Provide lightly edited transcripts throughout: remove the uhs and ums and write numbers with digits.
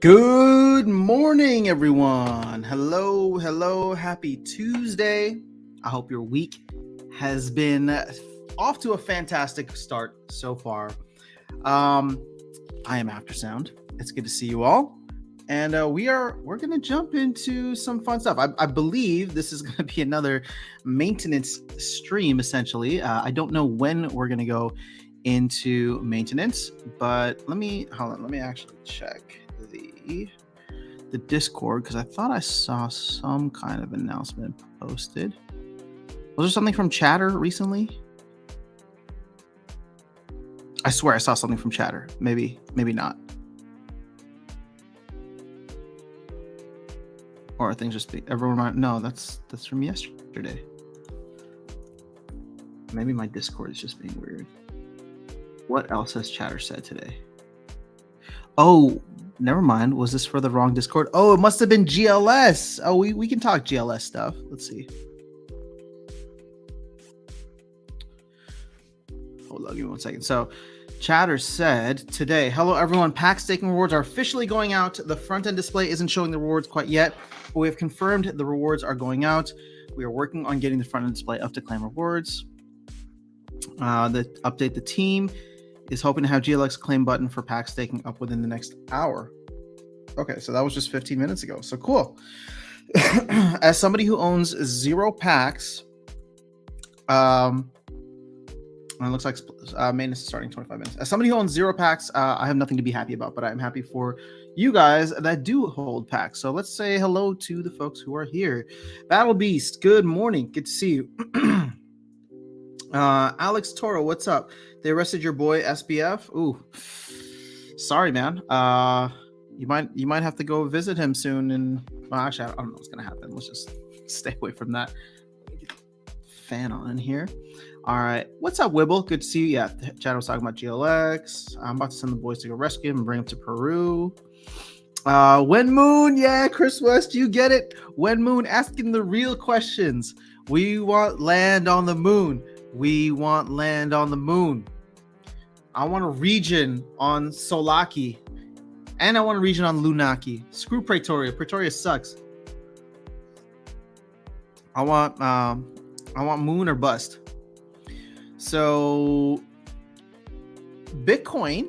Good morning, everyone. Hello. Happy Tuesday. I hope your week has been off to a fantastic start so far. I am Aftersound. It's good to see you all. And we're going to jump into some fun stuff. I believe this is going to be another maintenance stream, essentially. I don't know when we're going to go into maintenance, but let me actually check the Discord, because I thought I saw some kind of announcement posted. Was there something from Chatter recently? I swear I saw something from Chatter. Maybe not. Or are things just everyone might no, that's from yesterday. Maybe my Discord is just being weird. What else has Chatter said today? Oh, never mind. Was this for the wrong Discord? Oh, it must have been GLS. Oh, we can talk GLS stuff. Let's see. Hold on, give me 1 second. So Chatter said today, hello everyone, pack staking rewards are officially going out. The front end display isn't showing the rewards quite yet, but we have confirmed the rewards are going out. We are working on getting the front end display up to claim rewards. The team is hoping to have GLX claim button for pack staking up within the next hour. Okay, so that was just 15 minutes ago. So cool. As somebody who owns 0 packs, and it looks like maintenance is starting 25 minutes. As somebody who owns 0 packs, I have nothing to be happy about, but I'm happy for you guys that do hold packs. So let's say hello to the folks who are here. Battle Beast, good morning. Good to see you. Alex Toro, what's up? They arrested your boy SBF. Ooh, sorry, man. You might have to go visit him soon. And well, actually, I don't know what's gonna happen. Let's just stay away from that. Fan on in here. All right, what's up, Wibble? Good to see you. Yeah, Chad was talking about GLX. I'm about to send the boys to go rescue him and bring him to Peru. When Moon, yeah, Chris West, you get it. When Moon asking the real questions. We want land on the moon. We want land on the moon. I want a region on Solaki. And I want a region on Lunaki. Screw Pretoria. Pretoria sucks. I want moon or bust. So Bitcoin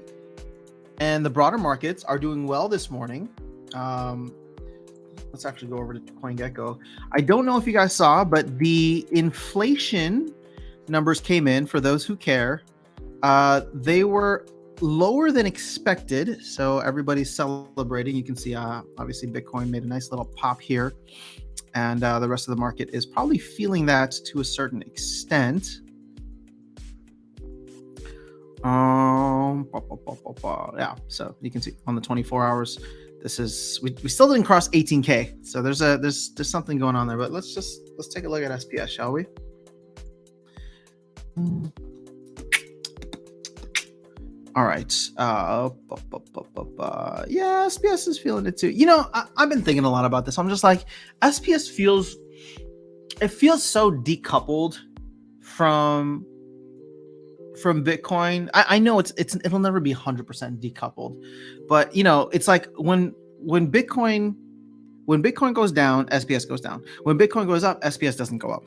and the broader markets are doing well this morning. Let's actually go over to CoinGecko. I don't know if you guys saw, but the inflation numbers came in for those who care. They were lower than expected, so everybody's celebrating. You can see obviously Bitcoin made a nice little pop here, and the rest of the market is probably feeling that to a certain extent. Yeah, so you can see on the 24 hours, this is we still didn't cross 18K, so there's something going on there. But let's take a look at SPS, shall we? All right. Yeah, SPS is feeling it too. You know, I've been thinking a lot about this. I'm just like, SPS feels so decoupled from Bitcoin. I know it'll never be 100% decoupled, but you know, it's like when Bitcoin goes down, SPS goes down. When Bitcoin goes up, SPS doesn't go up.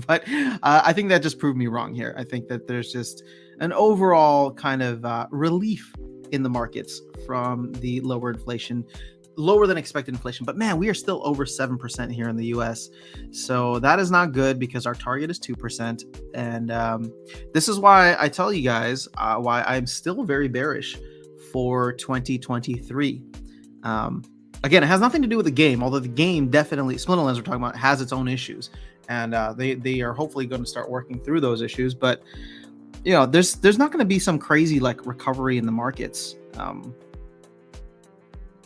But I think that just proved me wrong here. I think that there's just an overall kind of relief in the markets from the lower than expected inflation. But man, we are still over 7% here in the US. So that is not good, because our target is 2%. And this is why I tell you guys why I'm still very bearish for 2023. Again, it has nothing to do with the game, although the game definitely, Splinterlands we're talking about, has its own issues. And they are hopefully going to start working through those issues. But, you know, there's not going to be some crazy like recovery in the markets.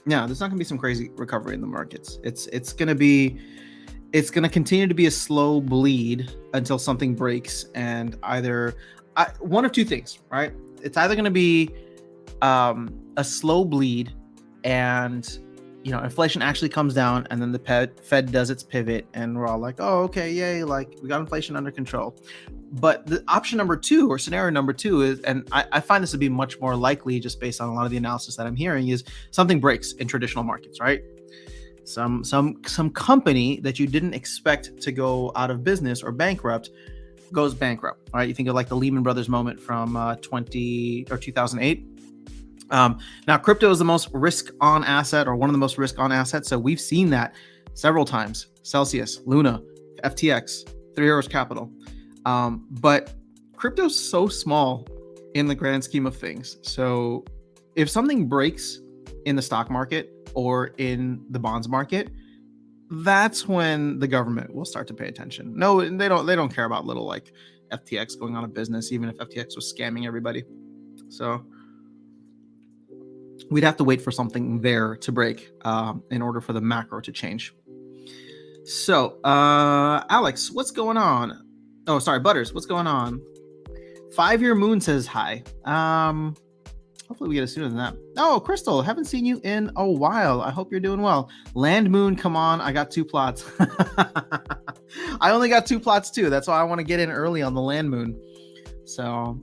Yeah, there's not going to be some crazy recovery in the markets. It's going to continue to be a slow bleed until something breaks. And either one of two things, right? It's either going to be a slow bleed and inflation actually comes down, and then the Fed does its pivot, and we're all like, oh, okay, yay, like we got inflation under control. But the option number 2, or scenario number 2, is, and I find this to be much more likely just based on a lot of the analysis that I'm hearing, is something breaks in traditional markets, right? Some company that you didn't expect to go out of business or bankrupt goes bankrupt. All right, you think of like the Lehman Brothers moment from 2008. Now, crypto is the most risk on asset, or one of the most risk on assets. So we've seen that several times. Celsius, Luna, FTX, Three Arrows Capital. But crypto's so small in the grand scheme of things. So if something breaks in the stock market or in the bonds market, that's when the government will start to pay attention. No, they don't care about little like FTX going out of business, even if FTX was scamming everybody. So we'd have to wait for something there to break in order for the macro to change. So, Alex, what's going on? Oh, sorry, Butters, what's going on? 5-year Moon says hi. Hopefully we get it sooner than that. Oh, Crystal, haven't seen you in a while. I hope you're doing well. Land Moon, come on. I got 2 plots. I only got 2 plots too. That's why I want to get in early on the Land Moon. So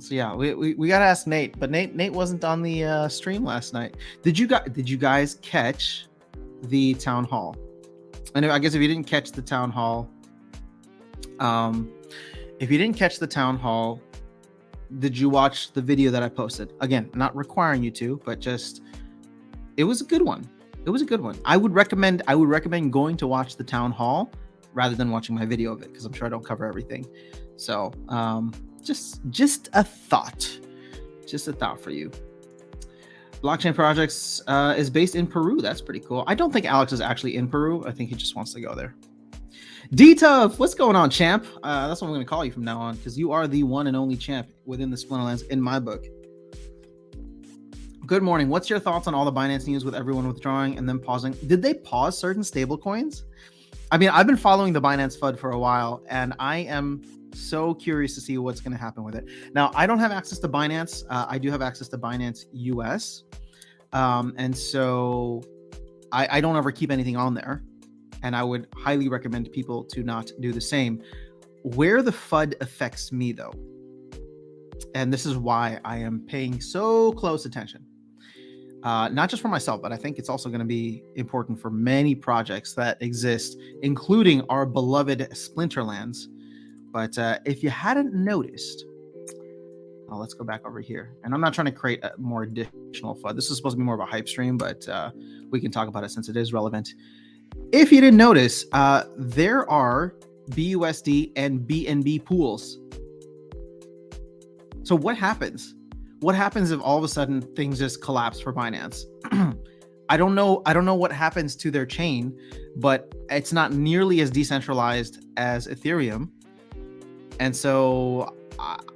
yeah, we gotta ask Nate, but Nate wasn't on the stream last night. Did you guys catch the town hall? And I guess if you didn't catch the town hall, did you watch the video that I posted? Again, not requiring you to, but just, it was a good one. I would recommend going to watch the town hall rather than watching my video of it, because I'm sure I don't cover everything. So just a thought for you. Blockchain Projects is based in Peru. That's pretty cool. I don't think Alex is actually in Peru. I think he just wants to go there. D-Tuff, what's going on, champ? That's what I'm going to call you from now on, because you are the one and only champ within the Splinterlands in my book. Good morning. What's your thoughts on all the Binance news with everyone withdrawing and then pausing? Did they pause certain stable coins? I mean, I've been following the Binance FUD for a while, and I am so curious to see what's going to happen with it. Now, I don't have access to Binance. I do have access to Binance US. And so I don't ever keep anything on there. And I would highly recommend people to not do the same. Where the FUD affects me, though, and this is why I am paying so close attention, not just for myself, but I think it's also going to be important for many projects that exist, including our beloved Splinterlands. But if you hadn't noticed, let's go back over here. And I'm not trying to create a more additional FUD. This is supposed to be more of a hype stream, but we can talk about it since it is relevant. If you didn't notice, there are BUSD and BNB pools. So what happens? What happens if all of a sudden things just collapse for Binance? I don't know what happens to their chain, but it's not nearly as decentralized as Ethereum. And so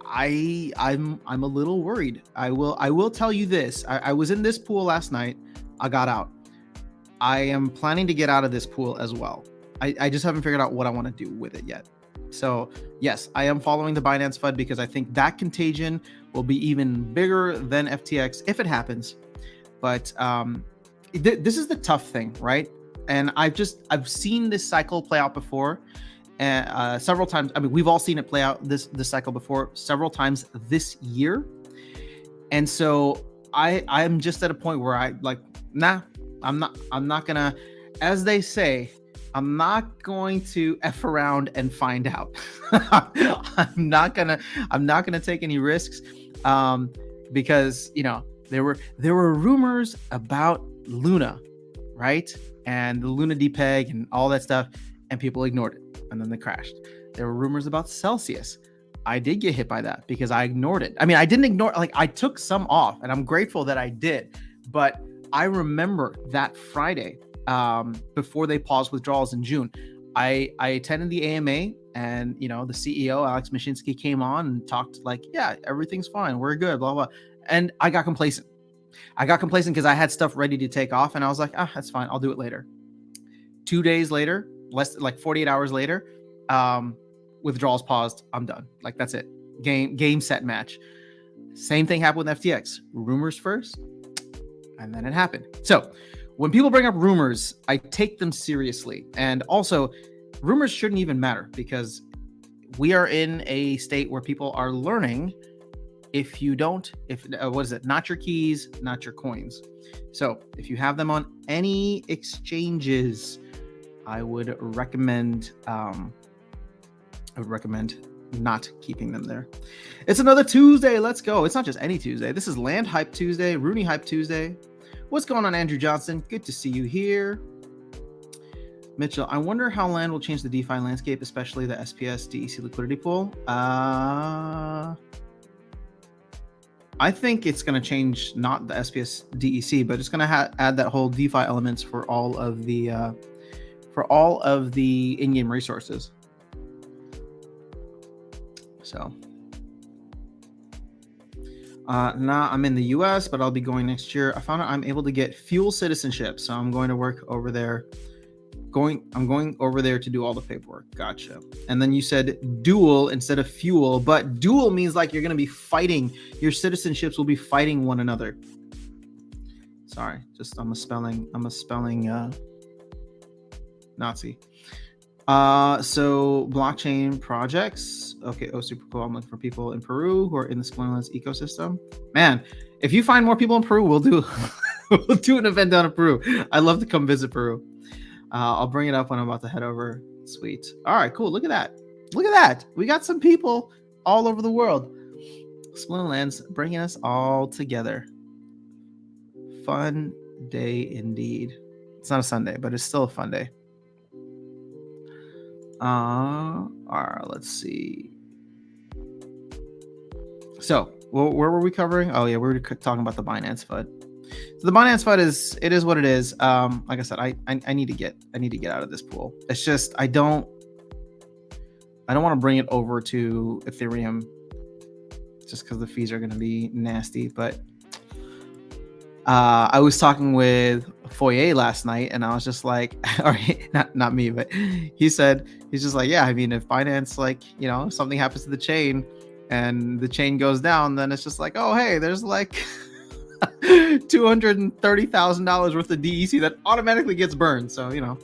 I'm a little worried. I will tell you this. I was in this pool last night. I got out. I am planning to get out of this pool as well. I just haven't figured out what I want to do with it yet. So yes, I am following the Binance FUD because I think that contagion will be even bigger than FTX if it happens. But this is the tough thing, right? And I've seen this cycle play out before, and several times. I mean, we've all seen it play out this cycle before several times this year. And so I'm just at a point where I'm not gonna, as they say, I'm not going to F around and find out. I'm not gonna take any risks, because there were rumors about Luna, right? And the Luna depeg and all that stuff, and people ignored it, and then they crashed. There were rumors about Celsius. I did get hit by that because I ignored it. I mean, I didn't ignore, like, I took some off, and I'm grateful that I did, but I remember that Friday, before they paused withdrawals in June, I attended the AMA, and the CEO Alex Mashinsky came on and talked like, yeah, everything's fine, we're good, blah blah. And I got complacent because I had stuff ready to take off, and I was like, that's fine, I'll do it later. 2 days later, like 48 hours later, withdrawals paused. I'm done. Like, that's it. Game set match. Same thing happened with FTX. Rumors first, and then it happened. So when people bring up rumors, I take them seriously. And also, rumors shouldn't even matter because we are in a state where people are learning. If you don't, what is it? Not your keys, not your coins. So if you have them on any exchanges, I would recommend not keeping them there. It's another Tuesday. Let's go. It's not just any Tuesday. This is Land Hype Tuesday, Runi Hype Tuesday. What's going on, Andrew Johnson? Good to see you here. Mitchell, I wonder how Land will change the DeFi landscape, especially the SPS DEC liquidity pool. I think it's going to change not the SPS DEC, but it's going to add that whole DeFi elements for all of the in-game resources. So, now I'm in the US, but I'll be going next year. I found out I'm able to get fuel citizenship, so I'm going to work over there. I'm going over there to do all the paperwork. Gotcha. And then you said dual instead of fuel, but dual means like you're going to be fighting. Your citizenships will be fighting one another. Sorry, just I'm a spelling Nazi. So blockchain projects. Okay. Oh, super cool. I'm looking for people in Peru who are in the Splinterlands ecosystem. Man, if you find more people in Peru, we'll do an event down in Peru. I'd love to come visit Peru. I'll bring it up when I'm about to head over. Sweet. All right, cool. Look at that. We got some people all over the world. Splinterlands bringing us all together. Fun day indeed. It's not a Sunday, but it's still a fun day. All right, let's see. So, where were we covering? Oh yeah, we were talking about the Binance FUD. So the Binance FUD is what it is. Like I said, I need to get out of this pool. It's just I don't want to bring it over to Ethereum just because the fees are going to be nasty. But I was talking with Foyer last night, and I was just like, or not me, but he's just like, yeah, I mean, if Binance, like, you know, something happens to the chain and the chain goes down, then it's just like, oh hey, there's like $230,000 worth of DEC that automatically gets burned. So, you know,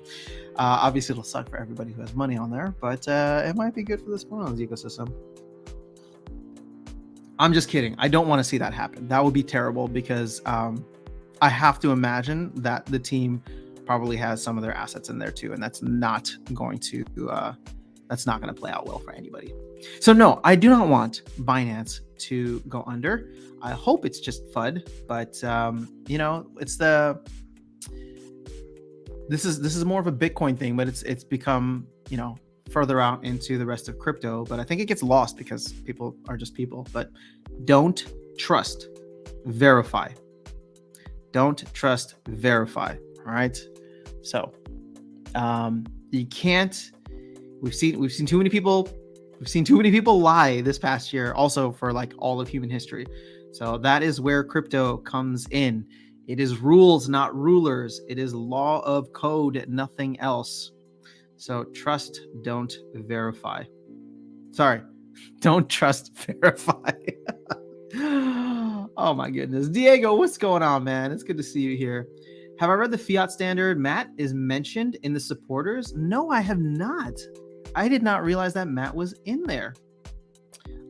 obviously it'll suck for everybody who has money on there, but it might be good for the Splinterlands ecosystem. I'm just kidding. I don't want to see that happen. That would be terrible because I have to imagine that the team probably has some of their assets in there too, and that's not going to play out well for anybody. So no, I do not want Binance to go under. I hope it's just FUD, but you know, this is more of a Bitcoin thing, but it's become, you know, further out into the rest of crypto. But I think it gets lost because people are just people. But don't trust, verify. Don't trust, verify. All right. So you can't. We've seen too many people. We've seen too many people lie this past year. Also for like all of human history. So that is where crypto comes in. It is rules, not rulers. It is law of code, nothing else. So trust, don't verify. Sorry, don't trust, verify. Oh my goodness. Diego, what's going on, man? It's good to see you here. Have I read the fiat standard? Matt is mentioned in the supporters. No, I have not. I did not realize that Matt was in there.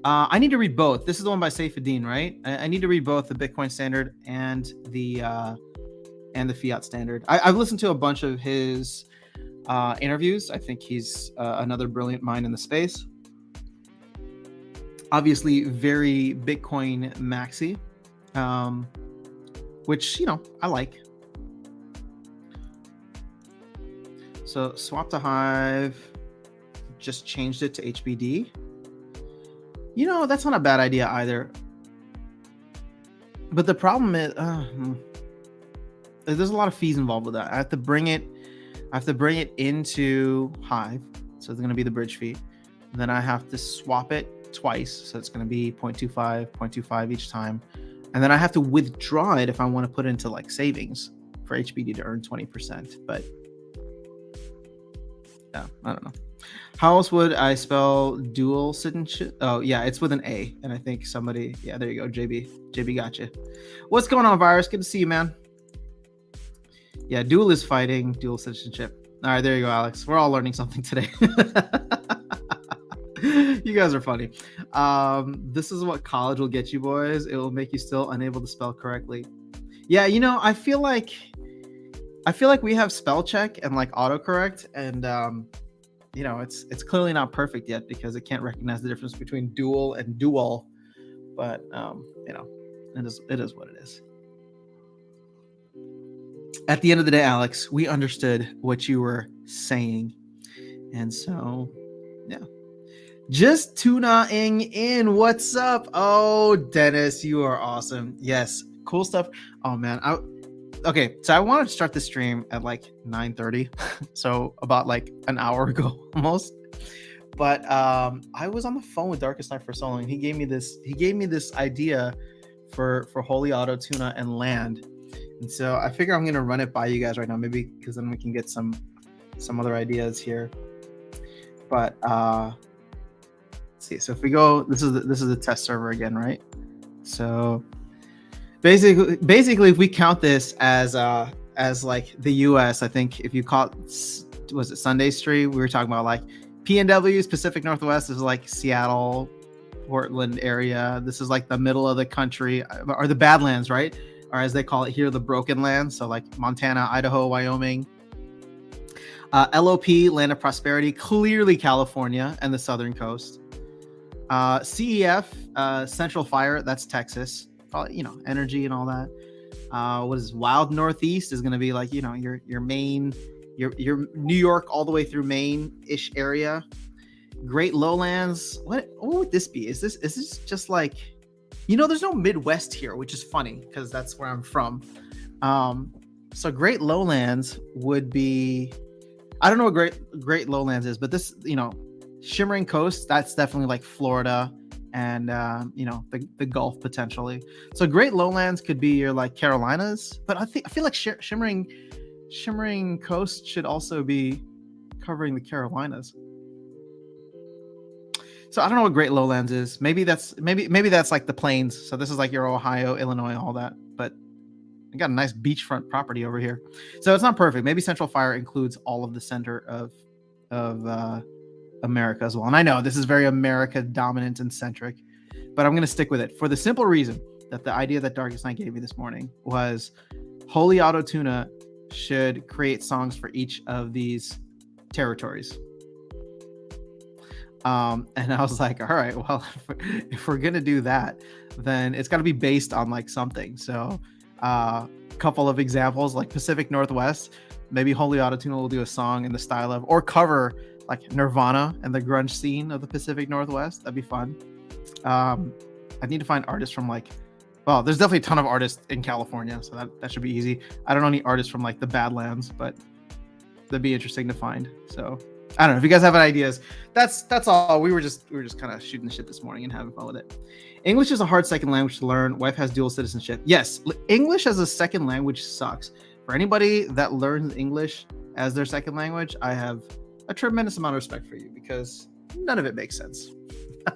I need to read both. This is the one by Saifuddin, right? I need to read both the Bitcoin standard and the fiat standard. I've listened to a bunch of his interviews. I think he's another brilliant mind in the space. Obviously, very Bitcoin maxi, which, you know, I like. So Swap to Hive just changed it to HBD. You know, that's not a bad idea either. But the problem is, there's a lot of fees involved with that. I have to bring it into Hive, so it's going to be the bridge fee. And then I have to swap it twice, so it's going to be 0.25 each time. And then I have to withdraw it if I want to put it into like savings for HBD to earn 20%. But yeah, I don't know. How else would I spell dual citizenship? Oh yeah, it's with an A. And I think somebody, yeah, there you go, JB. JB got you. What's going on, Virus? Good to see you, man. Yeah, dual is fighting, dual citizenship. All right, there you go, Alex. We're all learning something today. You guys are funny. This is what college will get you, boys. It will make you still unable to spell correctly. Yeah, I feel like we have spell check and like autocorrect, and it's clearly not perfect yet because it can't recognize the difference between dual and dual. But it is what it is. At the end of the day, Alex, we understood what you were saying, and so yeah. Just tuning in. What's up? Oh, Dennis, you are awesome. Yes, cool stuff. Oh man, okay. So I wanted to start the stream at like 9:30, so about like an hour ago almost. But I was on the phone with Darkest Night for so long. He gave me this idea for Holy Auto Tuna and land, and so I figure I'm gonna run it by you guys right now, maybe because then we can get some other ideas here. But see, so if we go, this is the test server again, right? So basically if we count this as like the US, I think if you call it, was it Sunday Street, we were talking about like PNW's Pacific Northwest is like Seattle, Portland area. This is like the middle of the country, or the Badlands, right? Or as they call it here, the Broken Lands. So like Montana, Idaho, Wyoming. LOP, Land of Prosperity, clearly California and the southern coast. CEF, Central Fire, that's Texas. Probably, energy and all that. What is Wild Northeast is going to be like, your Maine, your New York all the way through Maine-ish area. Great Lowlands. What would this be? Is this just like, there's no Midwest here, which is funny because that's where I'm from. So Great Lowlands would be, I don't know what Great Lowlands is, but this, Shimmering Coast, that's definitely like Florida and the Gulf potentially. So Great Lowlands could be your like Carolinas, but I feel like Shimmering Coast should also be covering the Carolinas. So I don't know what Great Lowlands is. Maybe that's like the plains. So this is like your Ohio, Illinois, all that. But I got a nice beachfront property over here. So it's not perfect. Maybe Central Fire includes all of the center of America as well. And I know this is very America dominant and centric, but I'm going to stick with it for the simple reason that the idea that Darkest Night gave me this morning was Holy Auto Tuna should create songs for each of these territories. And I was like, all right, well, if we're going to do that, then it's got to be based on like something. So a couple of examples, like Pacific Northwest, maybe Holy Auto Tuna will do a song in the style of, or cover like Nirvana and the grunge scene of the Pacific Northwest. That'd be fun. I need to find artists from like, well, there's definitely a ton of artists in California, so that should be easy. I don't know any artists from like the Badlands, but that'd be interesting to find. So I don't know if you guys have any ideas. That's all. We were just kind of shooting the shit this morning and having fun with it. English is a hard second language to learn. Wife has dual citizenship. Yes, English as a second language sucks. For anybody that learns English as their second language, I have a tremendous amount of respect for you because none of it makes sense.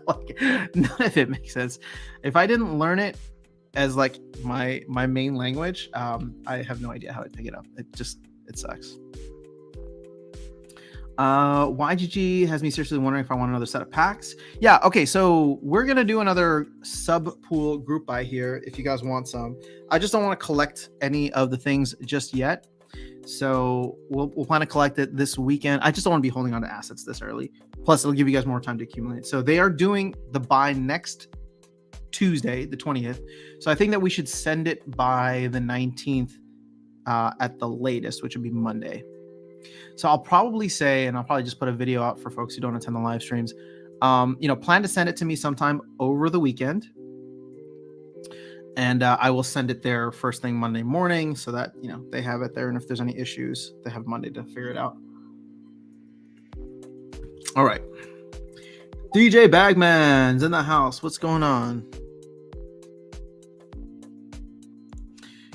Like, none of it makes sense. If I didn't learn it as like my main language, I have no idea how to pick it up. It sucks. YGG has me seriously wondering if I want another set of packs. Yeah, okay, so we're gonna do another sub pool group buy here if you guys want some. I just don't want to collect any of the things just yet. So we'll plan to collect it this weekend. I just don't want to be holding on to assets this early. Plus, it'll give you guys more time to accumulate. So they are doing the buy next Tuesday, the 20th. So I think that we should send it by the 19th at the latest, which would be Monday. So I'll probably say, and I'll probably just put a video out for folks who don't attend the live streams, plan to send it to me sometime over the weekend. And I will send it there first thing Monday morning so that, they have it there. And if there's any issues, they have Monday to figure it out. All right. DJ Bagman's in the house. What's going on?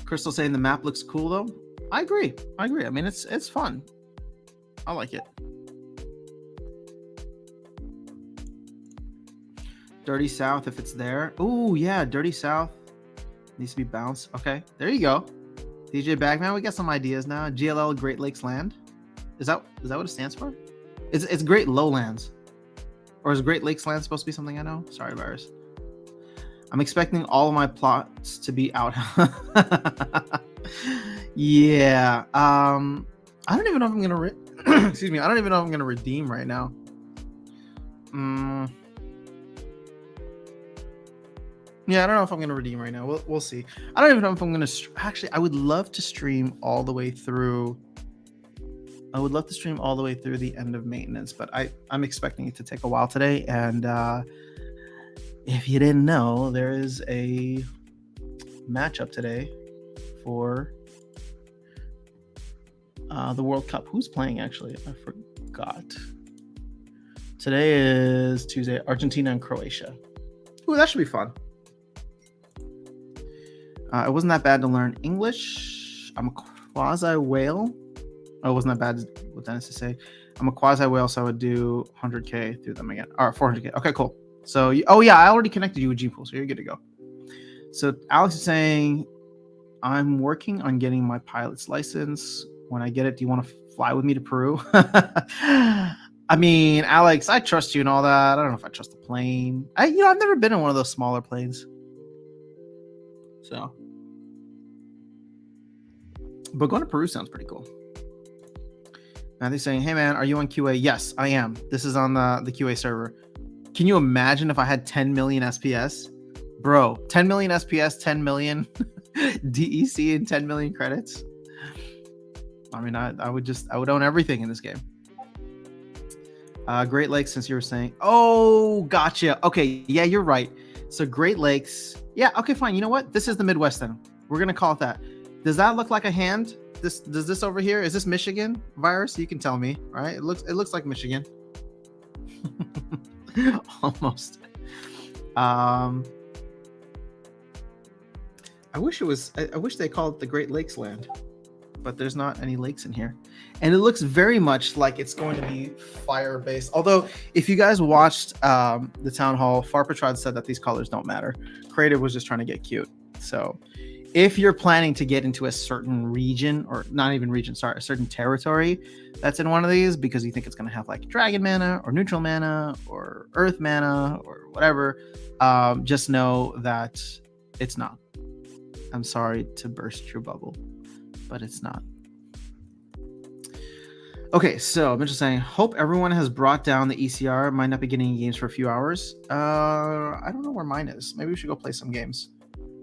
Crystal saying the map looks cool, though. I agree. I mean, it's fun. I like it. Dirty South, if it's there. Oh, yeah, Dirty South. Needs to be bounced. Okay, there you go. DJ Bagman, we got some ideas now. GLL Great Lakes Land. Is that what it stands for? It's Great Lowlands. Or is Great Lakes Land supposed to be something I know? Sorry, Virus. I'm expecting all of my plots to be out. Yeah. I don't even know if I'm gonna excuse me. I don't even know if I'm gonna redeem right now. Yeah, I don't know if I'm gonna redeem right now. We'll see. I don't even know if I'm gonna. Actually, I would love to stream all the way through. I would love to stream all the way through the end of maintenance, but I'm expecting it to take a while today. And if you didn't know, there is a matchup today for the World Cup. Who's playing, actually? I forgot. Today is Tuesday. Argentina and Croatia. Ooh, that should be fun. It wasn't that bad to learn English. I'm a quasi whale. Oh, it wasn't that bad, what Dennis to say. I'm a quasi whale, so I would do 100K through them again. All right, 400K. Okay, cool. So, oh yeah, I already connected you with Gpool, so you're good to go. So Alex is saying, I'm working on getting my pilot's license. When I get it, do you want to fly with me to Peru? I mean, Alex, I trust you and all that. I don't know if I trust the plane. I've never been in one of those smaller planes. So, but going to Peru sounds pretty cool. Matthew's saying, hey man, are you on QA? Yes, I am. This is on the QA server. Can you imagine if I had 10 million SPS? Bro, 10 million SPS, 10 million DEC, and 10 million credits. I mean, I would own everything in this game. Great Lakes, since you were saying, oh, gotcha. Okay, yeah, you're right. So Great Lakes, yeah, okay, fine. You know what? This is the Midwest then. We're gonna call it that. Does that look like a hand? Does this over here? Is this Michigan? Virus? You can tell me, right? It looks like Michigan. Almost. I wish they called it the Great Lakes Land, but there's not any lakes in here. And it looks very much like it's going to be fire-based. Although, if you guys watched the town hall, Farpatrod said that these colors don't matter. Creative was just trying to get cute. So, if you're planning to get into a certain region, or not even region, sorry, a certain territory that's in one of these, because you think it's going to have like dragon mana or neutral mana or earth mana or whatever, just know that it's not. I'm sorry to burst your bubble, but it's not. Okay, so I'm just saying, hope everyone has brought down the ECR. Might not be getting games for a few hours. I don't know where mine is. Maybe we should go play some games.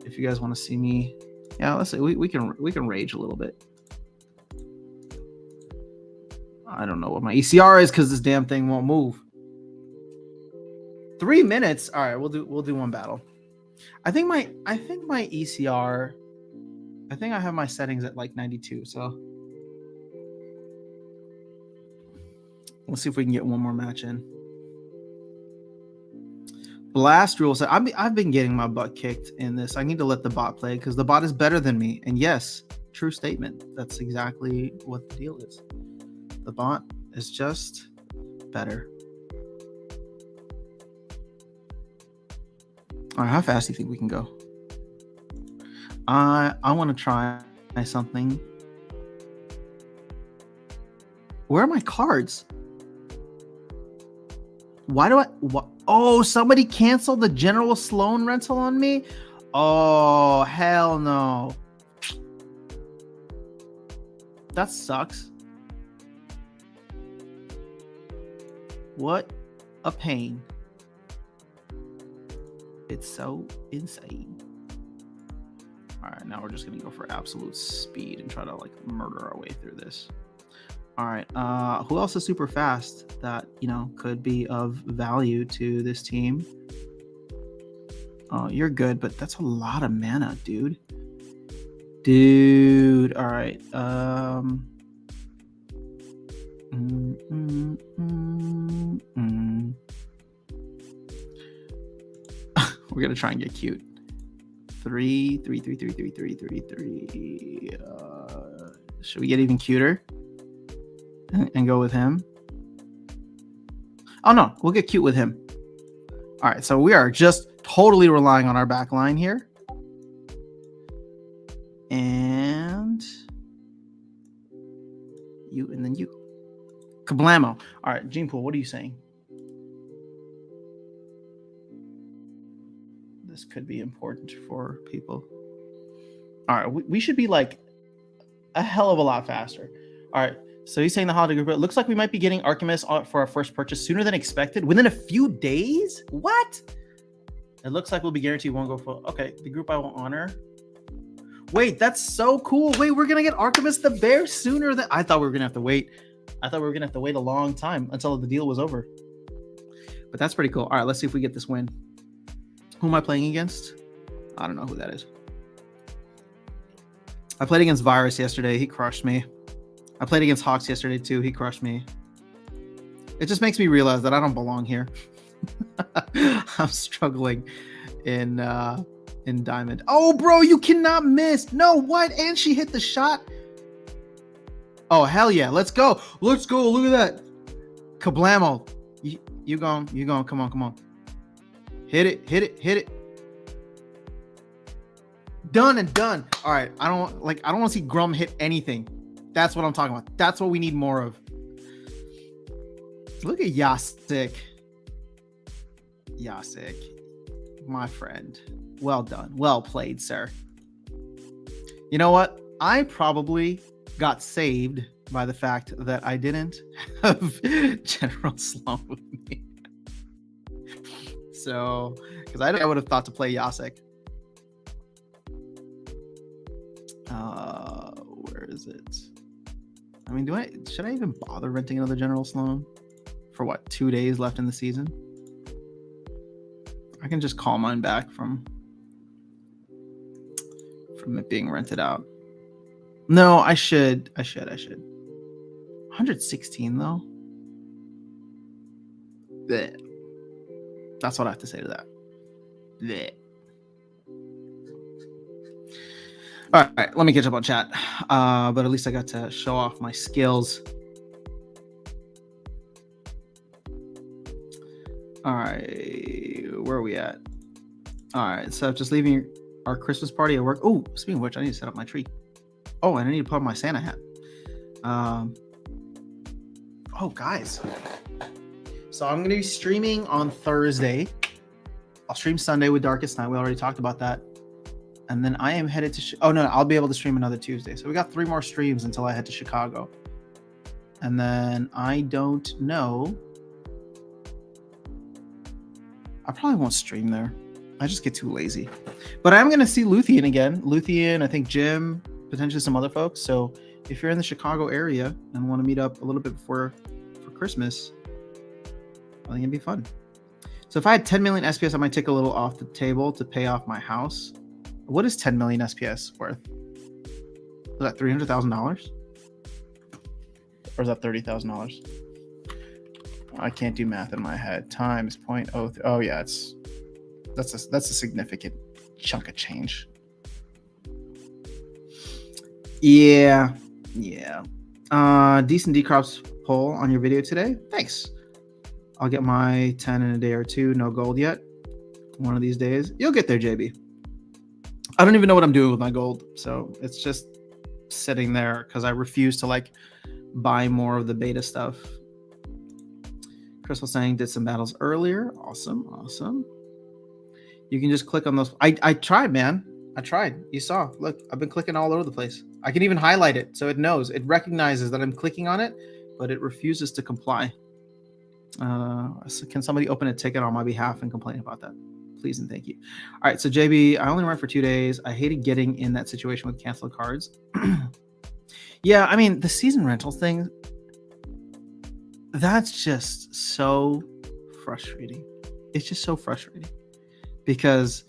If you guys want to see me, yeah, let's see. We can rage a little bit. I don't know what my ECR is because this damn thing won't move. 3 minutes. All right, we'll do one battle. I think my ECR. I think I have my settings at like 92. So let's see if we can get one more match in. Blast Rule said, I've been getting my butt kicked in this. I need to let the bot play because the bot is better than me. And yes, true statement. That's exactly what the deal is. The bot is just better. All right, how fast do you think we can go? I want to try something. Where are my cards? Why do I... What? Oh, somebody canceled the General Sloan rental on me? Oh, hell no. That sucks. What a pain. It's so insane. All right, now we're just going to go for absolute speed and try to like murder our way through this. All right, who else is super fast that, could be of value to this team? Oh, you're good, but that's a lot of mana, dude. All right. We're going to try and get cute. 3. Should we get even cuter? And go with him? Oh no, we'll get cute with him. All right, so we are just totally relying on our back line here. And you, and then you. Kablamo. All right, Gene Pool, what are you saying? This could be important for people. All right, we should be like a hell of a lot faster. All right, so he's saying the holiday group. It looks like we might be getting Archimedes for our first purchase sooner than expected. Within a few days? What? It looks like we'll be guaranteed won't go for. Okay, the group I will honor. Wait, that's so cool. Wait, we're gonna get Archimedes the bear sooner than I thought we were gonna have to wait. I thought we were gonna have to wait a long time until the deal was over. But that's pretty cool. All right, let's see if we get this win. Who am I playing against? I don't know who that is. I played against Virus yesterday. He crushed me. I played against Hawks yesterday too. He crushed me. It just makes me realize that I don't belong here. I'm struggling in Diamond. Oh, bro, you cannot miss. No, what? And she hit the shot. Oh, hell yeah. Let's go. Let's go. Look at that. Kablamo. You going. Come on. Hit it. Done and done. All right. I don't want to see Grum hit anything. That's what I'm talking about. That's what we need more of. Look at Yasik, my friend. Well done. Well played, sir. You know what? I probably got saved by the fact that I didn't have General Sloan with me. So, because I would have thought to play Yasik. Where is it? I mean, should I even bother renting another General Sloan? For what, 2 days left in the season? I can just call mine back from it being rented out. No, I should. 116 though. Blech. That's what I have to say to that. Blech. All right, let me catch up on chat. But at least I got to show off my skills. All right, where are we at? All right, so just leaving our Christmas party at work. Oh, speaking of which, I need to set up my tree. Oh, and I need to put on my Santa hat. Oh, guys. So I'm going to be streaming on Thursday. I'll stream Sunday with Darkest Night. We already talked about that. And then I am headed to... I'll be able to stream another Tuesday. So we got 3 more streams until I head to Chicago. And then I don't know... I probably won't stream there. I just get too lazy. But I'm going to see Luthien again. Luthien, I think Jim, potentially some other folks. So if you're in the Chicago area and want to meet up a little bit before for Christmas, I think it'd be fun. So if I had 10 million SPS, I might take a little off the table to pay off my house. What is 10 million SPS worth? Is that $300,000? Or is that $30,000? I can't do math in my head. Times 0.03. Oh yeah, that's a significant chunk of change. Yeah. Decent decrops poll on your video today. Thanks. I'll get my 10 in a day or two. No gold yet. One of these days. You'll get there, JB. I don't even know what I'm doing with my gold. So it's just sitting there because I refuse to buy more of the beta stuff. Chris was saying did some battles earlier. Awesome. You can just click on those. I tried, man. I tried. You saw. Look, I've been clicking all over the place. I can even highlight it so it knows. It recognizes that I'm clicking on it, but it refuses to comply. So can somebody open a ticket on my behalf and complain about that? Please and thank you. All right, so JB, I only ran for 2 days. I hated getting in that situation with canceled cards. Yeah, I mean, the season rental thing, that's just so frustrating. It's just so frustrating because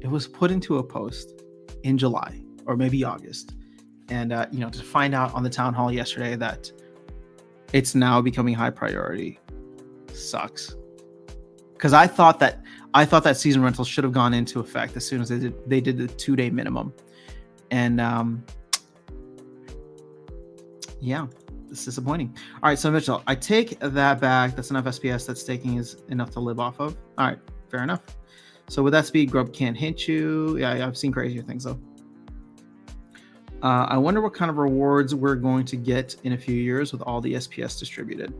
it was put into a post in July or maybe August. And, to find out on the town hall yesterday that it's now becoming high priority sucks. Because I thought that season rentals should have gone into effect as soon as they did the 2-day minimum. And, yeah. It's disappointing. All right, so Mitchell, I take that back. That's enough SPS. That staking is enough to live off of. All right, fair enough. So with that speed, Grub can't hit you. Yeah, I've seen crazier things though. I wonder what kind of rewards we're going to get in a few years with all the SPS distributed.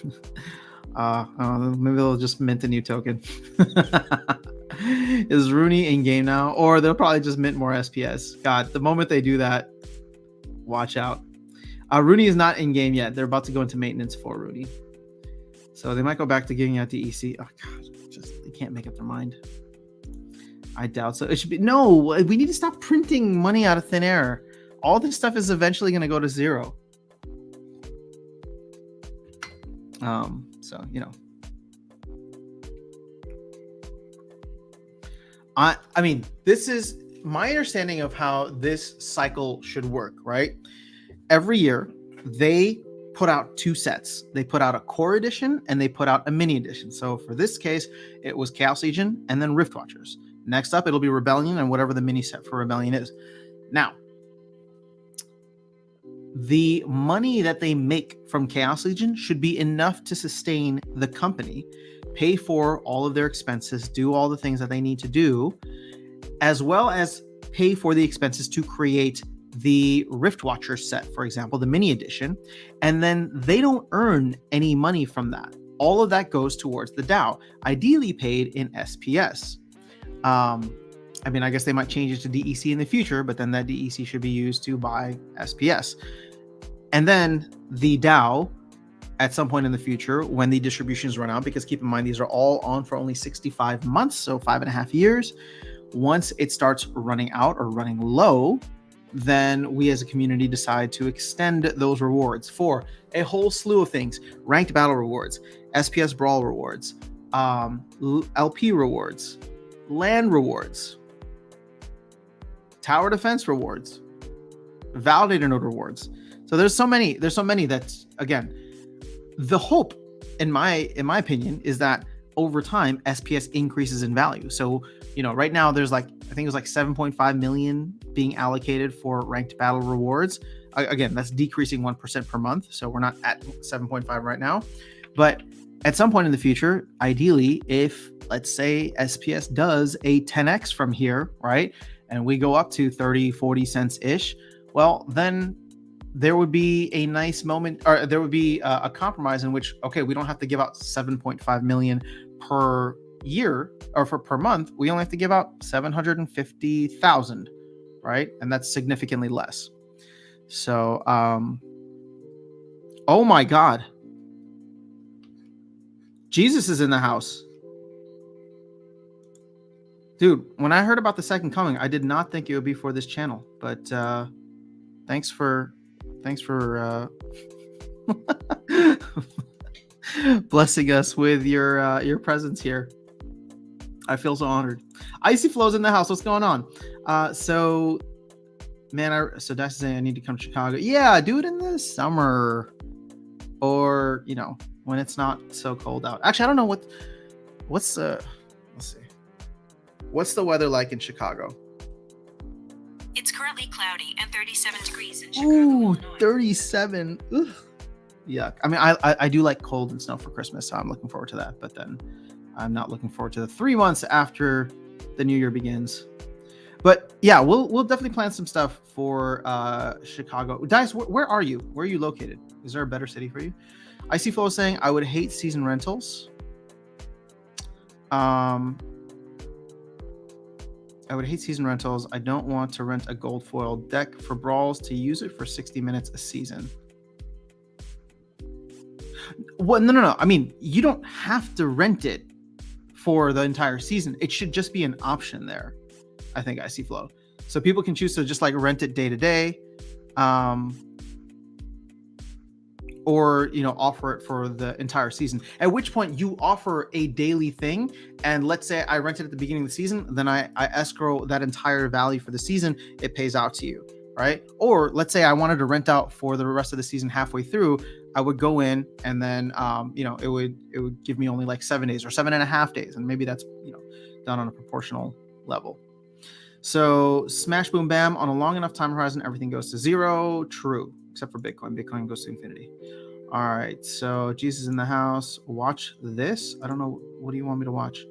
Maybe they'll just mint a new token. Is Runi in game now? Or they'll probably just mint more SPS. God, the moment they do that, watch out. Runi is not in game yet. They're about to go into maintenance for Runi. So they might go back to giving out the EC. Oh God, they can't make up their mind. I doubt so. It should be no. We need to stop printing money out of thin air. All this stuff is eventually going to go to zero. So I mean, this is my understanding of how this cycle should work, right? Every year they put out two sets. They put out a core edition and they put out a mini edition. So for this case, it was Chaos Legion and then Rift Watchers. Next up, it'll be Rebellion and whatever the mini set for Rebellion is. Now, the money that they make from Chaos Legion should be enough to sustain the company, pay for all of their expenses, do all the things that they need to do, as well as pay for the expenses to create the Rift Watcher set, for example, the mini edition, and then they don't earn any money from that. All of that goes towards the DAO, ideally paid in SPS. I mean, I guess they might change it to DEC in the future, but then that DEC should be used to buy SPS. And then the DAO, at some point in the future, when the distributions run out, because keep in mind, these are all on for only 65 months, so 5.5 years. Once it starts running out or running low, then we as a community decide to extend those rewards for a whole slew of things: ranked battle rewards, SPS brawl rewards, LP rewards, land rewards, tower defense rewards, validator node rewards. So there's so many that, again, the hope in my opinion is that over time SPS increases in value. So right now there's I think it was 7.5 million being allocated for ranked battle rewards. Again, that's decreasing 1% per month, so we're not at 7.5 right now. But at some point in the future, ideally, if let's say SPS does a 10x from here, right, and we go up to 30-40 cents ish, well, then there would be a nice moment, or there would be a compromise in which, okay, we don't have to give out 7.5 million per year or per month. We only have to give out 750,000, right? And that's significantly less. So, oh my God, Jesus is in the house. Dude, when I heard about the second coming, I did not think it would be for this channel, but thanks for blessing us with your presence here. I feel so honored. Icy Flow's in the house. What's going on? So Dice is saying I need to come to Chicago. Yeah, do it in the summer, or when it's not so cold out. Actually, I don't know what's the let's see. What's the weather like in Chicago? It's currently cloudy and 37 degrees in Chicago, Ooh, Illinois. 37. Ugh. Yuck. I mean, I do like cold and snow for Christmas, so I'm looking forward to that. But then I'm not looking forward to the 3 months after the new year begins. But yeah, we'll definitely plan some stuff for Chicago. Dice, where are you? Where are you located? Is there a better city for you? I see Flo saying I would hate season rentals. I would hate season rentals. I don't want to rent a gold foil deck for brawls to use it for 60 minutes a season. Well, no. I mean, you don't have to rent it for the entire season. It should just be an option there, I think, I see Flow. So people can choose to just rent it day to day, or offer it for the entire season, at which point you offer a daily thing. And let's say I rented at the beginning of the season, then I escrow that entire value for the season, it pays out to you, right? Or let's say I wanted to rent out for the rest of the season halfway through, I would go in and then it would give me only 7 days or 7.5 days, and maybe that's done on a proportional level. So smash boom bam, on a long enough time horizon everything goes to zero. True, except for Bitcoin goes to infinity. All right, so Jesus in the house. Watch this. I don't know, what do you want me to watch?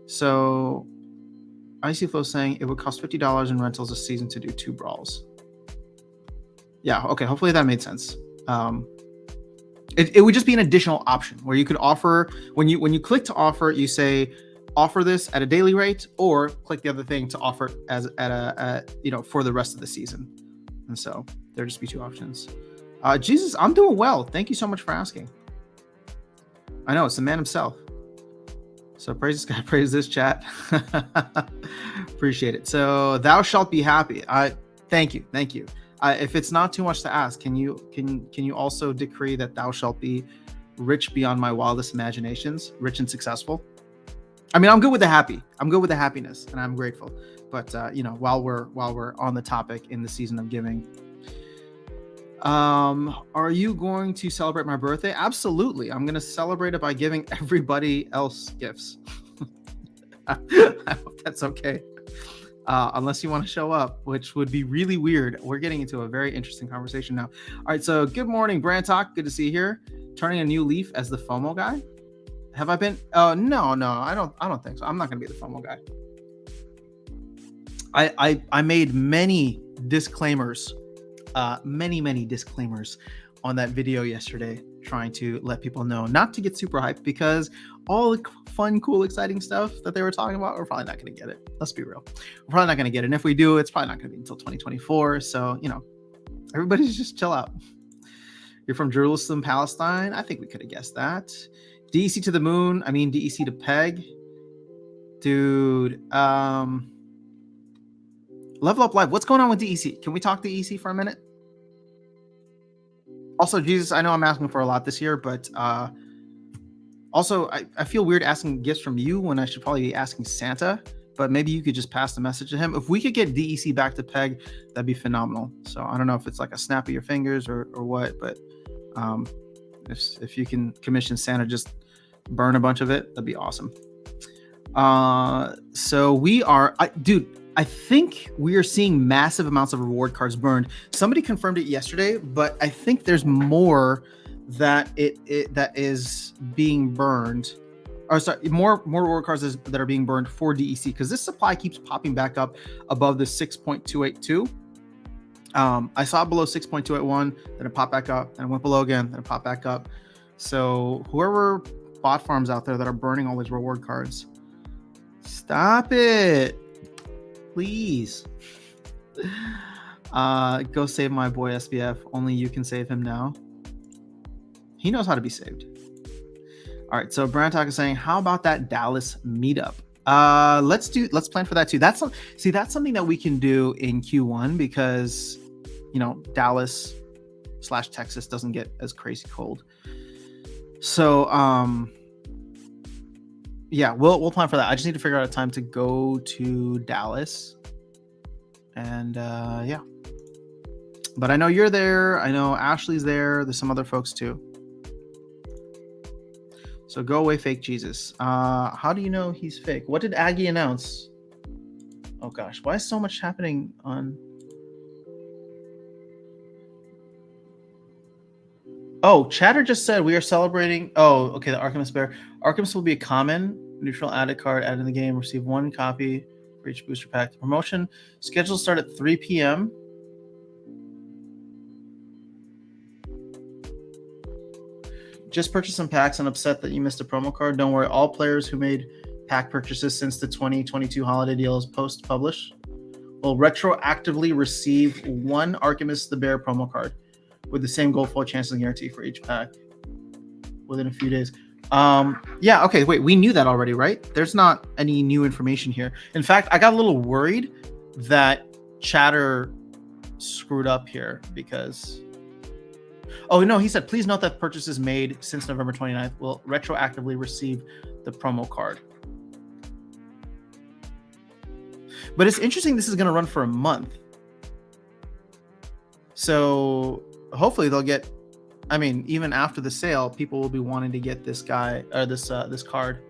So IC Flow saying it would cost $50 in rentals a season to do 2 brawls. Yeah, okay, hopefully that made sense. It would just be an additional option where you could offer, when you click to offer, you say offer this at a daily rate, or click the other thing to offer as for the rest of the season. And so there'd just be two options. Jesus, I'm doing well. Thank you so much for asking. I know, it's the man himself. So praise this guy, praise this chat. Appreciate it. So thou shalt be happy. Thank you. If it's not too much to ask, can you also decree that thou shalt be rich beyond my wildest imaginations, rich and successful? I mean, I'm good with the happy. I'm good with the happiness, and I'm grateful. But while we're on the topic in the season of giving, are you going to celebrate my birthday? Absolutely. I'm going to celebrate it by giving everybody else gifts. I hope that's okay. Unless you want to show up, which would be really weird. We're getting into a very interesting conversation now. All right, so good morning, Brand Talk. Good to see you here. Turning a new leaf as the FOMO guy. Have I been? No, I don't think so. I'm not going to be the FOMO guy. I made many disclaimers, many disclaimers on that video yesterday, trying to let people know not to get super hyped, because all the fun, cool, exciting stuff that they were talking about, we're probably not going to get it. Let's be real. We're probably not going to get it. And if we do, it's probably not going to be until 2024. So, everybody's just chill out. You're from Jerusalem, Palestine. I think we could have guessed that. DEC to the moon. I mean, DEC to peg. Dude, Level Up Live. What's going on with DEC? Can we talk DEC for a minute? Also, Jesus, I know I'm asking for a lot this year, but also I feel weird asking gifts from you when I should probably be asking Santa, but maybe you could just pass the message to him. If we could get DEC back to peg, that'd be phenomenal. So I don't know if it's like a snap of your fingers or what, but if you can commission Santa, just burn a bunch of it, that'd be awesome. So we are, I think we are seeing massive amounts of reward cards burned. Somebody confirmed it yesterday, but I think there's more that that is being burned. Or sorry, more reward cards that are being burned for DEC, because this supply keeps popping back up above the 6.282. I saw it below 6.281, then it popped back up, and it went below again, then it popped back up. So whoever bot farms out there that are burning all these reward cards, stop it. Please. Go save my boy SBF. Only you can save him now. He knows how to be saved. All right, so Brand Talk is saying, how about that Dallas meetup? Let's plan for that too. That's something that we can do in Q1, because Dallas / Texas doesn't get as crazy cold. So yeah, we'll plan for that. I just need to figure out a time to go to Dallas. And yeah. But I know you're there. I know Ashley's there. There's some other folks too. So go away, fake Jesus. How do you know he's fake? What did Aggie announce? Oh gosh, why is so much happening on? Oh, Chatter just said we are celebrating. Oh, okay, the Archimist Bear. Archimist will be a common neutral added card added in the game. Receive one copy for each booster pack. The promotion schedule start at 3 p.m. Just purchase some packs and upset that you missed a promo card. Don't worry, all players who made pack purchases since the 2022 holiday deal is post-published will retroactively receive one Archimist the Bear promo card with the same gold foil chances and guarantee for each pack within a few days. Yeah, okay, wait, we knew that already, right? There's not any new information here. In fact, I got a little worried that Chatter screwed up here because... Oh, no, he said, please note that purchases made since November 29th will retroactively receive the promo card. But it's interesting this is going to run for a month. So hopefully they'll get, I mean, even after the sale, people will be wanting to get this guy or this card.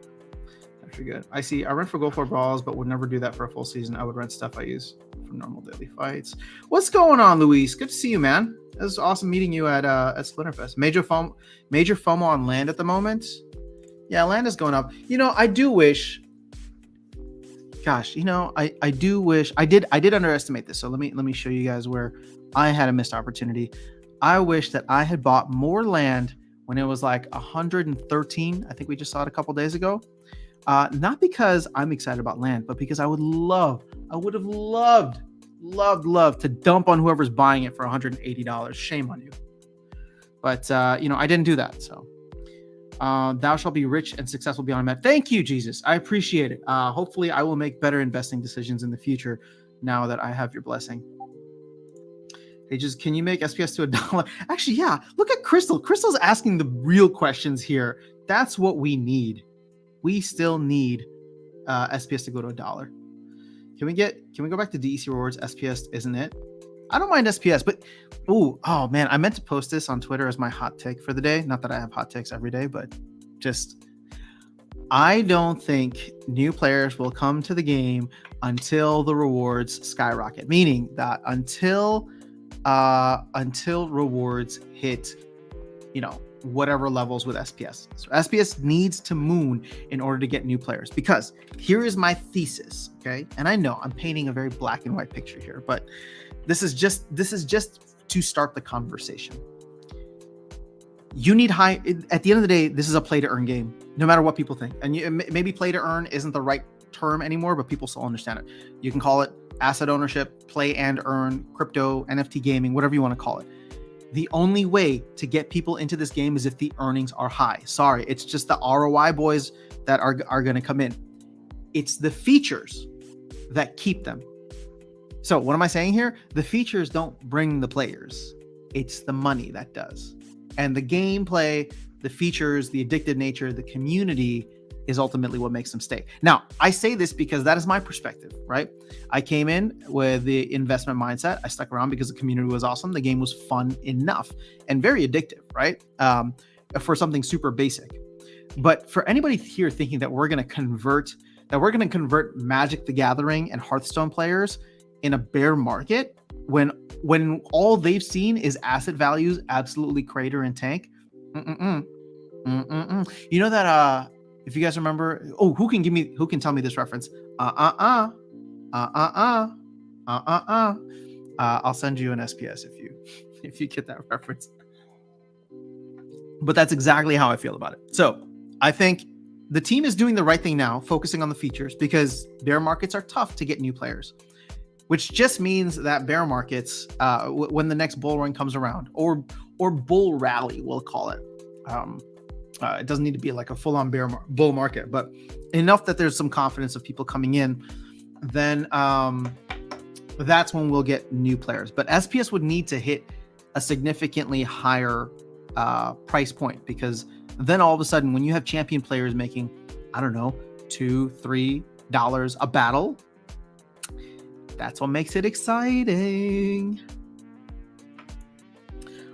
Actually good. I see. I rent for Go for Brawls, but would never do that for a full season. I would rent stuff I use from normal daily fights. What's going on, Luis? Good to see you, man. It was awesome meeting you at Splinterfest. Major FOMO on land at the moment. Yeah, land is going up. I do wish. Gosh, I do wish I did underestimate this. So let me show you guys where I had a missed opportunity. I wish that I had bought more land when it was like 113. I think we just saw it a couple days ago. Not because I'm excited about land, but because I would have loved to dump on whoever's buying it for $180. Shame on you. But, I didn't do that. So thou shalt be rich and successful beyond measure. Thank you, Jesus. I appreciate it. Hopefully I will make better investing decisions in the future now that I have your blessing. Hey, just can you make SPS to $1? Actually, yeah. Look at Crystal. Crystal's asking the real questions here. That's what we need. We still need SPS to go to $1. Can we go back to DEC rewards? SPS isn't it? I don't mind SPS, but oh man, I meant to post this on Twitter as my hot take for the day. Not that I have hot takes every day, but just I don't think new players will come to the game until the rewards skyrocket. Meaning that until rewards hit, whatever levels with SPS. So SPS needs to moon in order to get new players, because here is my thesis, okay? And I know I'm painting a very black and white picture here, but this is just to start the conversation. You need high, at the end of the day, this is a play to earn game, no matter what people think. And maybe play to earn isn't the right term anymore, but people still understand it. You can call it asset ownership, play and earn, crypto, NFT gaming, whatever you want to call it. The only way to get people into this game is if the earnings are high. Sorry, it's just the ROI boys that are going to come in. It's the features that keep them. So what am I saying here? The features don't bring the players. It's the money that does. And the gameplay, the features, the addictive nature, the community is ultimately what makes them stay. Now, I say this because that is my perspective, right? I came in with the investment mindset. I stuck around because the community was awesome. The game was fun enough and very addictive, right? For something super basic. But for anybody here thinking that we're going to convert Magic the Gathering and Hearthstone players in a bear market when all they've seen is asset values absolutely crater and tank. You know that if you guys remember, who can tell me this reference? I'll send you an SPS if you get that reference. But that's exactly how I feel about it. So I think the team is doing the right thing now, focusing on the features, because bear markets are tough to get new players, which just means that bear markets, when the next bull run comes around, or bull rally, we'll call it. It doesn't need to be like a full-on bull market, but enough that there's some confidence of people coming in, then that's when we'll get new players. But SPS would need to hit a significantly higher price point, because then all of a sudden, when you have champion players making, I don't know, $2-3 a battle, that's what makes it exciting.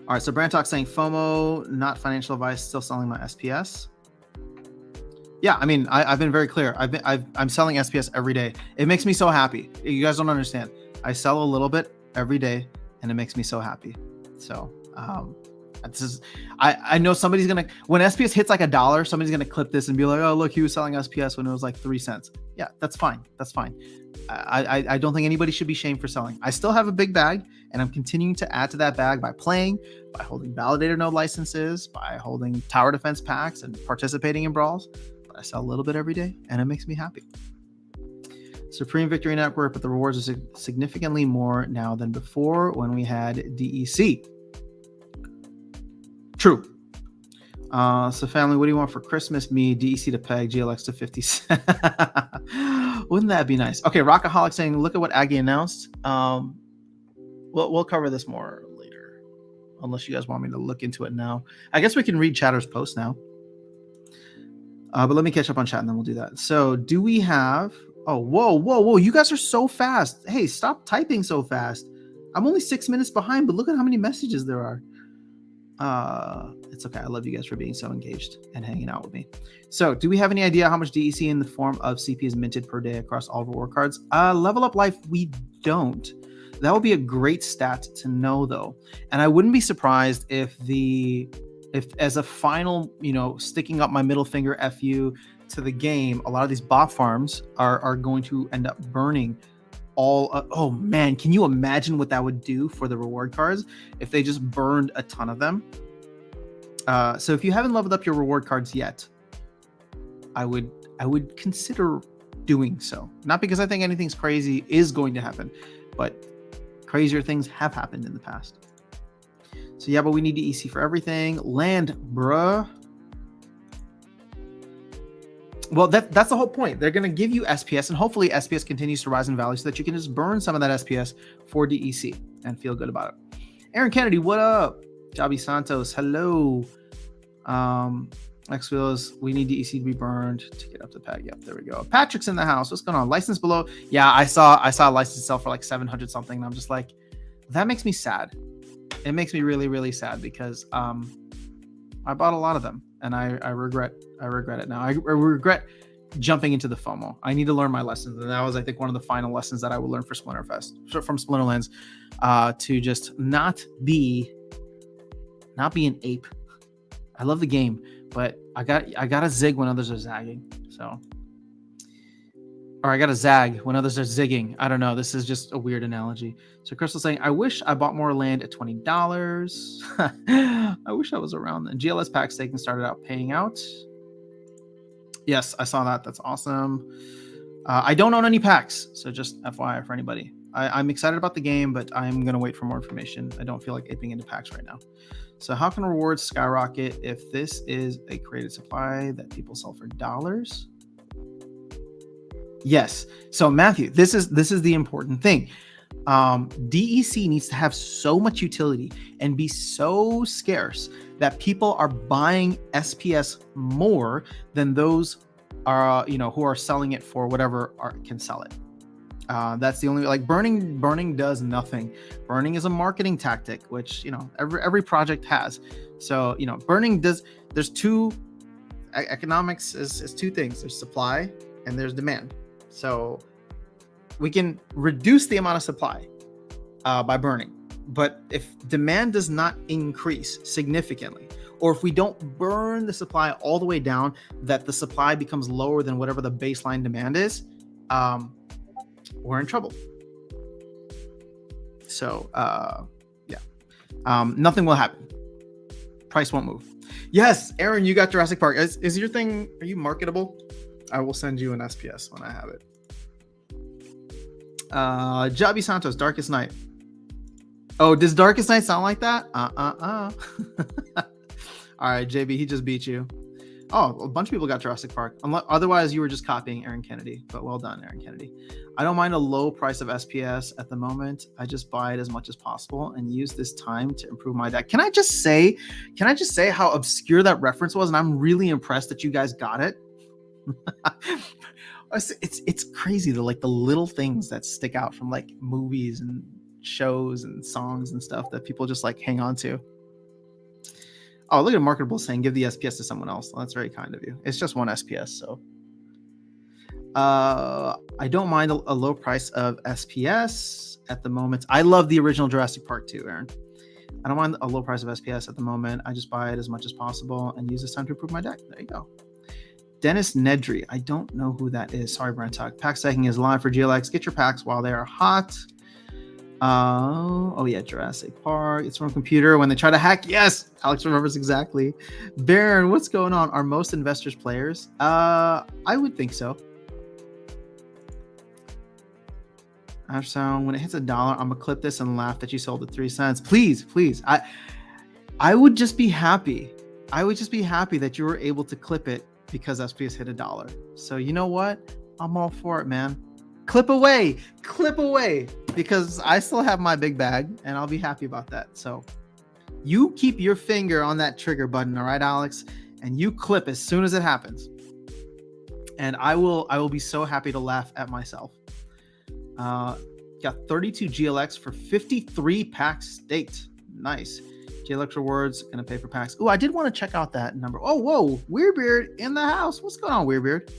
All right, so Brand Talk saying FOMO, not financial advice, still selling my SPS. Yeah, I mean, I've been very clear. I'm selling SPS every day. It makes me so happy. You guys don't understand. I sell a little bit every day, and it makes me so happy. So I know somebody's gonna, when SPS hits like $1, somebody's gonna clip this and be like, oh look, he was selling SPS when it was like 3 cents. Yeah, that's fine. That's fine. I don't think anybody should be shamed for selling. I still have a big bag, and I'm continuing to add to that bag by playing, by holding validator node licenses, by holding tower defense packs, and participating in brawls. But I sell a little bit every day, and it makes me happy. Supreme Victory Network, but the rewards are significantly more now than before when we had DEC. True. So family, what do you want for Christmas? Me, DEC to peg, GLX to 50 cents. Wouldn't that be nice? Okay, Rockaholic saying, look at what Aggie announced. We'll cover this more later, unless you guys want me to look into it now. I guess we can read Chatter's post now. But let me catch up on chat and then we'll do that. So do we have... Oh, whoa. You guys are so fast. Hey, stop typing so fast. I'm only 6 minutes behind, but look at how many messages there are. It's okay. I love you guys for being so engaged and hanging out with me. So do we have any idea how much DEC in the form of CP is minted per day across all reward cards? Level Up Life, we don't. That would be a great stat to know though. And I wouldn't be surprised if as a final, sticking up my middle finger FU to the game, a lot of these bot farms are going to end up burning all oh man, can you imagine what that would do for the reward cards if they just burned a ton of them? So if you haven't leveled up your reward cards yet, I would consider doing so. Not because I think anything's crazy is going to happen, but crazier things have happened in the past. So yeah, but we need to EC for everything. Land, bruh. Well, that's the whole point. They're going to give you SPS, and hopefully SPS continues to rise in value so that you can just burn some of that SPS for DEC and feel good about it. Aaron Kennedy, what up? Javi Santos, hello. X Wheels, we need DEC to be burned to get up to peg. Yep, there we go. Patrick's in the house. What's going on? License below. Yeah, I saw a license sell for like 700 something, and I'm just like, that makes me sad. It makes me really, really sad because I bought a lot of them, and I regret it now. I regret jumping into the FOMO. I need to learn my lessons, and that was, I think, one of the final lessons that I will learn from Splinterlands, to just not be an ape. I love the game, but I got to zig when others are zagging. So, or I got to zag when others are zigging. I don't know. This is just a weird analogy. So Crystal's saying, I wish I bought more land at $20. I wish I was around then. GLS pack staking started out paying out. Yes, I saw that. That's awesome. I don't own any packs, so just FYI for anybody. I'm excited about the game, but I'm going to wait for more information. I don't feel like aping into packs right now. So how can rewards skyrocket if this is a created supply that people sell for dollars? Yes. So Matthew, this is the important thing. DEC needs to have so much utility and be so scarce that people are buying SPS more than those who are selling it for whatever can sell it. That's the only, like, burning does nothing. Burning is a marketing tactic, which, every project has. So, burning does, there's two, economics is two things. There's supply and there's demand. So we can reduce the amount of supply by burning. But if demand does not increase significantly, or if we don't burn the supply all the way down, that the supply becomes lower than whatever the baseline demand is, we're in trouble. So, nothing will happen. Price won't move. Yes, Aaron, you got Jurassic Park. Is your thing, are you marketable? I will send you an SPS when I have it. Javi Santos, Darkest Night. Oh, does Darkest Night sound like that? All right, JB, he just beat you. Oh, a bunch of people got Jurassic Park. Otherwise, you were just copying Aaron Kennedy. But well done, Aaron Kennedy. I don't mind a low price of SPS at the moment. I just buy it as much as possible and use this time to improve my deck. Can I just say how obscure that reference was? And I'm really impressed that you guys got it. It's crazy, the little things that stick out from like movies and shows and songs and stuff that people just like hang on to. Oh, look at Marketable saying give the SPS to someone else. Well, that's very kind of you. It's just one SPS, so I don't mind a low price of SPS at the moment. I love the original Jurassic Park too, Aaron. I don't mind a low price of SPS at the moment. I just buy it as much as possible and use this time to improve my deck. There you go. Dennis Nedry. I don't know who that is. Sorry, Brent Talk. Pack stacking is live for GLX. Get your packs while they are hot. Oh yeah, Jurassic Park. It's from a computer when they try to hack. Yes, Alex remembers exactly. Baron, what's going on? Are most investors players? I would think so. Sound when it hits $1, I'm gonna clip this and laugh that you sold at 3 cents. Please. I would just be happy. I would just be happy that you were able to clip it because SPS hit $1. So you know what? I'm all for it, man. Clip away, because I still have my big bag and I'll be happy about that. So you keep your finger on that trigger button, all right, Alex, and you clip as soon as it happens. And I will be so happy to laugh at myself. Got 32 GLX for 53 packs staked. Nice. GLX rewards, gonna pay for packs. Oh, I did want to check out that number. Oh, whoa, Weirdbeard in the house. What's going on, Weirdbeard?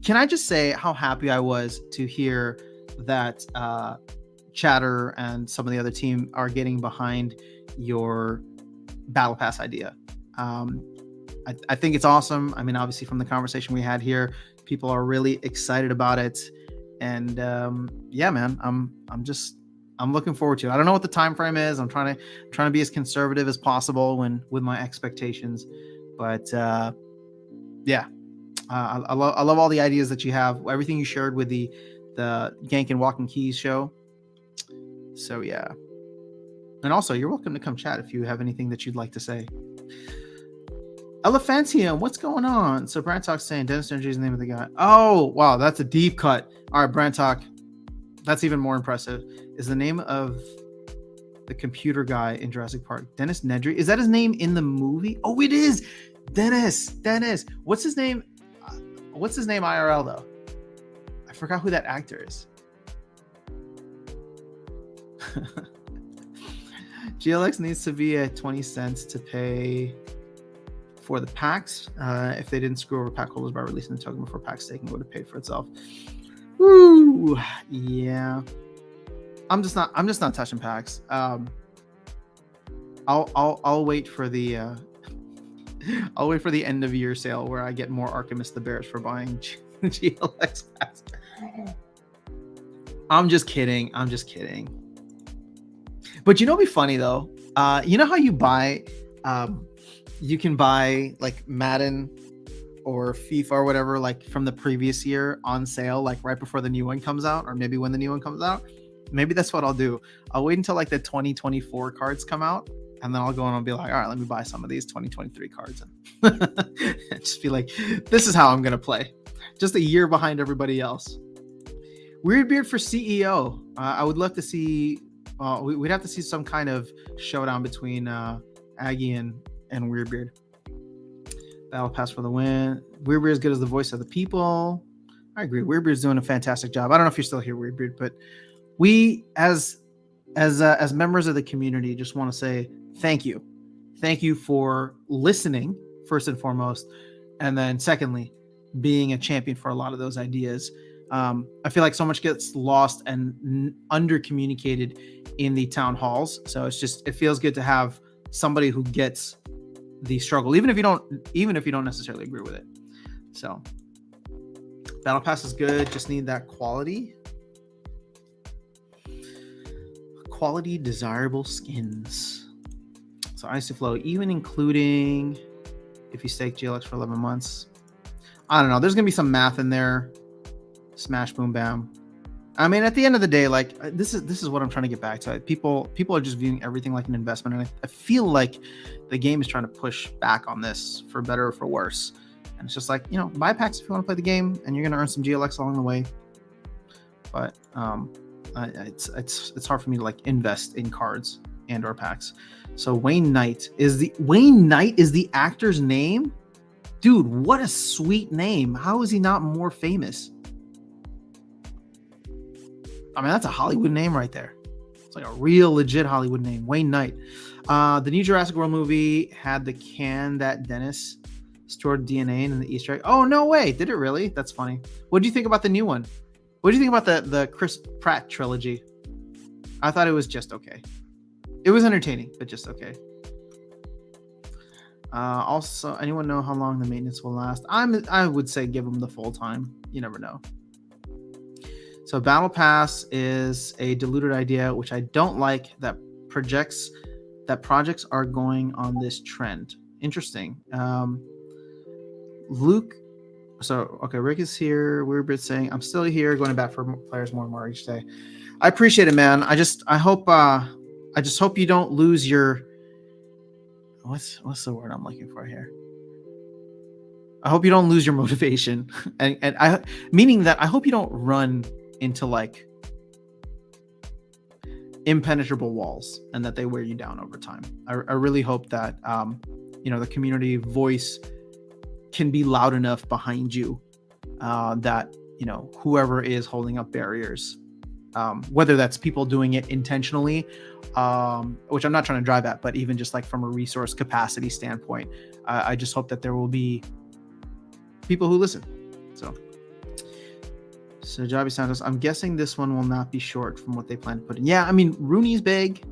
Can I just say how happy I was to hear that Chatter and some of the other team are getting behind your Battle Pass idea. I think it's awesome. I mean, obviously from the conversation we had here, people are really excited about it. And yeah, man, I'm looking forward to it. I don't know what the time frame is. I'm trying to be as conservative as possible with my expectations, but yeah, I love all the ideas that you have, everything you shared with the Gank and Walking Keys show. So yeah, and also you're welcome to come chat if you have anything that you'd like to say. Elephantium, what's going on? So Brand Talk's saying Dennis Energy is the name of the guy. Oh wow, that's a deep cut. All right, Brand Talk, that's even more impressive. Is the name of the computer guy in Jurassic Park Dennis Nedry? Is that his name in the movie? Oh, it is. Dennis. What's his name? What's his name IRL though? I forgot who that actor is. GLX needs to be at 20 cents to pay for the packs. If they didn't screw over pack holders by releasing the token before pack staking, it would have paid for itself. Woo! Yeah. I'm just not touching packs. I'll wait for the I'll wait for the end of year sale where I get more Archimus the Bears for buying GLX packs. I'm just kidding. But it'd be funny though. You know how you buy, you can buy like Madden or FIFA or whatever, like from the previous year on sale, like right before the new one comes out, or maybe when the new one comes out. Maybe that's what I'll do. I'll wait until like the 2024 cards come out, and then I'll go and I'll be like, all right, let me buy some of these 2023 cards and just be like, this is how I'm gonna play. Just a year behind everybody else. Weirdbeard for CEO. I would love to see. We'd have to see some kind of showdown between Aggie and Weirdbeard. Battle Pass for the win. Weirdbeard is good as the voice of the people. I agree. Weirdbeard's doing a fantastic job. I don't know if you're still here, Weirdbeard, but we as members of the community just want to say thank you. Thank you for listening, first and foremost, and then secondly, being a champion for a lot of those ideas. I feel like so much gets lost and under communicated in the town halls. So it feels good to have somebody who gets the struggle, even if you don't necessarily agree with it. So Battle Pass is good. Just need that quality, desirable skins. So Icy Flow, even including if you stake GLX for 11 months. I don't know. There's going to be some math in there. Smash, boom, bam. I mean, at the end of the day, like this is what I'm trying to get back to. People are just viewing everything like an investment, and I feel like the game is trying to push back on this for better or for worse. And it's just like, buy packs if you want to play the game, and you're going to earn some GLX along the way. But it's hard for me to like invest in cards and or packs. So Wayne Knight is the actor's name. Dude, what a sweet name. How is he not more famous? I mean, that's a Hollywood name right there. It's like a real legit Hollywood name. Wayne Knight. The new Jurassic World movie had the can that Dennis stored DNA in the Easter egg. Oh, no way. Did it really? That's funny. What do you think about the new one? What do you think about the Chris Pratt trilogy? I thought it was just okay. It was entertaining, but just okay. Also, anyone know how long the maintenance will last? I would say give them the full time. You never know. So Battle Pass is a diluted idea, which I don't like, that projects projects are going on this trend. Interesting. Luke. So, okay, Rick is here. We're saying, I'm still here, going back for players more and more each day. I appreciate it, man. I just hope you don't lose your, what's the word I'm looking for here? I hope you don't lose your motivation. and meaning that I hope you don't run into like impenetrable walls and that they wear you down over time. I really hope that the community voice can be loud enough behind you that whoever is holding up barriers, whether that's people doing it intentionally, which I'm not trying to drive at, but even just like from a resource capacity standpoint, I just hope that there will be people who listen. So Javi Santos, I'm guessing this one will not be short from what they plan to put in. Yeah, I mean, Runi's big.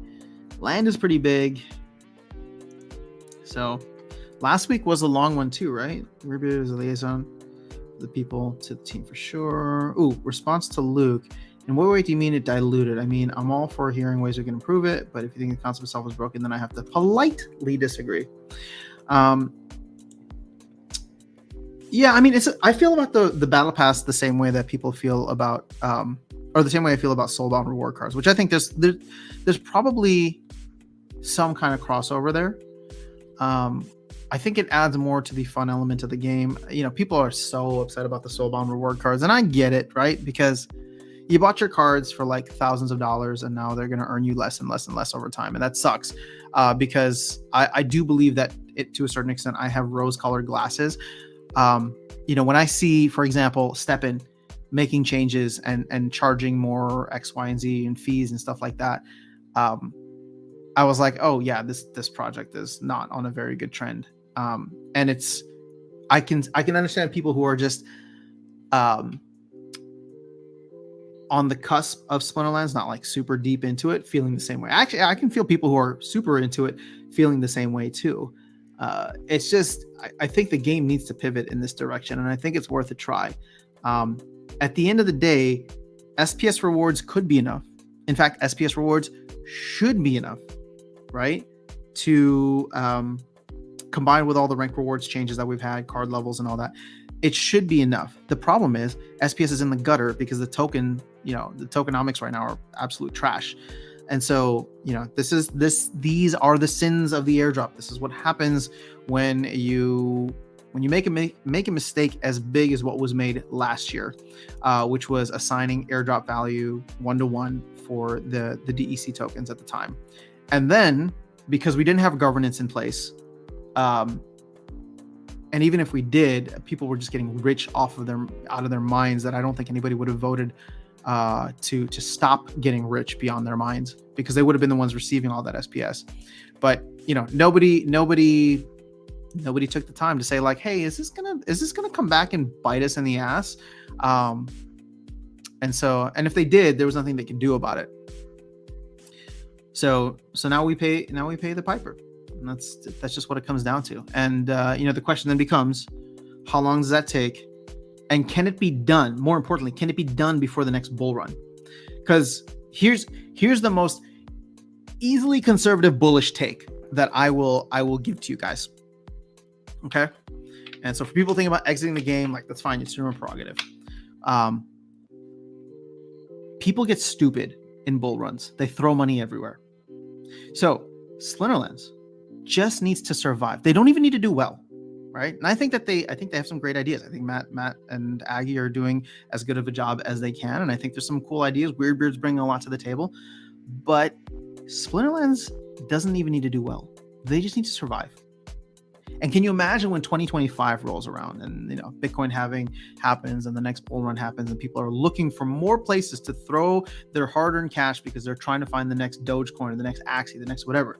Land is pretty big. So last week was a long one too, right? Ruby is a liaison. the people to the team for sure. Ooh, response to Luke. In what way do you mean it diluted? I mean, I'm all for hearing ways we can improve it, but if you think the concept itself is broken, then I have to politely disagree. Yeah, I mean, I feel about the battle pass the same way that people feel about, or the same way I feel about soulbound reward cards, which I think there's probably some kind of crossover there. I think it adds more to the fun element of the game. You know, people are so upset about the soulbound reward cards, and I get it, right? Because you bought your cards for like thousands of dollars, and now they're going to earn you less and less and less over time, and that sucks. Because I do believe that to a certain extent, I have rose-colored glasses. You know, when I see, for example, Steppen making changes and charging more X, Y, and Z and fees and stuff like that, I was like, oh yeah, this project is not on a very good trend. And I can understand people who are just on the cusp of Splinterlands, not like super deep into it, feeling the same way. Actually, I can feel people who are super into it feeling the same way too. It's just, I think the game needs to pivot in this direction, and I think it's worth a try. At the end of the day, SPS rewards could be enough. In fact, SPS rewards should be enough, right? To combine with all the rank rewards changes that we've had, card levels and all that. It should be enough. The problem is SPS is in the gutter because the tokenomics right now are absolute trash. And so, you know, these are the sins of the airdrop. This is what happens when you make a mistake as big as what was made last year, which was assigning airdrop value 1-to-1 for the DEC tokens at the time. And then because we didn't have governance in place, and even if we did, people were just getting rich out of their minds, that I don't think anybody would have voted to stop getting rich beyond their minds, because they would have been the ones receiving all that SPS. But you know, nobody took the time to say like, hey, is this gonna come back and bite us in the ass? And if they did, there was nothing they could do about it. So now we pay the piper. And that's just what it comes down to. And you know, the question then becomes, how long does that take? And can it be done? More importantly, can it be done before the next bull run? Because here's the most easily conservative bullish take that I will give to you guys. Okay. And so for people thinking about exiting the game, like, that's fine, it's your own prerogative. People get stupid in bull runs. They throw money everywhere. So Splinterlands just needs to survive. They don't even need to do well, right? And I think they have some great ideas. I think Matt and Aggie are doing as good of a job as they can, and I think there's some cool ideas. Weirdbeard's bringing a lot to the table, but Splinterlands doesn't even need to do well. They just need to survive. And can you imagine when 2025 rolls around and, you know, Bitcoin halving happens and the next bull run happens and people are looking for more places to throw their hard-earned cash because they're trying to find the next Dogecoin or the next Axie, the next whatever.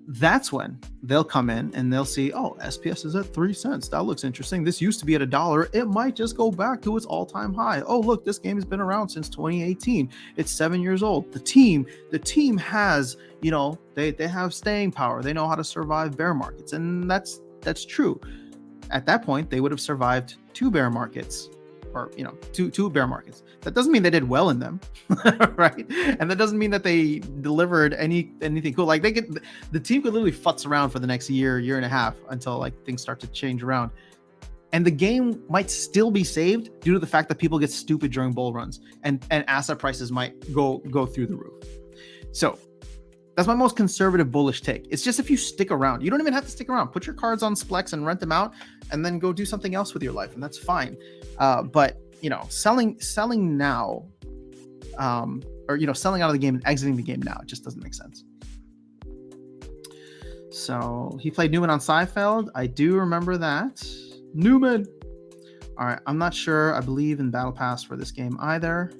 That's when they'll come in and they'll see, oh, SPS is at 3 cents. That looks interesting. This used to be at $1. It might just go back to its all-time high. Oh, look, this game has been around since 2018. It's 7 years old. The team has, you know, they have staying power. They know how to survive bear markets. And that's true. At that point, they would have survived 2 bear markets, or, you know, two bear markets. That doesn't mean they did well in them, right? And that doesn't mean that they delivered anything cool. Like, the team could literally futz around for the next year and a half until like things start to change around, and the game might still be saved due to the fact that people get stupid during bull runs, and asset prices might go through the roof. So that's my most conservative bullish take. It's just, if you stick around, you don't even have to stick around. Put your cards on Splex and rent them out, and then go do something else with your life, and that's fine. But you know, selling now, or, you know, selling out of the game and exiting the game now, it just doesn't make sense. So he played Newman on Seifeld. I do remember that. Newman. All right, I'm not sure. I believe in Battle Pass for this game either.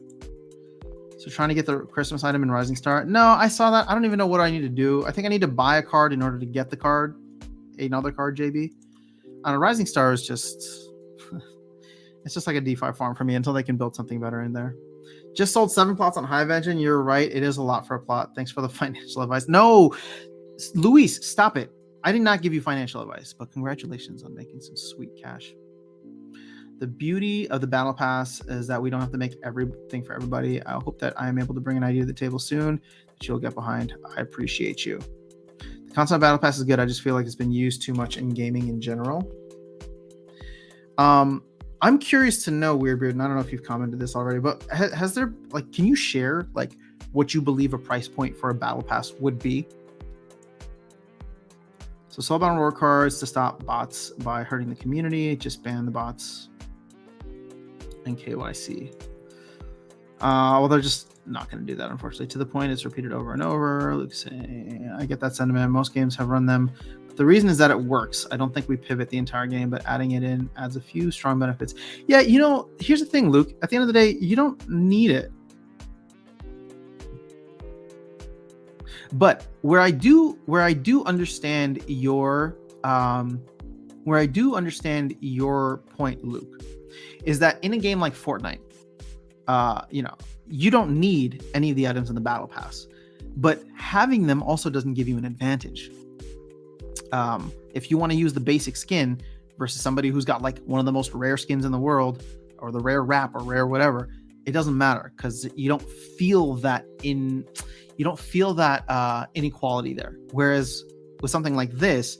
So trying to get the Christmas item in Rising Star. No, I saw that. I don't even know what I need to do. I think I need to buy a card in order to get the card. Another card, JB. On a Rising Star is just... it's just like a DeFi farm for me until they can build something better in there. Just sold 7 plots on Hive Engine. You're right. It is a lot for a plot. Thanks for the financial advice. No, Luis, stop it. I did not give you financial advice, but congratulations on making some sweet cash. The beauty of the battle pass is that we don't have to make everything for everybody. I hope that I am able to bring an idea to the table soon that you'll get behind. I appreciate you. The concept of battle pass is good. I just feel like it's been used too much in gaming in general. I'm curious to know, Weirdbeard, and I don't know if you've commented this already, but has there, like, can you share like what you believe a price point for a battle pass would be? So Soulbound Reward cards to stop bots by hurting the community. Just ban the bots and KYC. Well, they're just not going to do that, unfortunately. To the point, it's repeated over and over. Luke saying, I get that sentiment. Most games have run them. But the reason is that it works. I don't think we pivot the entire game, but adding it in adds a few strong benefits. Yeah, you know, here's the thing, Luke. At the end of the day, you don't need it. But where I do understand your point, Luke, is that in a game like Fortnite, you don't need any of the items in the battle pass, but having them also doesn't give you an advantage. If you want to use the basic skin versus somebody who's got like one of the most rare skins in the world, or the rare wrap or rare whatever, it doesn't matter because you don't feel that inequality there. Whereas with something like this,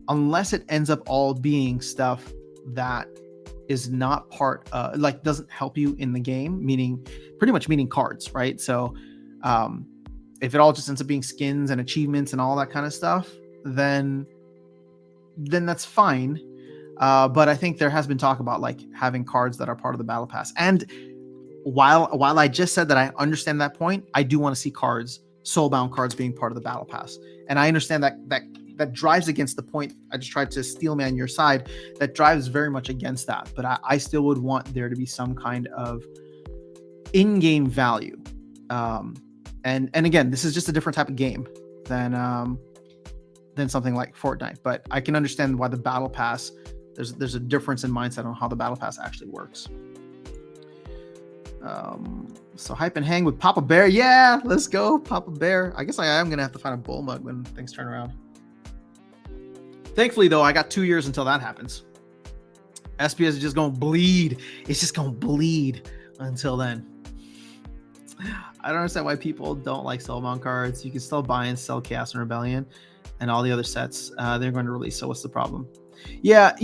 unless it ends up all being stuff that is not part, like doesn't help you in the game, meaning cards, right? So if it all just ends up being skins and achievements and all that kind of stuff, then that's fine. But I think there has been talk about like having cards that are part of the battle pass. And while I just said that I understand that point, I do want to see soulbound cards being part of the battle pass. And I understand that drives against the point. I just tried to steelman your side. That drives very much against that. But I still would want there to be some kind of in-game value. And again, this is just a different type of game than something like Fortnite. But I can understand why the battle pass, there's a difference in mindset on how the battle pass actually works. So hype and hang with Papa Bear. Yeah, let's go, Papa Bear. I guess I am gonna have to find a bull mug when things turn around. Thankfully, though, I got 2 years until that happens. SPS is just gonna bleed. It's just gonna bleed until then. I don't understand why people don't like Soulbound cards. You can still buy and sell Chaos and Rebellion and all the other sets they're going to release. So what's the problem? Yeah,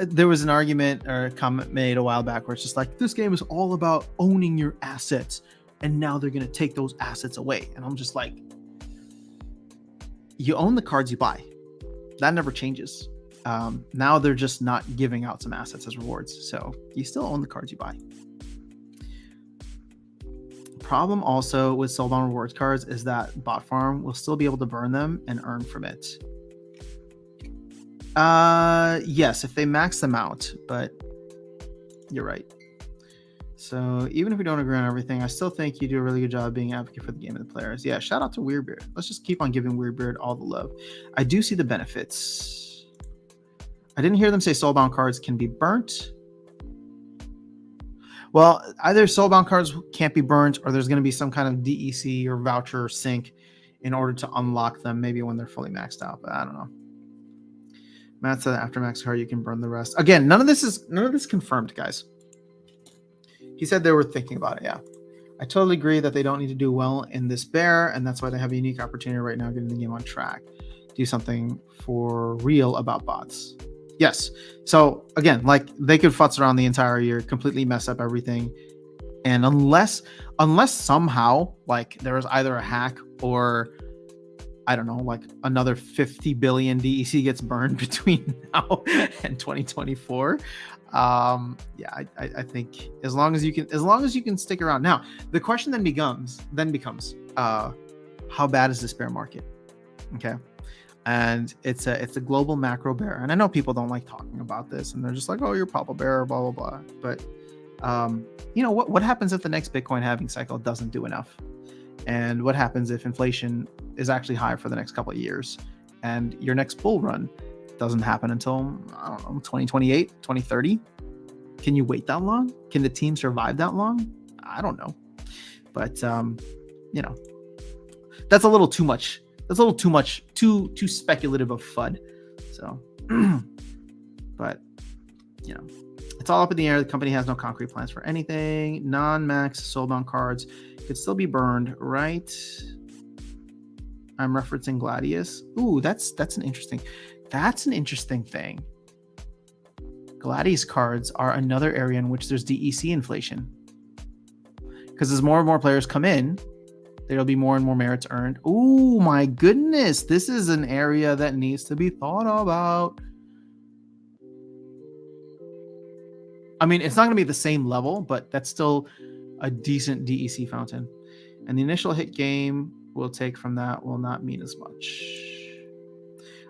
there was an argument or a comment made a while back where it's just like, this game is all about owning your assets, and now they're going to take those assets away. And I'm just like, you own the cards you buy. That never changes. Now they're just not giving out some assets as rewards. So you still own the cards you buy. Problem also with Soulbound rewards cards is that bot farm will still be able to burn them and earn from it. Yes, if they max them out, but you're right. So even if we don't agree on everything, I still think you do a really good job being an advocate for the game and the players. Yeah, shout out to Weirdbeard. Let's just keep on giving Weirdbeard all the love. I do see the benefits. I didn't hear them say Soulbound cards can be burnt. Well, either Soulbound cards can't be burnt, or there's going to be some kind of DEC or voucher or sync in order to unlock them, maybe when they're fully maxed out, but I don't know. Matt said after max card you can burn the rest. Again, none of this confirmed, guys. He said they were thinking about it. Yeah, I totally agree that they don't need to do well in this bear, and that's why they have a unique opportunity right now getting the game on track. Do something for real about bots. Yes. So again, like they could futz around the entire year, completely mess up everything, and unless somehow like there was either a hack or I don't know, like another 50 billion DEC gets burned between now and 2024. I think as long as you can stick around. Now, the question then becomes, how bad is this bear market? Okay. And it's a global macro bear. And I know people don't like talking about this and they're just like, oh, you're Papa Bear, blah, blah, blah. But what happens if the next Bitcoin halving cycle doesn't do enough? And what happens if inflation is actually high for the next couple of years and your next bull run doesn't happen until, I don't know, 2028, 2030? Can you wait that long? Can the team survive that long? I don't know. But, that's a little too much. That's a little too much, too speculative of FUD. So, but, It's all up in the air. The company has no concrete plans for anything. Non-max soulbound cards could still be burned, right? I'm referencing Gladius. Ooh, that's an interesting thing. Gladius cards are another area in which there's DEC inflation. Because as more and more players come in, there'll be more and more merits earned. Oh my goodness, this is an area that needs to be thought about. I mean, it's not going to be the same level, but that's still a decent DEC fountain. And the initial hit game we'll take from that will not mean as much.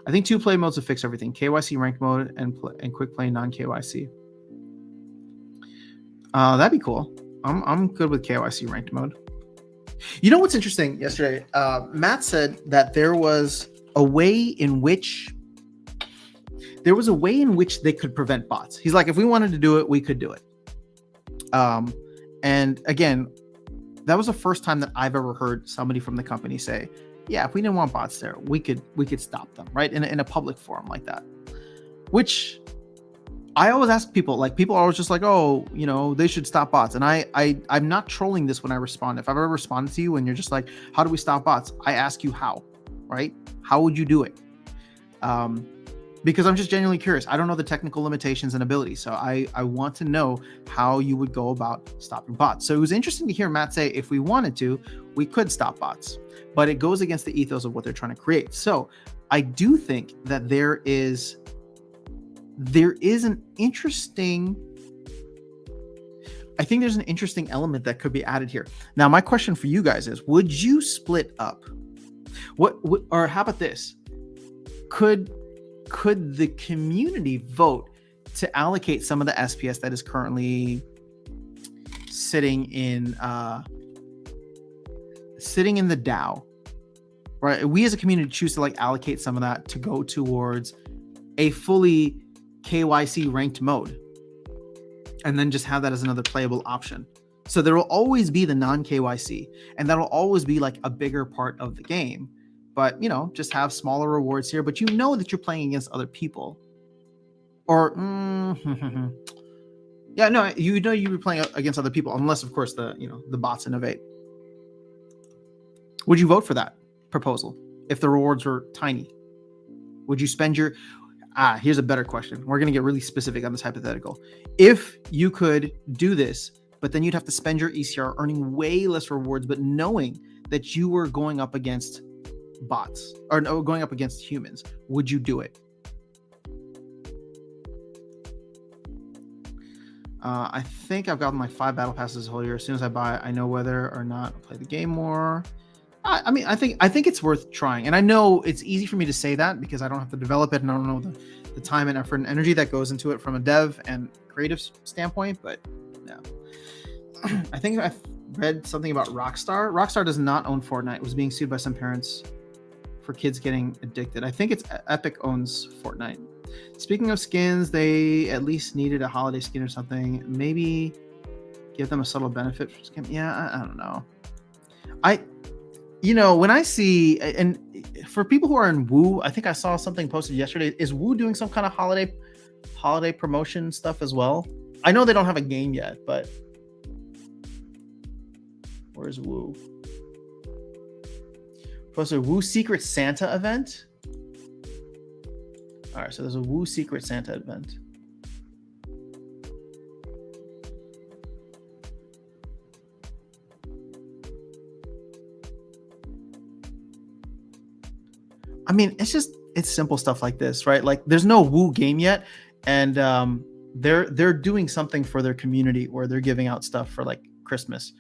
I think 2 play modes will fix everything. KYC ranked mode and quick play non-KYC. That'd be cool. I'm good with KYC ranked mode. You know what's interesting? Yesterday, Matt said that there was a way in which they could prevent bots. He's like, if we wanted to do it, we could do it. And again, that was the first time that I've ever heard somebody from the company say, yeah, if we didn't want bots there, we could stop them, right? In a public forum like that. Which I always ask people, like, people are always just like, oh, you know, they should stop bots. And I'm not trolling this when I respond. If I've ever responded to you and you're just like, how do we stop bots? I ask you how, right? How would you do it? Because I'm just genuinely curious. I don't know the technical limitations and abilities. So I want to know how you would go about stopping bots. So it was interesting to hear Matt say, if we wanted to, we could stop bots, but it goes against the ethos of what they're trying to create. So I do think that there is an interesting, I think there's an interesting element that could be added here. Now, my question for you guys is, would you split up? Or how about this? Could the community vote to allocate some of the SPS that is currently sitting in the DAO, right? We as a community choose to like allocate some of that to go towards a fully KYC ranked mode, and then just have that as another playable option. So there will always be the non-KYC, and that'll always be like a bigger part of the game. But, you know, just have smaller rewards here, but you know that you're playing against other people. Or, yeah, no, you know you'd be playing against other people, unless, of course, the bots innovate. Would you vote for that proposal if the rewards were tiny? Would you spend your... here's a better question. We're going to get really specific on this hypothetical. If you could do this, but then you'd have to spend your ECR earning way less rewards, but knowing that you were going up against bots or no, going up against humans, would you do it? I think I've gotten like 5 battle passes this whole year. As soon as I buy it, I know whether or not I'll play the game more. I mean, I think it's worth trying. And I know it's easy for me to say that because I don't have to develop it and I don't know the time and effort and energy that goes into it from a dev and creative standpoint. But yeah, I think I've read something about Rockstar. Rockstar does not own Fortnite. It was being sued by some parents for kids getting addicted. I think it's Epic owns Fortnite. Speaking of skins, they at least needed a holiday skin or something. Maybe give them a subtle benefit for skin. Yeah, I don't know. When I see, and for people who are in Woo, I think I saw something posted yesterday. Is Woo doing some kind of holiday promotion stuff as well? I know they don't have a game yet, but where's Woo? Posted Woo Secret Santa event. All right, so there's a Woo Secret Santa event. I mean, it's simple stuff like this, right? Like there's no Woo game yet, and they're doing something for their community where they're giving out stuff for like Christmas.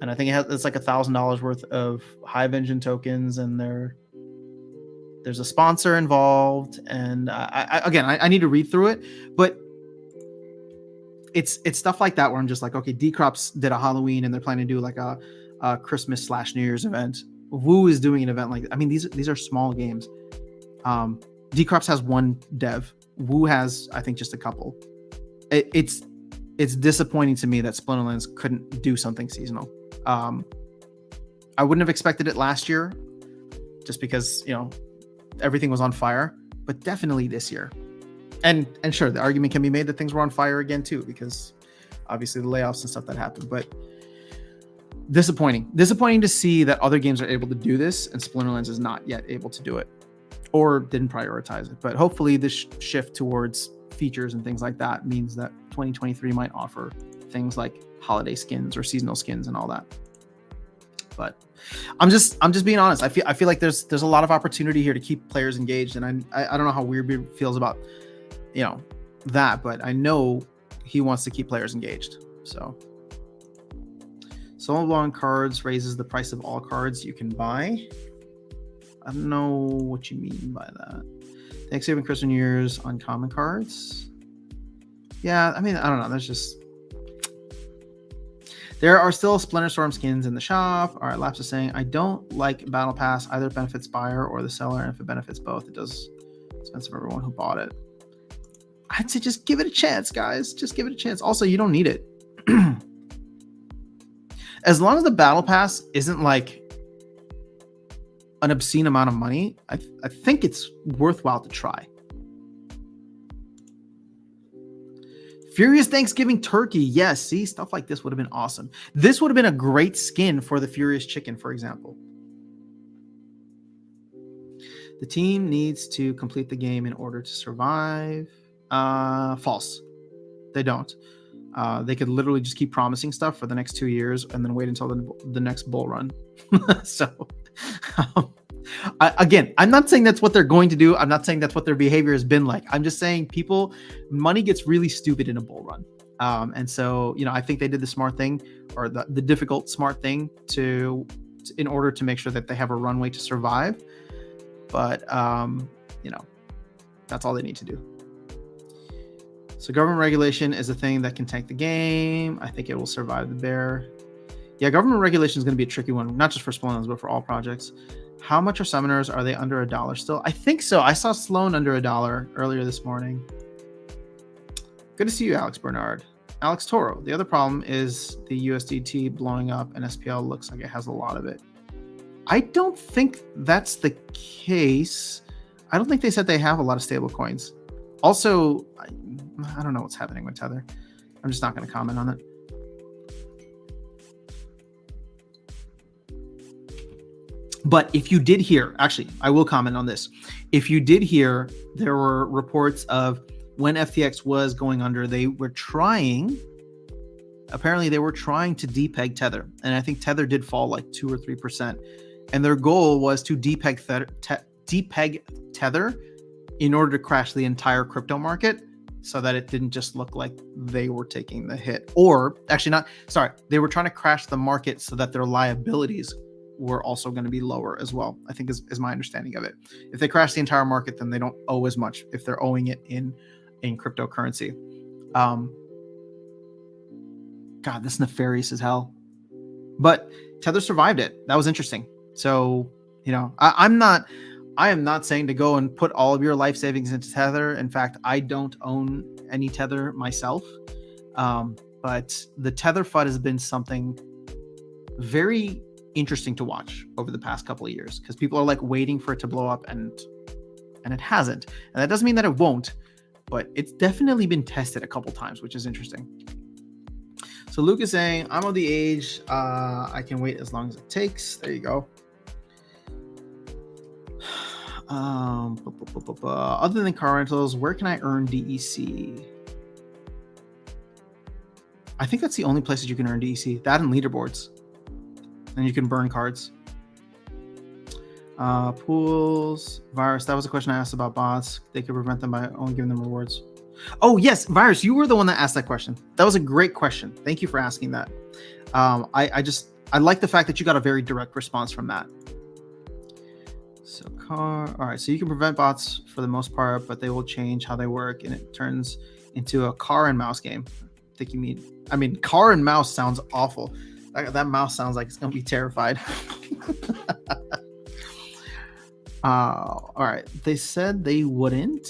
And I think it's like $1,000 worth of Hive Engine tokens, and there's a sponsor involved. And I need to read through it, but it's stuff like that where I'm just like, okay, Decrops did a Halloween and they're planning to do like a Christmas / New Year's event. Woo is doing an event like, I mean, these are small games. Decrops has one dev. Woo has, I think, just a couple. It's disappointing to me that Splinterlands couldn't do something seasonal. I wouldn't have expected it last year just because, everything was on fire, but definitely this year. And sure, the argument can be made that things were on fire again too, because obviously the layoffs and stuff that happened. But disappointing to see that other games are able to do this and Splinterlands is not yet able to do it, or didn't prioritize it. But hopefully this shift towards features and things like that means that 2023 might offer things like holiday skins or seasonal skins and all that. But I'm just being honest. I feel like there's a lot of opportunity here to keep players engaged, and I don't know how Weird feels about that, but I know he wants to keep players engaged. So Soul Blonde cards raises the price of all cards you can buy. I don't know what you mean by that. Thanksgiving, Christmas, New Year's uncommon cards. Yeah, I mean, I don't know. There's just... There are still Splinter Storm skins in the shop. All right, Laps is saying, I don't like Battle Pass. Either benefits buyer or the seller, and if it benefits both, it does expensive for everyone who bought it. I'd say just give it a chance, guys. Just give it a chance. Also, you don't need it. As long as the Battle Pass isn't like an obscene amount of money, I think it's worthwhile to try. Furious Thanksgiving Turkey. Yes, see, stuff like this would have been awesome. This would have been a great skin for the Furious Chicken, for example. The team needs to complete the game in order to survive. False. They don't. They could literally just keep promising stuff for the next 2 years and then wait until the next bull run. So, again, I'm not saying that's what they're going to do. I'm not saying that's what their behavior has been like. I'm just saying money gets really stupid in a bull run. And so, I think they did the smart thing, or the difficult smart thing in order to make sure that they have a runway to survive. But, that's all they need to do. So government regulation is a thing that can tank the game. I think it will survive the bear. Yeah, government regulation is going to be a tricky one, not just for Splinterlands, but for all projects. How much are summoners? Are they under $1 still? I think so. I saw Sloan under $1 earlier this morning. Good to see you, Alex Bernard. Alex Toro. The other problem is the USDT blowing up, and SPL looks like it has a lot of it. I don't think that's the case. I don't think they said they have a lot of stable coins. Also, I don't know what's happening with Tether. I'm just not going to comment on it. But if you did hear, actually, I will comment on this. If you did hear, there were reports of when FTX was going under, apparently they were trying to depeg Tether. And I think Tether did fall like 2 or 3%. And their goal was to depeg Tether in order to crash the entire crypto market so that it didn't just look like they were taking the hit. Or actually they were trying to crash the market so that their liabilities were also going to be lower as well, I think is my understanding of it. If they crash the entire market, then they don't owe as much if they're owing it in cryptocurrency. God, this is nefarious as hell. But Tether survived it. That was interesting. So, I am not saying to go and put all of your life savings into Tether. In fact, I don't own any Tether myself. But the Tether FUD has been something very interesting to watch over the past couple of years, because people are like waiting for it to blow up, and it hasn't. And that doesn't mean that it won't, but it's definitely been tested a couple times, which is interesting. So Luke is saying, I'm of the age, I can wait as long as it takes. There you go. Other than car rentals, where can I earn DEC? I think that's the only place that you can earn DEC. That and leaderboards. And you can burn cards. Pools, Virus. That was a question I asked about bots. They could prevent them by only giving them rewards. Oh, yes, Virus, you were the one that asked that question. That was a great question. Thank you for asking that. I like the fact that you got a very direct response from that. So all right, so you can prevent bots for the most part, but they will change how they work, and it turns into a car and mouse game. I mean, car and mouse sounds awful. That mouse sounds like it's gonna be terrified. All right, they said they wouldn't.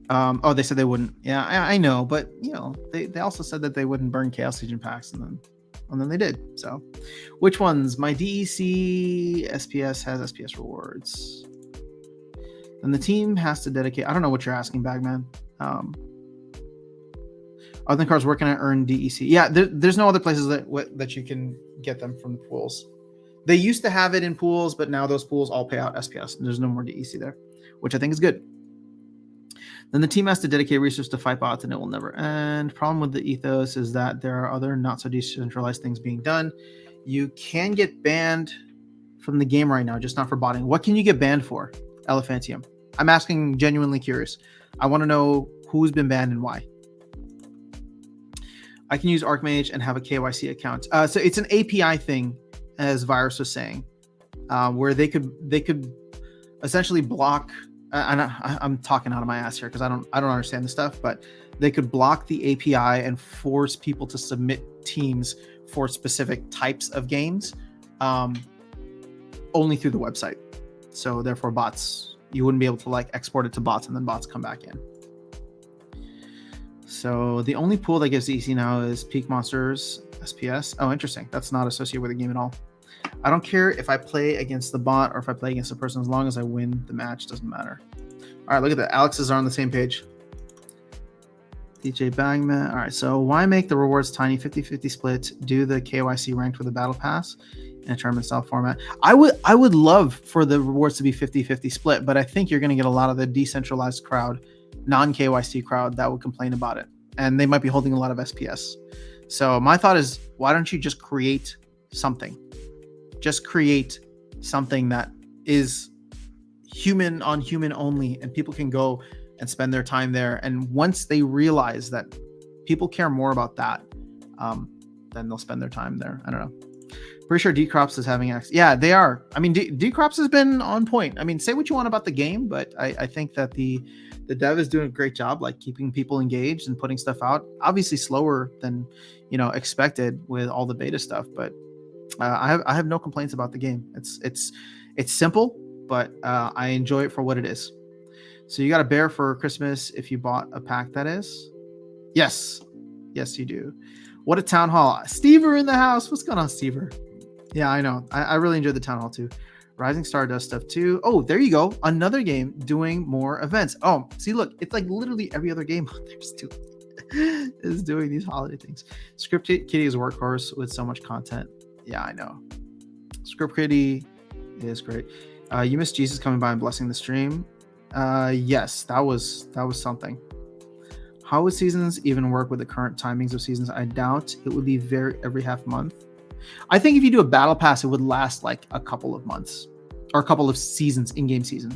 They said they wouldn't. Yeah, I know, but they also said that they wouldn't burn Chaos Legion packs, and then they did. So, which ones? My DEC SPS has SPS rewards. Then the team has to dedicate. I don't know what you're asking, Bagman. Other cards working at earn DEC. Yeah, there's no other places that you can get them from the pools. They used to have it in pools, but now those pools all pay out SPS. And there's no more DEC there, which I think is good. Then the team has to dedicate resources to fight bots, and it will never end. Problem with the ethos is that there are other not so decentralized things being done. You can get banned from the game right now, just not for botting. What can you get banned for, Elephantium? I'm asking, genuinely curious. I want to know who's been banned and why. I can use Archmage and have a KYC account. So it's an API thing, as Virus was saying, where they could essentially block. I'm talking out of my ass here because I don't understand the stuff, but they could block the API and force people to submit teams for specific types of games, only through the website. So therefore, bots, you wouldn't be able to like export it to bots and then bots come back in. So the only pool that gives EC now is Peak Monsters SPS. Oh, interesting. That's not associated with the game at all. I don't care if I play against the bot or if I play against a person, as long as I win the match, doesn't matter. All right, look at that. Alex's are on the same page. DJ Bangman. All right, so why make the rewards tiny? 50-50 split. Do the KYC ranked with the battle pass in a tournament style format. I would love for the rewards to be 50-50 split, but I think you're going to get a lot of the decentralized crowd, non-KYC crowd that would complain about it, and they might be holding a lot of SPS. So my thought is, why don't you just create something? Just create something that is human on human only, and people can go and spend their time there. And once they realize that people care more about that, then they'll spend their time there. I don't know. Pretty sure Decrops is having access. Yeah, they are. I mean, Decrops has been on point. I mean, say what you want about the game, but I think that the dev is doing a great job, like keeping people engaged and putting stuff out. Obviously slower than, expected with all the beta stuff, but I have no complaints about the game. It's simple, but I enjoy it for what it is. So you got a bear for Christmas if you bought a pack, that is? Yes, you do. What a town hall. Stever in the house. What's going on, Stever? Yeah, I know. I really enjoyed the town hall too. Rising Star does stuff too. Oh, there you go. Another game doing more events. Oh, see, look, it's like literally every other game out there is doing these holiday things. Script Kitty is a workhorse with so much content. Yeah, I know. Script Kitty is great. You missed Jesus coming by and blessing the stream. Yes, that was something. How would seasons even work with the current timings of seasons? I doubt it would be every half month. I think if you do a battle pass, it would last like a couple of months or a couple of seasons, in-game season.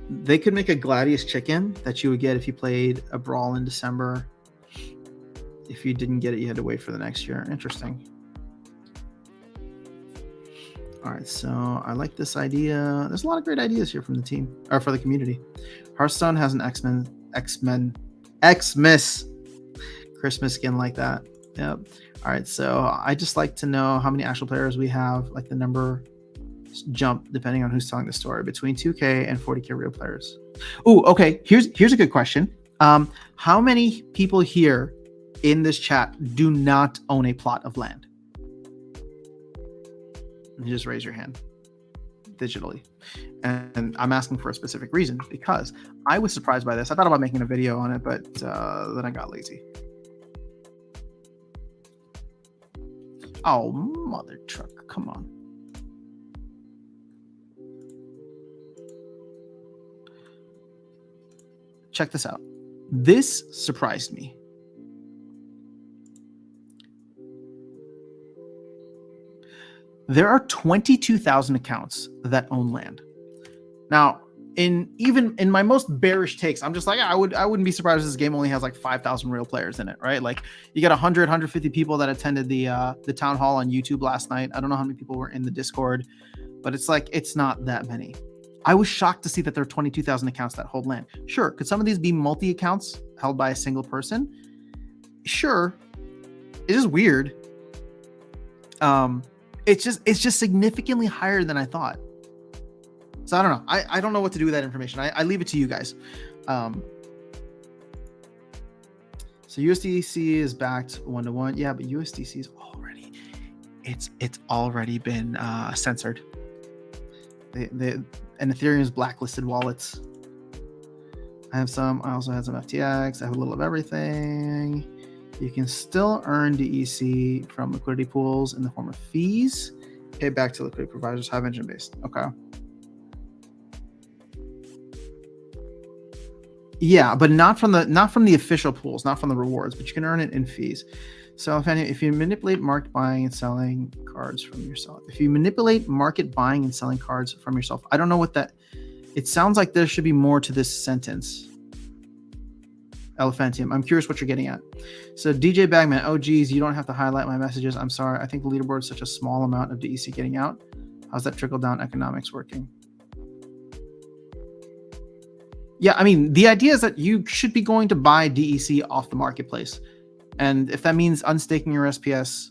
They could make a Gladius chicken that you would get if you played a brawl in December. If you didn't get it, you had to wait for the next year. Interesting. All right, so I like this idea. There's a lot of great ideas here from the team, or for the community. Hearthstone has an Xmas Christmas skin like that. Yep. All right, so I just like to know how many actual players we have, like the number jump depending on who's telling the story, between 2K and 40K real players. Oh, okay. Here's a good question. How many people here in this chat do not own a plot of land? You just raise your hand digitally. And I'm asking for a specific reason because I was surprised by this. I thought about making a video on it, but then I got lazy. Oh, mother truck. Come on. Check this out. This surprised me. There are 22,000 accounts that own land. Now, even in my most bearish takes, I'm just like, I wouldn't be surprised if this game only has like 5,000 real players in it, right? Like you got 150 people that attended the town hall on YouTube last night. I don't know how many people were in the Discord, but it's like, it's not that many. I was shocked to see that there are 22,000 accounts that hold land. Sure, could some of these be multi-accounts held by a single person? Sure. It is weird. It's just significantly higher than I thought. So I don't know. I don't know what to do with that information. I leave it to you guys. So USDC is backed 1-to-1. Yeah, but USDC is already, it's already been censored. and Ethereum's blacklisted wallets. I have some. I also have some FTX. I have a little of everything. You can still earn DEC from liquidity pools in the form of fees paid back to liquidity providers, Hive engine based. Okay. Yeah, but not from the official pools, not from the rewards, but you can earn it in fees. So if you manipulate market buying and selling cards from yourself, I don't know what that. It sounds like there should be more to this sentence. Elephantium. I'm curious what you're getting at. So DJ Bagman, oh geez, you don't have to highlight my messages. I'm sorry. I think the leaderboard is such a small amount of DEC getting out. How's that trickle down economics working? Yeah, I mean, the idea is that you should be going to buy DEC off the marketplace. And if that means unstaking your SPS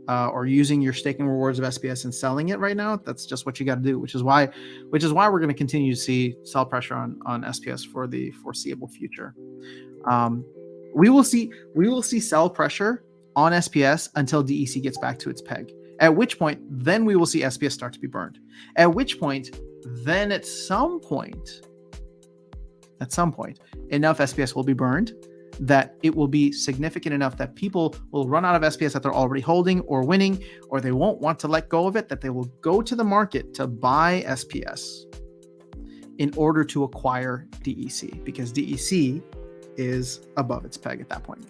or using your staking rewards of SPS and selling it right now, that's just what you got to do, which is why we're going to continue to see sell pressure on SPS for the foreseeable future. We will see sell pressure on SPS until DEC gets back to its peg. At which point, then we will see SPS start to be burned. At which point, then at some point, enough SPS will be burned that it will be significant enough that people will run out of SPS that they're already holding or winning, or they won't want to let go of it, that they will go to the market to buy SPS in order to acquire DEC, because DEC is above its peg at that point.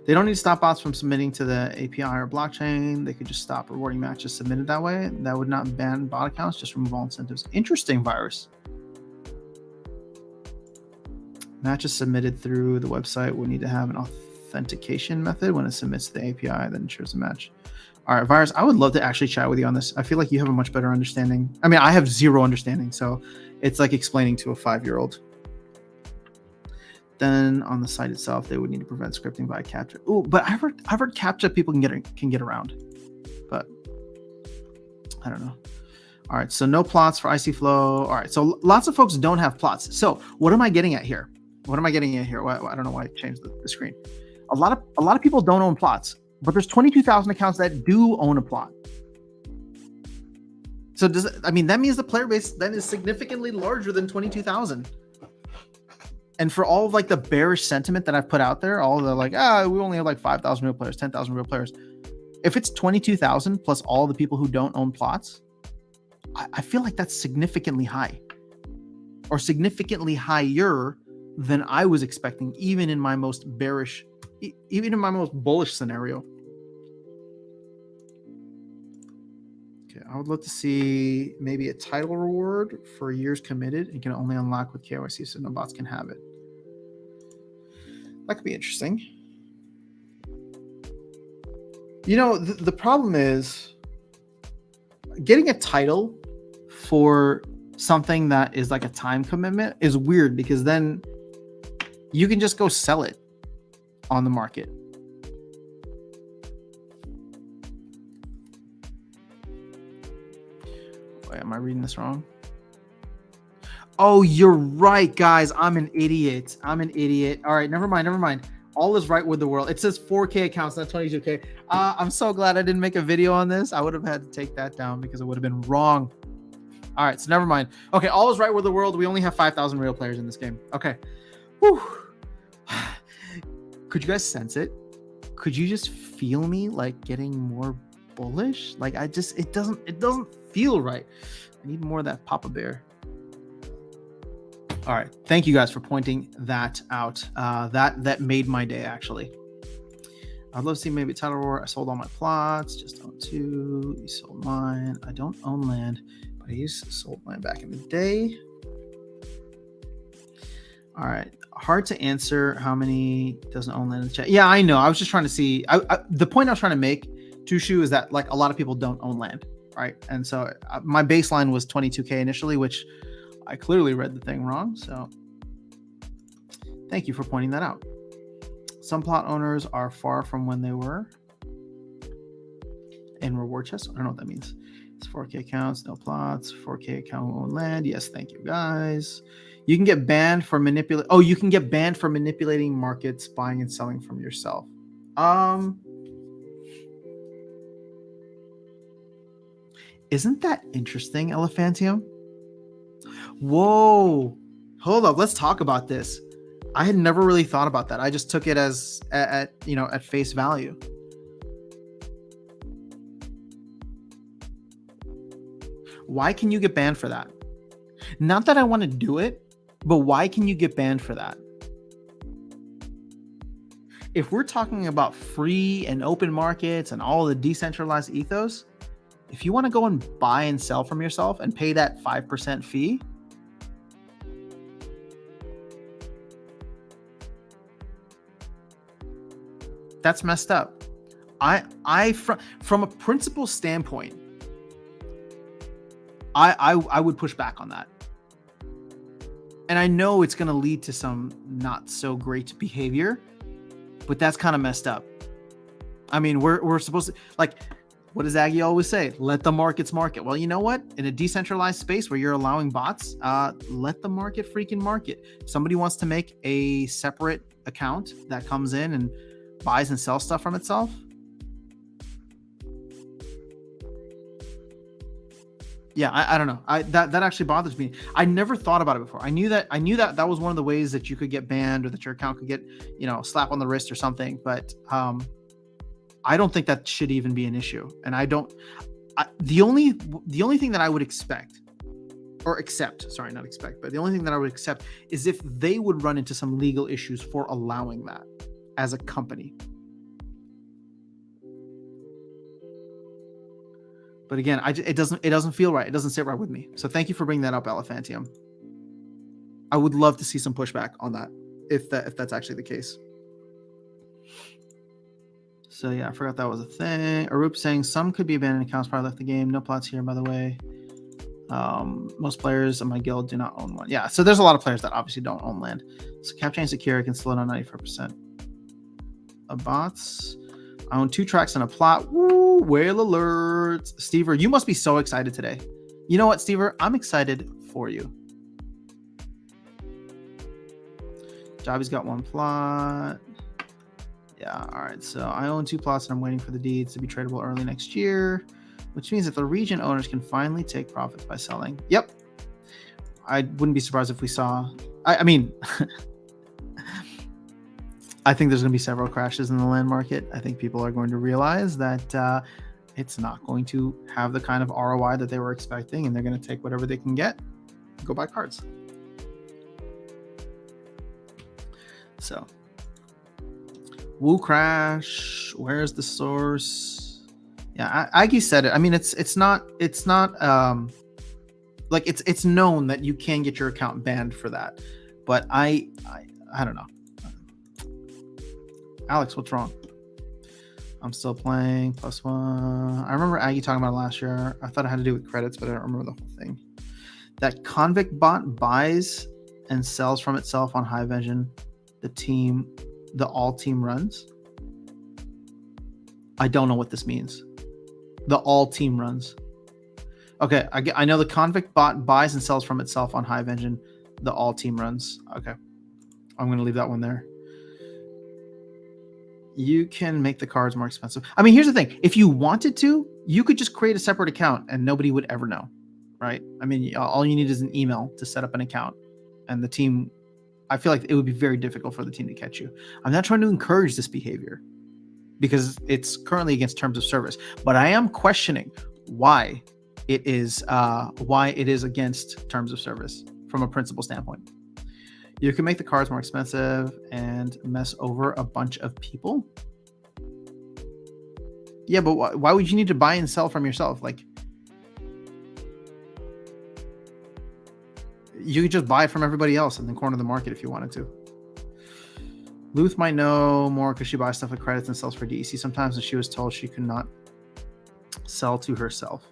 They don't need to stop bots from submitting to the API or blockchain. They could just stop rewarding matches submitted that way. That would not ban bot accounts, just remove all incentives. Interesting, Virus. Matches submitted through the website would need to have an authentication method when it submits to the API that ensures the match. All right, Virus, I would love to actually chat with you on this. I feel like you have a much better understanding. I mean, I have zero understanding, so it's like explaining to a 5-year-old. Then on the site itself, they would need to prevent scripting by CAPTCHA. Oh, but I've heard CAPTCHA people can get around, but I don't know. All right, so no plots for IC Flow. All right, so lots of folks don't have plots. So what am I getting at here? Well, I don't know why I changed the screen. A lot of people don't own plots, but there's 22,000 accounts that do own a plot. So that means the player base then is significantly larger than 22,000. And for all of like the bearish sentiment that I've put out there, all the like, we only have like 5,000 real players, 10,000 real players. If it's 22,000 plus all the people who don't own plots, I feel like that's significantly high, or significantly higher than I was expecting, even in my most bullish scenario. Okay, I would love to see maybe a title reward for years committed and can only unlock with KYC, so no bots can have it. That could be interesting. You know, the problem is getting a title for something that is like a time commitment is weird, because then you can just go sell it on the market. Wait, am I reading this wrong? Oh, you're right, guys. I'm an idiot. All right, never mind. All is right with the world. It says 4K accounts, not 22K. I'm so glad I didn't make a video on this. I would have had to take that down because it would have been wrong. All right, so never mind. Okay, all is right with the world. We only have 5,000 real players in this game. Okay. Whew. Could you guys sense it? Could you just feel me like getting more bullish? Like it doesn't feel right. I need more of that Papa Bear. All right, thank you guys for pointing that out. That made my day, actually. I'd love to see maybe a title reward. I sold all my plots, just own 2. You sold mine. I don't own land, but I used to sold mine back in the day. All right, hard to answer how many doesn't own land in the chat. Yeah, I know. I was just trying to see. The point I was trying to make, Tushu, is that like a lot of people don't own land, right? And so my baseline was 22K initially, which I clearly read the thing wrong. So thank you for pointing that out. Some plot owners are far from when they were in reward chests. I don't know what that means. It's 4K accounts, no plots, 4K account own land. Yes, thank you guys. You can get banned for manipulating. Oh, you can get banned for manipulating markets, buying and selling from yourself. Isn't that interesting, Elephantium? Whoa. Hold up. Let's talk about this. I had never really thought about that. I just took it as at face value. Why can you get banned for that? Not that I want to do it, but why can you get banned for that? If we're talking about free and open markets and all the decentralized ethos, if you want to go and buy and sell from yourself and pay that 5% fee, that's messed up. From a principle standpoint, I would push back on that. And I know it's going to lead to some not so great behavior, but that's kind of messed up. I mean, we're supposed to, like, what does Aggie always say? Let the markets market. Well, you know what? In a decentralized space where you're allowing bots, let the market freaking market. If somebody wants to make a separate account that comes in and buys and sells stuff from itself, yeah, I don't know. That actually bothers me. I never thought about it before. I knew that that was one of the ways that you could get banned or that your account could get, slap on the wrist or something. But I don't think that should even be an issue. And the only thing that I would expect or accept, sorry, not expect, but the only thing that I would accept is if they would run into some legal issues for allowing that as a company. But again, it doesn't feel right. It doesn't sit right with me. So thank you for bringing that up, Elephantium. I would love to see some pushback on that if that's actually the case. So yeah, I forgot that was a thing. Arup saying some could be abandoned accounts, probably left the game. No plots here, by the way. Most players in my guild do not own one. Yeah, so there's a lot of players that obviously don't own land. So cap chain secure can slow down 95% of bots. I own 2 tracks and a plot. Woo, whale alerts. Stever, you must be so excited today. You know what, Stever? I'm excited for you. Jobby's got 1 plot. Yeah, all right. So I own 2 plots and I'm waiting for the deeds to be tradable early next year, which means that the region owners can finally take profits by selling. Yep. I wouldn't be surprised if we saw, I mean, I think there's going to be several crashes in the land market. I think people are going to realize that it's not going to have the kind of ROI that they were expecting, and they're going to take whatever they can get and go buy cards. So, Woo crash. Where's the source? Yeah, Aggie said it. I mean, it's not like it's known that you can get your account banned for that, but I don't know. Alex, what's wrong? I'm still playing +1. I remember Aggie talking about it last year. I thought it had to do with credits, but I don't remember the whole thing. That convict bot buys and sells from itself on Hive Engine. The all team runs. I don't know what this means. The all team runs. Okay, I know the convict bot buys and sells from itself on Hive Engine. The all team runs. Okay, I'm going to leave that one there. You can make the cards more expensive. I mean, here's the thing. If you wanted to, you could just create a separate account and nobody would ever know, right? I mean, all you need is an email to set up an account, and the team, I feel like it would be very difficult for the team to catch you. I'm not trying to encourage this behavior because it's currently against terms of service, but I am questioning why it is against terms of service from a principle standpoint. You can make the cards more expensive and mess over a bunch of people. Yeah, but why would you need to buy and sell from yourself? Like, you could just buy it from everybody else and then corner the market if you wanted to. Luth might know more because she buys stuff with credits and sells for DEC sometimes, and she was told she could not sell to herself.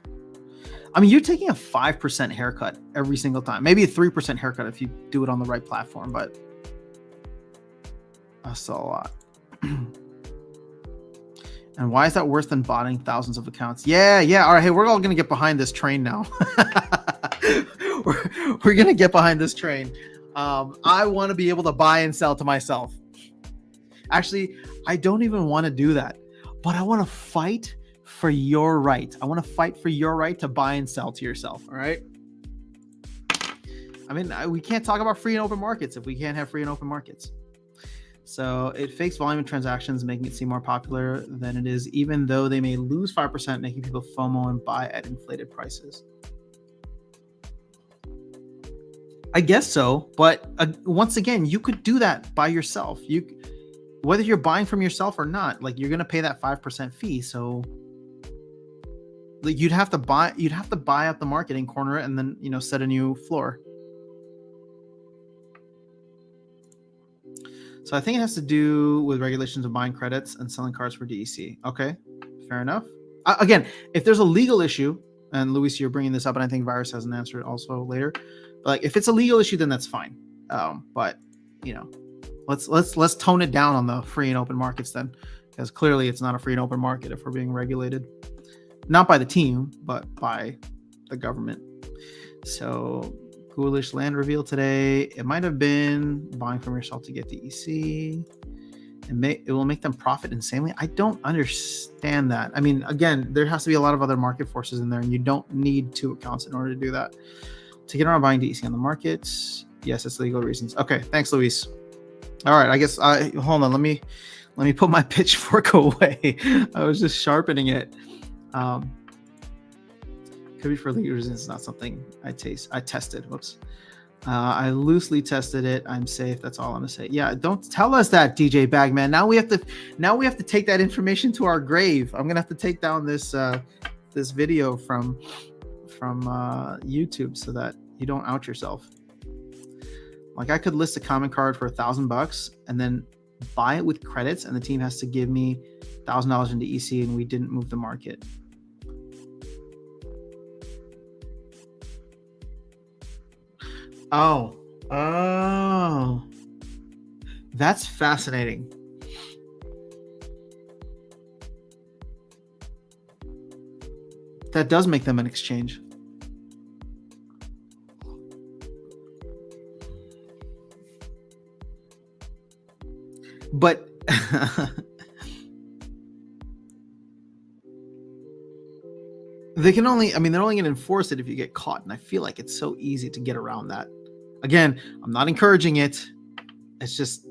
I mean, you're taking a 5% haircut every single time. Maybe a 3% haircut if you do it on the right platform, but that's still a lot. And why is that worse than botting thousands of accounts? Yeah. All right, hey, we're all going to get behind this train now. we're going to get behind this train. I want to be able to buy and sell to myself. Actually, I don't even want to do that, but I want to fight for your right. I want to fight for your right to buy and sell to yourself. All right. I mean, we can't talk about free and open markets if we can't have free and open markets. So it fakes volume of transactions, making it seem more popular than it is, even though they may lose 5%, making people FOMO and buy at inflated prices. I guess so, but once again, you could do that by yourself. Whether you're buying from yourself or not, like you're gonna pay that 5% fee. So like you'd have to buy up the market and corner it, and then set a new floor. So I think it has to do with regulations of buying credits and selling cards for DEC. Okay, fair enough. Again, if there's a legal issue, and Luis, you're bringing this up, and I think Virus has an answer also later. But like, if it's a legal issue, then that's fine. But let's tone it down on the free and open markets then, because clearly it's not a free and open market if we're being regulated, not by the team, but by the government. So. Ghoulish land reveal today. It might have been buying from yourself to get DEC. It will make them profit insanely. I don't understand that. I mean, again, there has to be a lot of other market forces in there, and you don't need 2 accounts in order to do that. To get around buying DEC on the markets, yes, it's legal reasons. Okay, thanks, Luis. All right, I guess hold on. Let me put my pitchfork away. I was just sharpening it. Could be for legal reasons. It's not something I tested. Whoops. I loosely tested it. I'm safe. That's all I'm gonna say. Yeah, don't tell us that, DJ Bagman. Now we have to take that information to our grave. I'm gonna have to take down this video from YouTube so that you don't out yourself. Like, I could list a common card for $1,000 and then buy it with credits, and the team has to give me $1,000 into EC, and we didn't move the market. Oh, that's fascinating. That does make them an exchange. But they're only going to enforce it if you get caught. And I feel like it's so easy to get around that. Again, I'm not encouraging it. It's just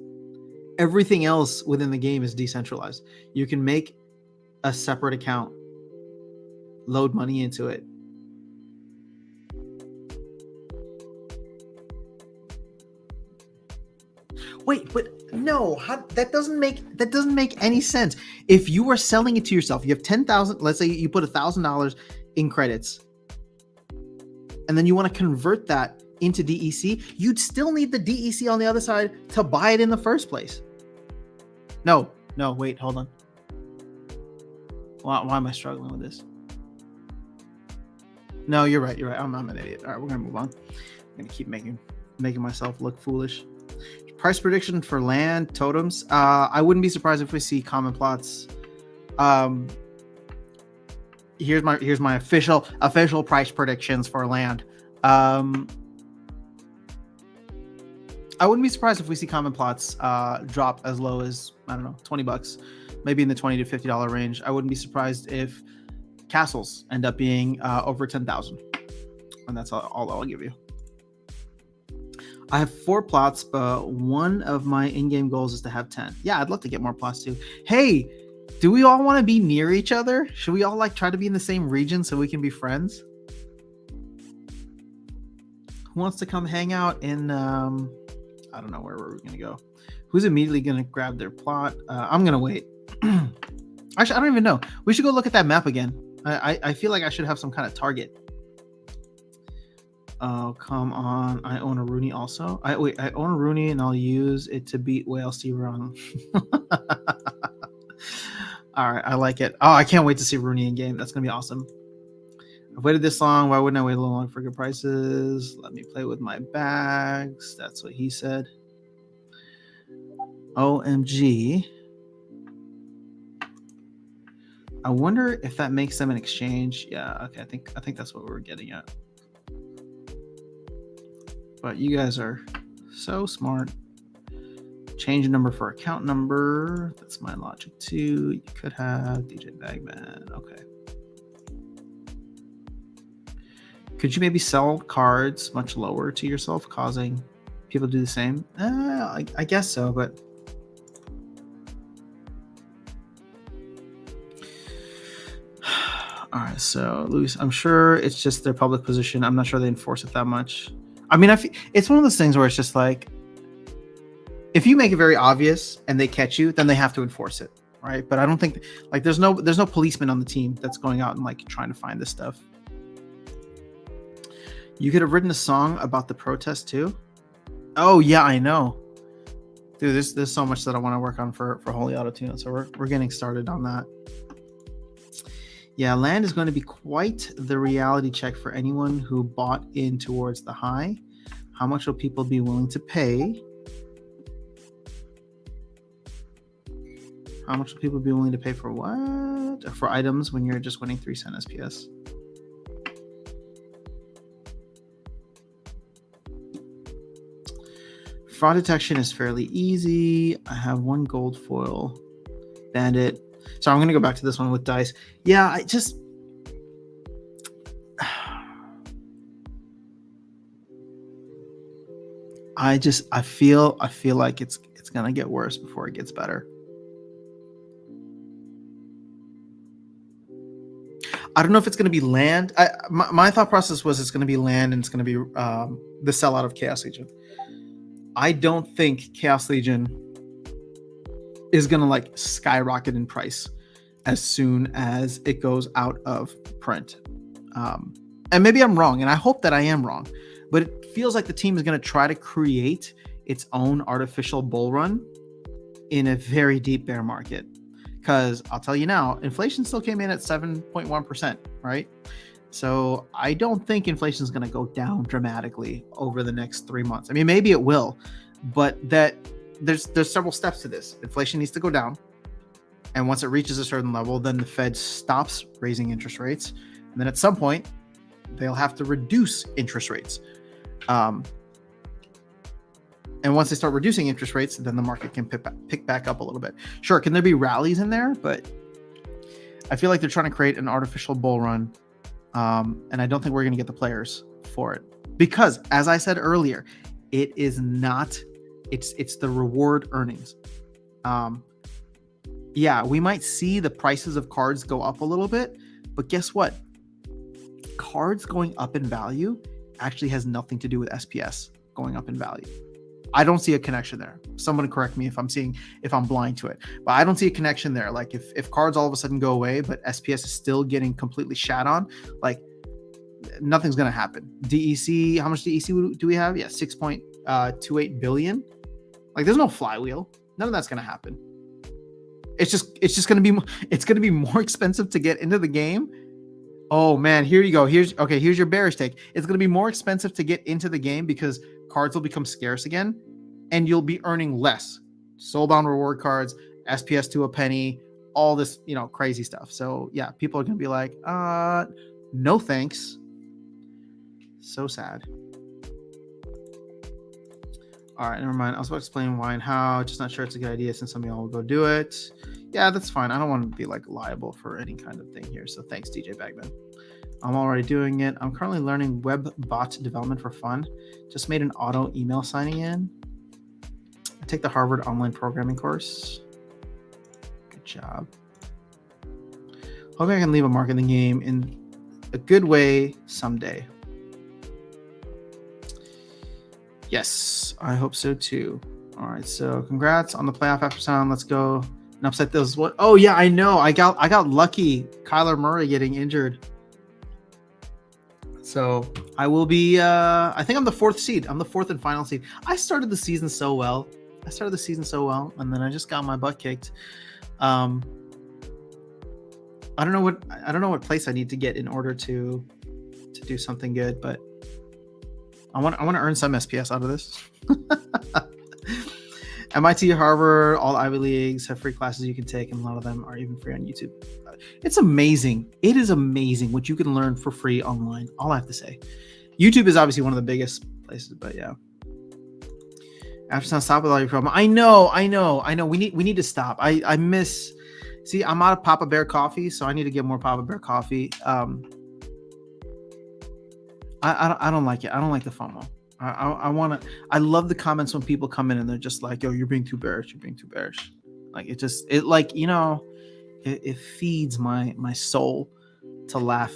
everything else within the game is decentralized. You can make a separate account, load money into it. Wait, but no, that doesn't make any sense. If you are selling it to yourself, you have 10,000, let's say you put $1,000 in credits, and then you want to convert that into DEC, you'd still need the DEC on the other side to buy it in the first place. No, wait, hold on. Why am I struggling with this? No, you're right. I'm an idiot. All right, we're gonna move on. I'm gonna keep making myself look foolish. Price prediction for land totems. I wouldn't be surprised if we see common plots. Here's my official price predictions for land. I wouldn't be surprised if we see common plots drop as low as, I don't know, $20, maybe in the $20 to $50 range. I wouldn't be surprised if castles end up being over 10,000, and that's all I'll give you. I have 4 plots, but one of my in-game goals is to have 10. Yeah, I'd love to get more plots too. Hey, do we all want to be near each other? Should we all try to be in the same region so we can be friends? Who wants to come hang out in, I don't know where we're going to go. Who's immediately going to grab their plot? I'm going to wait. Actually, I don't even know. We should go look at that map again. I feel like I should have some kind of target. Oh, come on. I own a Runi also. I own a Runi, and I'll use it to beat Whale Steve Wrong. All right, I like it. Oh, I can't wait to see Runi in game. That's going to be awesome. I've waited this long. Why wouldn't I wait a little longer for good prices? Let me play with my bags. That's what he said. OMG. I wonder if that makes them an exchange. Yeah, okay. I think that's what we were getting at. But you guys are so smart. Change number for account number. That's my logic too. You could have DJ Bagman. Okay. Could you maybe sell cards much lower to yourself, causing people to do the same? I guess so, but all right. So, Luis, I'm sure it's just their public position. I'm not sure they enforce it that much. I mean, it's one of those things where it's just like, if you make it very obvious and they catch you, then they have to enforce it, right? But I don't think like there's no policeman on the team that's going out and like trying to find this stuff. You could have written a song about the protest too. Oh yeah, I know, dude. There's so much that I want to work on for Holy Autotune, so we're getting started on that. Yeah, land is going to be quite the reality check for anyone who bought in towards the high. How much will people be willing to pay? How much will people be willing to pay for what? For items when you're just winning 3-cent SPS? Fraud detection is fairly easy. I have one gold foil. Bandit. So I'm going to go back to this one with dice. Yeah, I feel like it's going to get worse before it gets better. I don't know if it's going to be land. My thought process was it's going to be land and it's going to be the sellout of Chaos Legion. I don't think Chaos Legion is going to like skyrocket in price as soon as it goes out of print. And maybe I'm wrong, and I hope that I am wrong, but it feels like the team is going to try to create its own artificial bull run in a very deep bear market. Because I'll tell you now, inflation still came in at 7.1%, right? So I don't think inflation is going to go down dramatically over the next 3 months. I mean, maybe it will, but there's several steps to this. Inflation needs to go down. And once it reaches a certain level, then the Fed stops raising interest rates. And then at some point, they'll have to reduce interest rates. And once they start reducing interest rates, then the market can pick back up a little bit. Sure, can there be rallies in there? But I feel like they're trying to create an artificial bull run. And I don't think we're going to get the players for it. Because, as I said earlier, it is not, it's the reward earnings. Yeah, we might see the prices of cards go up a little bit, but guess what? Cards going up in value actually has nothing to do with SPS going up in value. I don't see a connection there. Someone correct me if I'm blind to it, but I don't see a connection there. Like if cards all of a sudden go away, but SPS is still getting completely shat on, like nothing's going to happen. DEC, how much DEC do we have? Yeah, 6.28 billion. Like there's no flywheel. None of that's going to happen. It's just going to be more expensive to get into the game. Oh man, here you go. Here's your bearish take. It's going to be more expensive to get into the game because cards will become scarce again and you'll be earning less. Soulbound reward cards, SPS to a penny, all this, crazy stuff. So yeah, people are going to be like, no thanks. So sad. All right, never mind. I was about to explain why and how. Just not sure it's a good idea since some of y'all will go do it. Yeah, that's fine. I don't want to be like liable for any kind of thing here. So thanks, DJ Bagman. I'm already doing it. I'm currently learning web bot development for fun. Just made an auto email signing in. I take the Harvard online programming course. Good job. Hoping I can leave a mark in the game in a good way someday. Yes, I hope so too. All right, so congrats on the playoff after sound. Let's go and upset those. What? Oh yeah, I know. I got lucky. Kyler Murray getting injured. So I will be. I think I'm the 4th seed. I'm the 4th and final seed. I started the season so well, and then I just got my butt kicked. I don't know what place I need to get in order to do something good, but I want to earn some SPS out of this. MIT, Harvard, all Ivy Leagues have free classes you can take, and a lot of them are even free on YouTube. It's amazing. It is amazing what you can learn for free online. All I have to say. YouTube is obviously one of the biggest places, but yeah. After sound, stop with all your problem. I know. We need to stop. I miss. See, I'm out of Papa Bear coffee, so I need to get more Papa Bear coffee. I don't like it. I don't like the FOMO. I want to. I love the comments when people come in and they're just like, "Yo, you're being too bearish. You're being too bearish." Like it like it feeds my soul to laugh.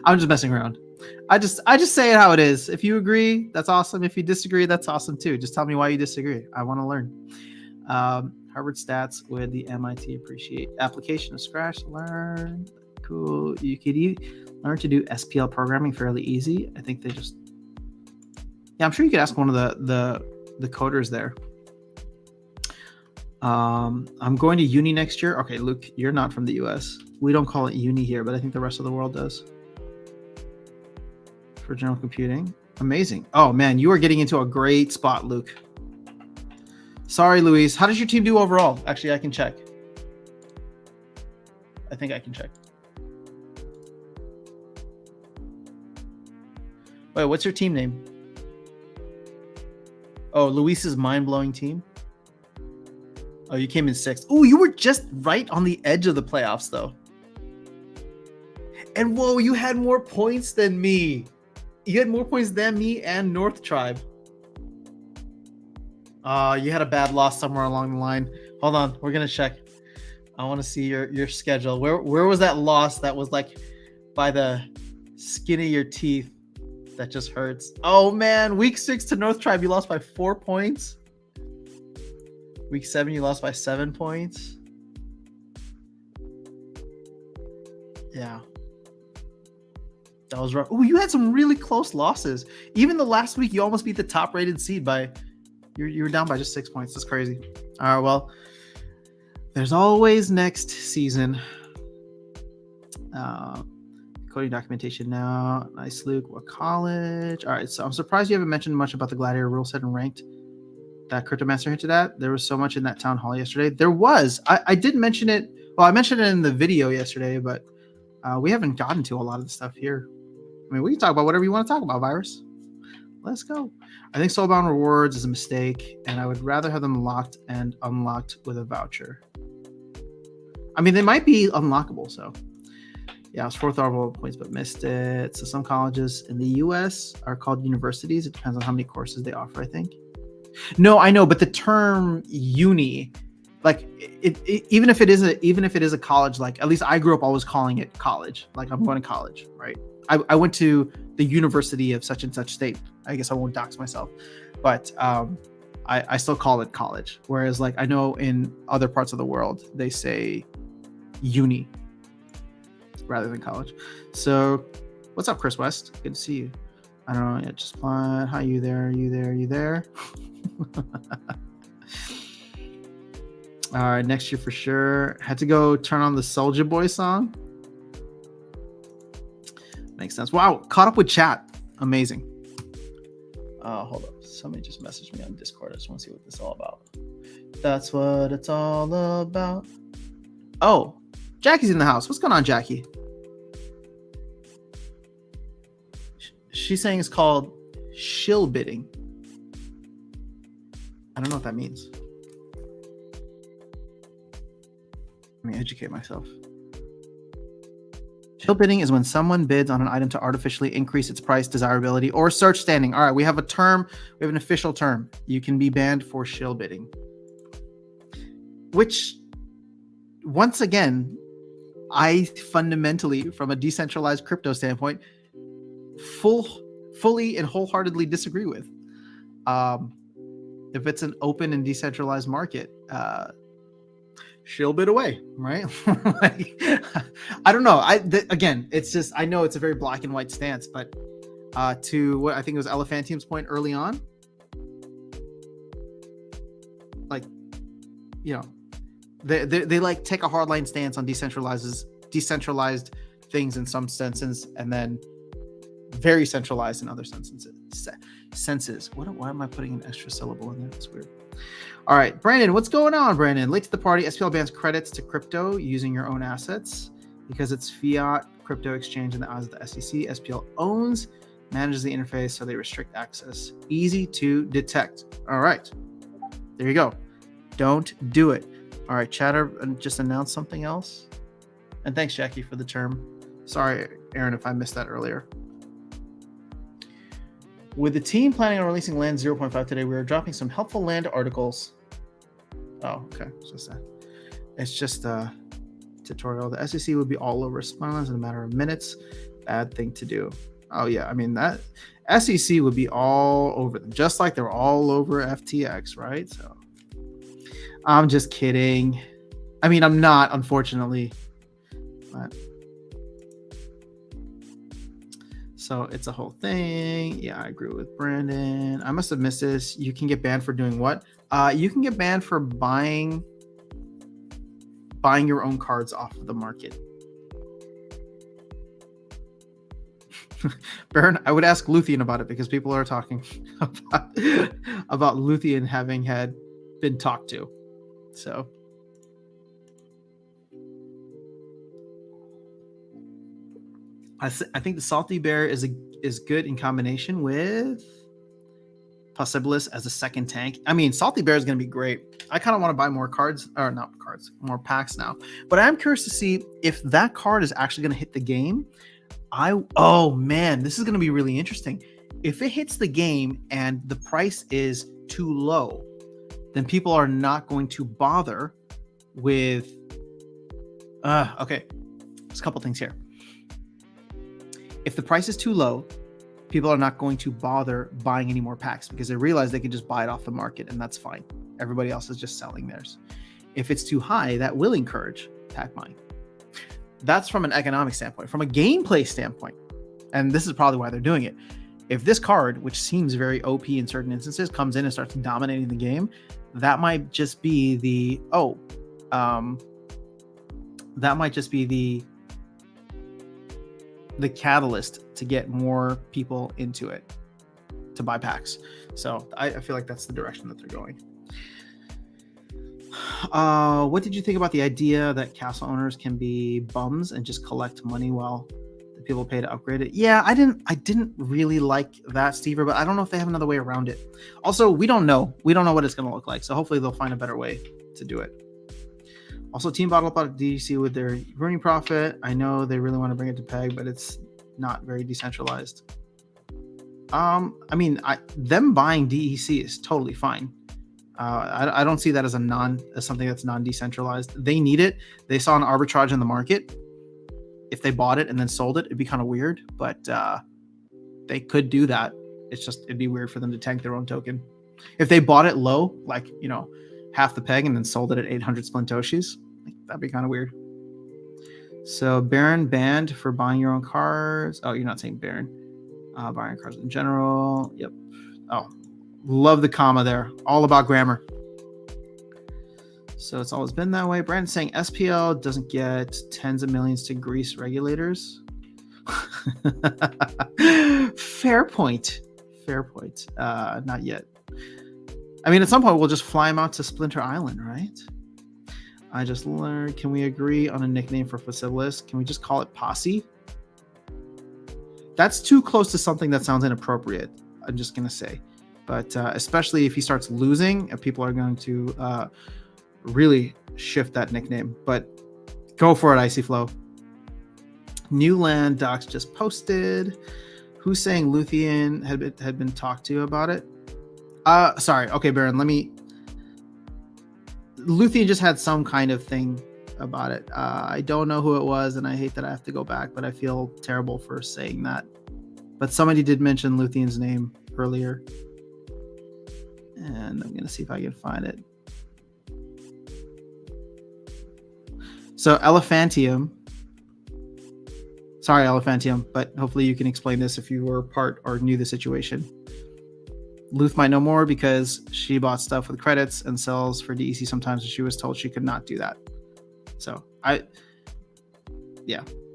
I'm just messing around. I just say it how it is. If you agree, that's awesome. If you disagree, that's awesome too. Just tell me why you disagree. I want to learn. Harvard stats with the MIT appreciate application of Scratch. Learn. Cool. You could learn to do SPL programming fairly easy. I think they just. Yeah, I'm sure you could ask one of the coders there. I'm going to uni next year. Okay, Luke, you're not from the US. We don't call it uni here, but I think the rest of the world does. For general computing. Amazing. Oh man, you are getting into a great spot, Luke. Sorry, Luis. How does your team do overall? Actually, I can check. I think I can check. Wait, what's your team name? Oh, Luis's mind-blowing team. Oh, you came in 6th. Oh, you were just right on the edge of the playoffs, though. And whoa, you had more points than me. You had more points than me and North Tribe. You had a bad loss somewhere along the line. Hold on, we're gonna check. I want to see your schedule. Where was that loss that was like by the skin of your teeth that just hurts? Oh man, week 6 to North Tribe, you lost by 4 points. Week 7, you lost by 7 points. Yeah. That was rough. Oh, you had some really close losses. Even the last week, you almost beat the top-rated seed by... You were down by just 6 points. That's crazy. All right, well, there's always next season. Coding documentation now. Nice, Luke. What college? All right, so I'm surprised you haven't mentioned much about the Gladiator rule set and ranked that Cryptomaster hinted at. There was so much in that town hall yesterday. There was. I did mention it. Well, I mentioned it in the video yesterday, but we haven't gotten to a lot of the stuff here. I mean, we can talk about whatever you want to talk about, Virus. Let's go. I think Soulbound Rewards is a mistake, and I would rather have them locked and unlocked with a voucher. I mean, they might be unlockable, so. Yeah, I was 4th overall points, but missed it. So some colleges in the U.S. are called universities. It depends on how many courses they offer, I think. No, I know, but the term uni, like even if it is a college, like at least I grew up always calling it college. Like I'm going to college, right? I went to the University of such and such state. I guess I won't dox myself, but I still call it college. Whereas like I know in other parts of the world they say uni rather than college. So what's up, Chris West? Good to see you. I don't know. Yeah, just fine. Hi, you there? You there? You there? All right, next year for sure. Had to go turn on the Soulja Boy song. Makes sense. Wow, caught up with chat. Amazing. Hold up. Somebody just messaged me on Discord. I just want to see what this is all about. That's what it's all about. Oh, Jackie's in the house. What's going on, Jackie? She's saying it's called shill bidding. I don't know what that means. Let me educate myself. Shill bidding is when someone bids on an item to artificially increase its price, desirability, or search standing. All right, we have a term. We have an official term. You can be banned for shill bidding. Which, once again, I fundamentally, from a decentralized crypto standpoint, fully and wholeheartedly disagree with. If it's an open and decentralized market, shill bid away, right? Like, I don't know. Again, it's just, I know it's a very black and white stance, but to what I think it was Elephantium's point early on, like, you know, they like take a hardline stance on decentralized things in some senses, and then very centralized in other senses. Why am I putting an extra syllable in there? That's weird. All right, Brandon, what's going on, Brandon? Late to the party. SPL bans credits to crypto using your own assets because it's fiat crypto exchange in the eyes of the SEC. SPL owns, manages the interface, so they restrict access. Easy to detect. All right, there you go. Don't do it. All right, Chatter just announced something else. And thanks, Jackie, for the term. Sorry, Aaron, if I missed that earlier. With the team planning on releasing Land 0.5 today, we are dropping some helpful Land articles. Oh, okay. It's just a tutorial. The SEC would be all over Spinelines in a matter of minutes. Bad thing to do. Oh, yeah. I mean, that SEC would be all over them, just like they're all over FTX, right? So I'm just kidding. I mean, I'm not, unfortunately. But so it's a whole thing. Yeah, I agree with Brandon. I must have missed this. You can get banned for doing what? You can get banned for buying your own cards off of the market. Baron, I would ask Luthien about it because people are talking about Luthien having been talked to. So I think the Salty Bear is good in combination with Possibilis as a second tank. I mean, Salty Bear is going to be great. I kind of want to buy more cards, or not cards, more packs now. But I'm curious to see if that card is actually going to hit the game. Oh man, this is going to be really interesting. If it hits the game and the price is too low, then people are not going to bother with. Okay, there's a couple things here. If the price is too low, people are not going to bother buying any more packs because they realize they can just buy it off the market and that's fine. Everybody else is just selling theirs. If it's too high, that will encourage pack buying. That's from an economic standpoint. From a gameplay standpoint, and this is probably why they're doing it, if this card, which seems very OP in certain instances, comes in and starts dominating the game, that might just be the catalyst to get more people into it to buy packs. So I feel like that's the direction that they're going. What did you think about the idea that castle owners can be bums and just collect money while the people pay to upgrade it? Yeah, I didn't really like that, Stever, but I don't know if they have another way around it. Also, we don't know what it's going to look like, so hopefully they'll find a better way to do it. Also, Team bottled up DC with their Runi profit. I know they really want to bring it to PEG, but it's not very decentralized. I mean, them buying DEC is totally fine. I don't see that as something that's non-decentralized. They need it. They saw an arbitrage in the market. If they bought it and then sold it, it'd be kind of weird, but they could do that. It'd be weird for them to tank their own token. If they bought it low, like, half the peg and then sold it at 800 Splintoshis, that'd be kind of weird. So Baron banned for buying your own cards. Oh, you're not saying Baron. Buying cards in general. Yep. Oh, love the comma there. All about grammar. So it's always been that way. Brandon's saying SPL doesn't get tens of millions to grease regulators. Fair point. Not yet. I mean, at some point, we'll just fly him out to Splinter Island, right? I just learned, can we agree on a nickname for Fossibilis? Can we just call it Posse? That's too close to something that sounds inappropriate, I'm just going to say. But especially if he starts losing, people are going to really shift that nickname. But go for it, Icy Flow. New land docs just posted. Who's saying Luthien had been talked to about it? Sorry. Okay, Baron, Luthien just had some kind of thing about it. I don't know who it was, and I hate that I have to go back, but I feel terrible for saying that. But somebody did mention Luthien's name earlier. And I'm going to see if I can find it. So Elephantium. Sorry, Elephantium, but hopefully you can explain this if you were part or knew the situation. Luth might know more because she bought stuff with credits and sells for DEC sometimes, and she was told she could not do that. So I'm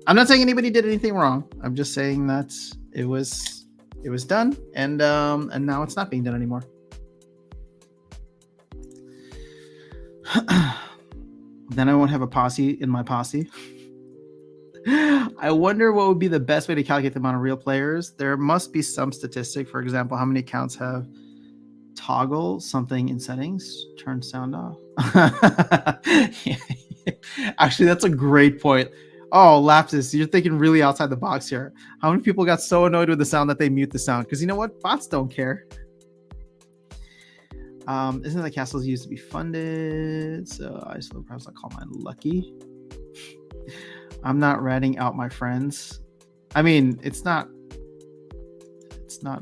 not saying anybody did anything wrong. I'm just saying that it was done, and now it's not being done anymore. Then I won't have a posse in my posse. I wonder what would be the best way to calculate the amount of real players. There must be some statistic. For example, how many accounts have toggle something in settings, turn sound off. Actually, that's a great point. Oh, Lapsus, you're thinking really outside the box here. How many people got so annoyed with the sound that they mute the sound? Because you know what? Bots don't care. Isn't the castles used to be funded? So I just perhaps I'll call mine lucky. I'm not ratting out my friends. I mean, it's not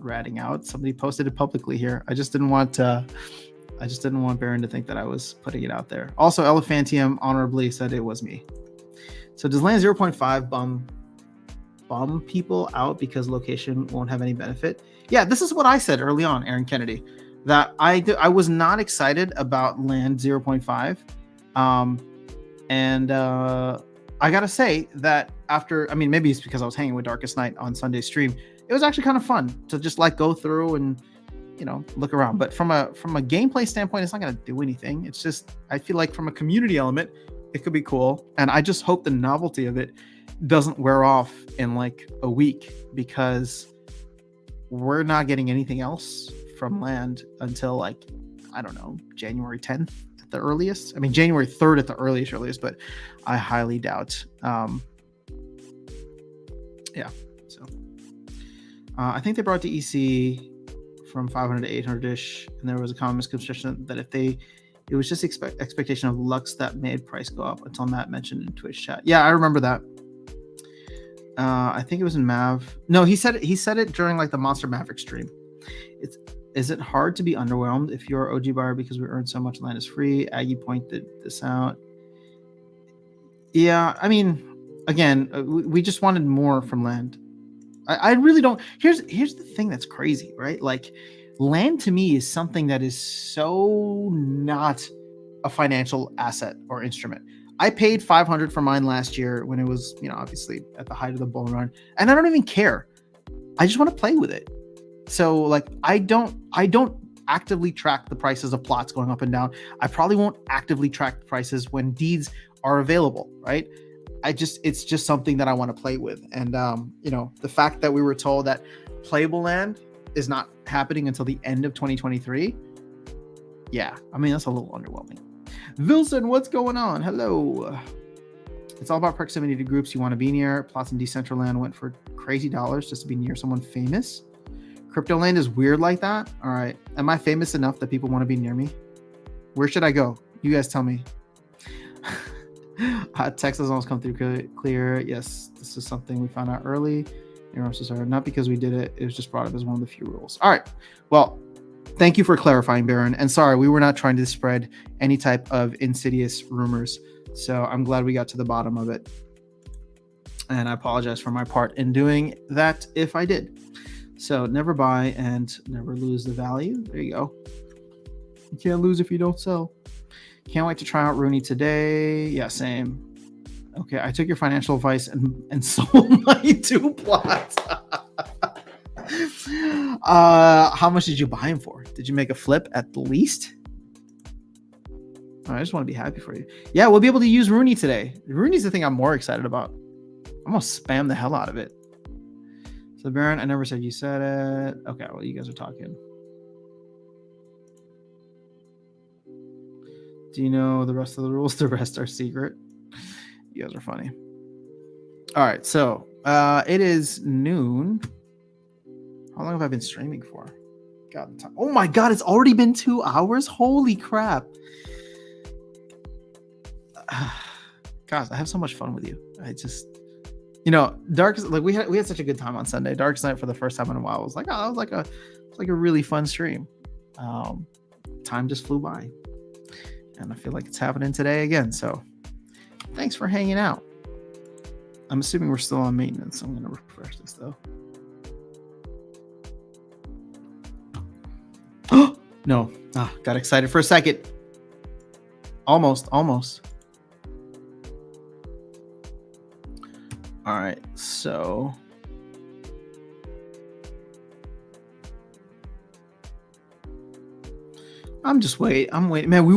ratting out. Somebody posted it publicly here. I just didn't want Baron to think that I was putting it out there. Also, Elephantium honorably said it was me. So does land 0.5 bum people out because location won't have any benefit? Yeah, this is what I said early on, Aaron Kennedy, that I was not excited about land 0.5. I gotta say that after, I mean, maybe it's because I was hanging with Darkest Night on Sunday stream. It was actually kind of fun to just like go through and, you know, look around. But from a gameplay standpoint, it's not gonna do anything. It's just, I feel like from a community element, it could be cool. And I just hope the novelty of it doesn't wear off in like a week, because we're not getting anything else from land until like, I don't know, January 10th at the earliest. I mean, January 3rd at the earliest, but I highly doubt. Yeah. So I think they brought DEC from 500 to 800-ish, and there was a common misconception that it was just expectation of Lux that made price go up, until Matt mentioned in Twitch chat. Yeah, I remember that. I think it was in Mav. No, he said it during like the Monster Maverick stream. Is it hard to be underwhelmed if you're OG buyer because we earned so much land is free? Aggie pointed this out. Yeah, I mean, again, we just wanted more from land. I really don't. Here's the thing that's crazy, right? Like, land to me is something that is so not a financial asset or instrument. I paid 500 for mine last year when it was, you know, obviously at the height of the bull run, and I don't even care. I just want to play with it. So like, I don't actively track the prices of plots going up and down. I probably won't actively track the prices when deeds are available, right? It's just something that I want to play with. And you know, the fact that we were told that playable land is not happening until the end of 2023. Yeah, I mean, that's a little underwhelming. Wilson, what's going on? Hello. It's all about proximity to groups you want to be near. Plots in Decentraland went for crazy dollars just to be near someone famous. Crypto land is weird like that. All right. Am I famous enough that people want to be near me? Where should I go? You guys tell me. Text has almost come through clear. Yes, this is something we found out early. Not because we did it. It was just brought up as one of the few rules. All right. Well, thank you for clarifying, Baron. And sorry, we were not trying to spread any type of insidious rumors. So I'm glad we got to the bottom of it. And I apologize for my part in doing that if I did. So never buy and never lose the value. There you go. You can't lose if you don't sell. Can't wait to try out Runi today. Yeah, same. Okay, I took your financial advice and sold my 2 plots. How much did you buy them for? Did you make a flip at the least? I just want to be happy for you. Yeah, we'll be able to use Runi today. Runi's the thing I'm more excited about. I'm gonna spam the hell out of it. So Baron, I never said you said it. Okay, well, you guys are talking. Do you know the rest of the rules? The rest are secret. You guys are funny. All right, so it is noon. How long have I been streaming for? God, oh my God, it's already been 2 hours. Holy crap! Gosh, I have so much fun with you. I just, you know, we had such a good time on Sunday. Darkest Night for the first time in a while. I was like, oh, that was like a really fun stream. Time just flew by, and I feel like it's happening today again. So, thanks for hanging out. I'm assuming we're still on maintenance. I'm gonna refresh this though. Oh no! Got excited for a second. Almost. All right, so I'm waiting. Man, we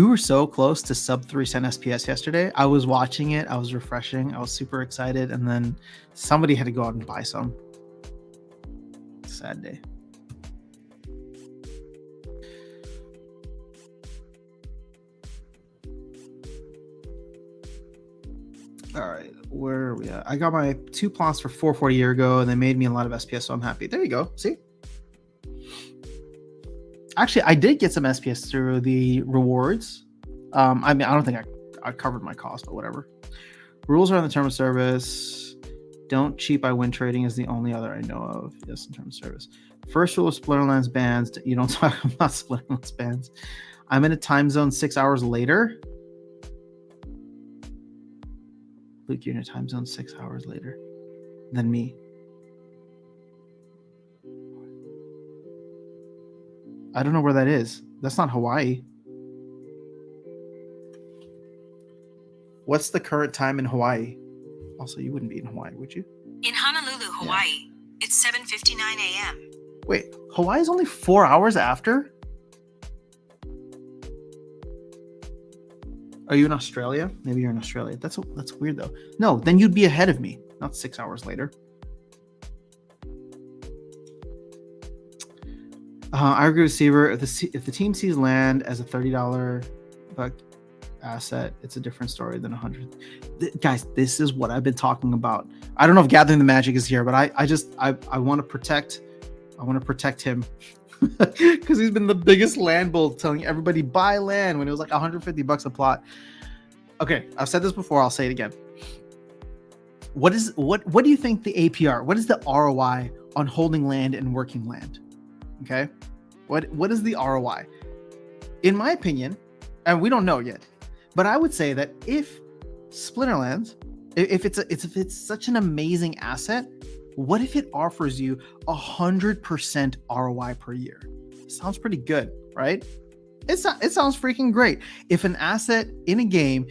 were so close to sub 3 cent SPS yesterday. I was watching it. I was refreshing. I was super excited, and then somebody had to go out and buy some. Sad day. All right, where are we at? I got my 2 plots for 440 a year ago, and they made me a lot of SPS, so I'm happy. There you go. See? Actually, I did get some SPS through the rewards. I mean, I don't think I covered my cost, but whatever. Rules are on the term of service. Don't cheat by win trading is the only other I know of. Yes, in term of service. First rule of Splinterlands bans. You don't talk about Splinterlands bans. I'm in a time zone 6 hours later. Luke, you're in a time zone 6 hours later than me. I don't know where that is. That's not Hawaii. What's the current time in Hawaii? Also, you wouldn't be in Hawaii, would you? In Honolulu, Hawaii, it's 7:59 a.m. Wait, Hawaii's only 4 hours after? Are you in Australia? Maybe you're in Australia. That's weird though. No, then you'd be ahead of me, not 6 hours later. I agree with Seaver. If the team sees land as a $30 buck asset, it's a different story than 100. Guys, this is what I've been talking about. I don't know if Gathering the Magic is here, but I want to protect. I want to protect him because he's been the biggest land bull, telling everybody buy land when it was like 150 bucks a plot. Okay, I've said this before. I'll say it again. What do you think the APR? What is the ROI on holding land and working land? Okay, what is the ROI? In my opinion, and we don't know yet, but I would say that if Splinterlands, if it's such an amazing asset, what if it offers you 100% ROI per year? Sounds pretty good, right? It sounds freaking great. If an asset in a game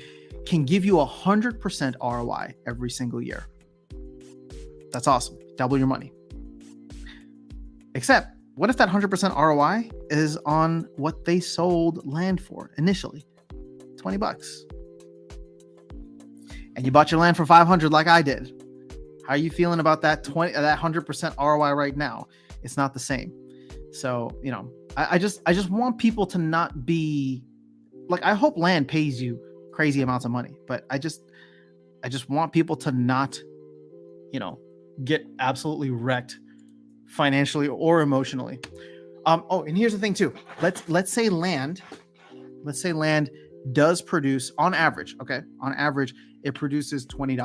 can give you 100% ROI every single year, that's awesome. Double your money. Except, what if that 100% ROI is on what they sold land for initially? 20 bucks. And you bought your land for 500 like I did. How are you feeling about that 100% ROI right now? It's not the same. So, you know, I just want people to not be like, I hope land pays you crazy amounts of money, but I just want people to not, you know, get absolutely wrecked financially or emotionally. Oh, and here's the thing too. Let's say land does produce on average, okay? On average, it produces $20.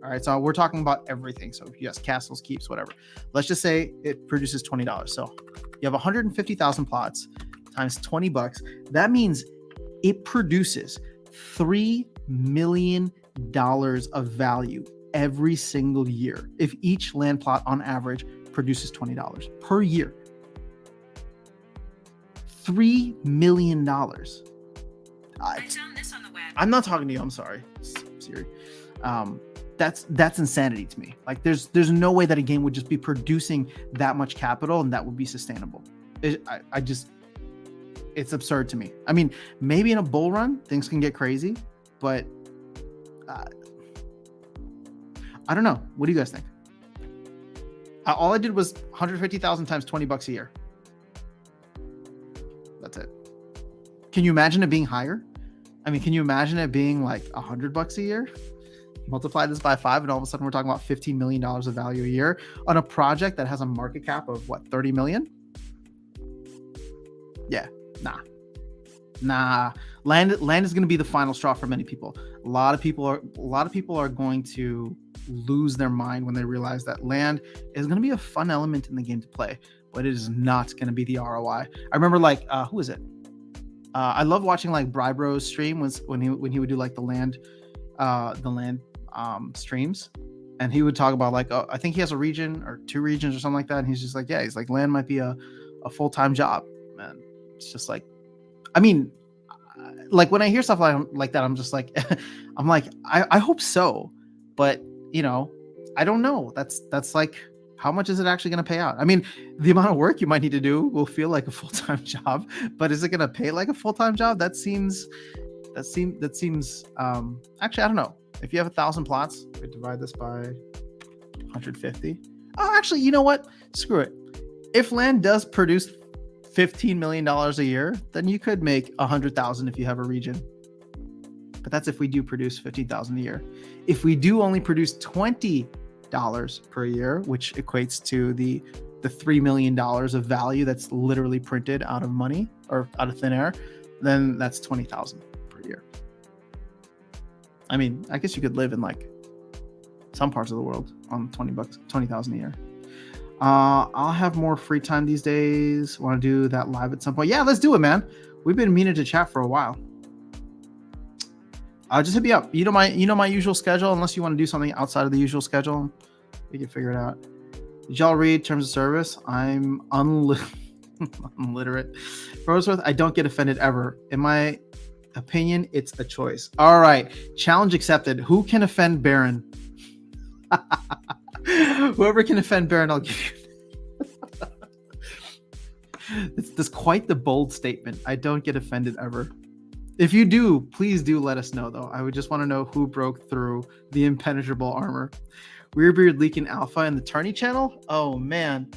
All right, so we're talking about everything. So yes, castles, keeps, whatever. Let's just say it produces $20. So you have 150,000 plots times 20 bucks. That means it produces $3 million of value every single year if each land plot on average produces $20 per year. $3 million. I found this on the web. I'm not talking to you. I'm sorry, Siri. That's insanity to me. Like, there's no way that a game would just be producing that much capital and that would be sustainable. It's absurd to me. I mean, maybe in a bull run things can get crazy, but I don't know. What do you guys think? All I did was 150,000 times 20 bucks a year. That's it. Can you imagine it being higher? I mean, can you imagine it being like 100 bucks a year? Multiply this by 5 and all of a sudden we're talking about $15 million of value a year on a project that has a market cap of what, 30 million? Yeah, nah. Land is going to be the final straw for many people. A lot of people are going to lose their mind when they realize that land is going to be a fun element in the game to play, but it is not going to be the ROI. I remember, like, who is it? I love watching like Brybro's stream when he would do like the land streams, and he would talk about like, I think he has a region or 2 regions or something like that, and he's just like, yeah, he's like, land might be a full-time job, man. It's just like, I mean, like when I hear stuff like that, I'm just like, I'm like, I hope so, but you know, I don't know. That's like, how much is it actually going to pay out? I mean, the amount of work you might need to do will feel like a full-time job, but is it going to pay like a full-time job? That seems actually, I don't know. If you have 1,000 plots, we divide this by 150. Oh, actually, you know what? Screw it. If land does produce $15 million a year, then you could make 100,000 if you have a region. But that's if we do produce $15,000 a year. If we do only produce $20 per year, which equates to the $3 million of value that's literally printed out of money or out of thin air, then that's $20,000 per year. I mean, I guess you could live in like some parts of the world on $20,000 a year. I'll have more free time these days. Want to do that live at some point? Yeah, let's do it, man. We've been meaning to chat for a while. Just hit me up. You know my usual schedule. Unless you want to do something outside of the usual schedule, we can figure it out. Did y'all read terms of service? I'm unliterate. For what's worth, I don't get offended ever. In my opinion, it's a choice. All right, challenge accepted. Who can offend Baron? Whoever can offend Baron, I'll give you. That's quite the bold statement. I don't get offended ever. If you do, please do let us know, though. I would just want to know who broke through the impenetrable armor. Weirdbeard leaking alpha in the tourney channel? Oh, man.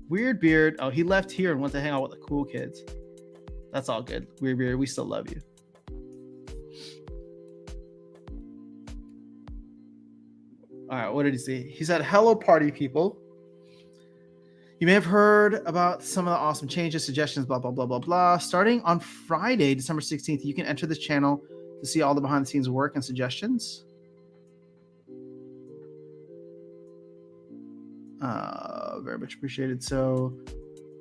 Weirdbeard. Oh, he left here and went to hang out with the cool kids. That's all good. Weirdbeard, we still love you. All right, what did he say? He said, hello, party people. You may have heard about some of the awesome changes, suggestions, blah, blah, blah, blah, blah. Starting on Friday, December 16th, you can enter this channel to see all the behind-the-scenes work and suggestions. Very much appreciated. So,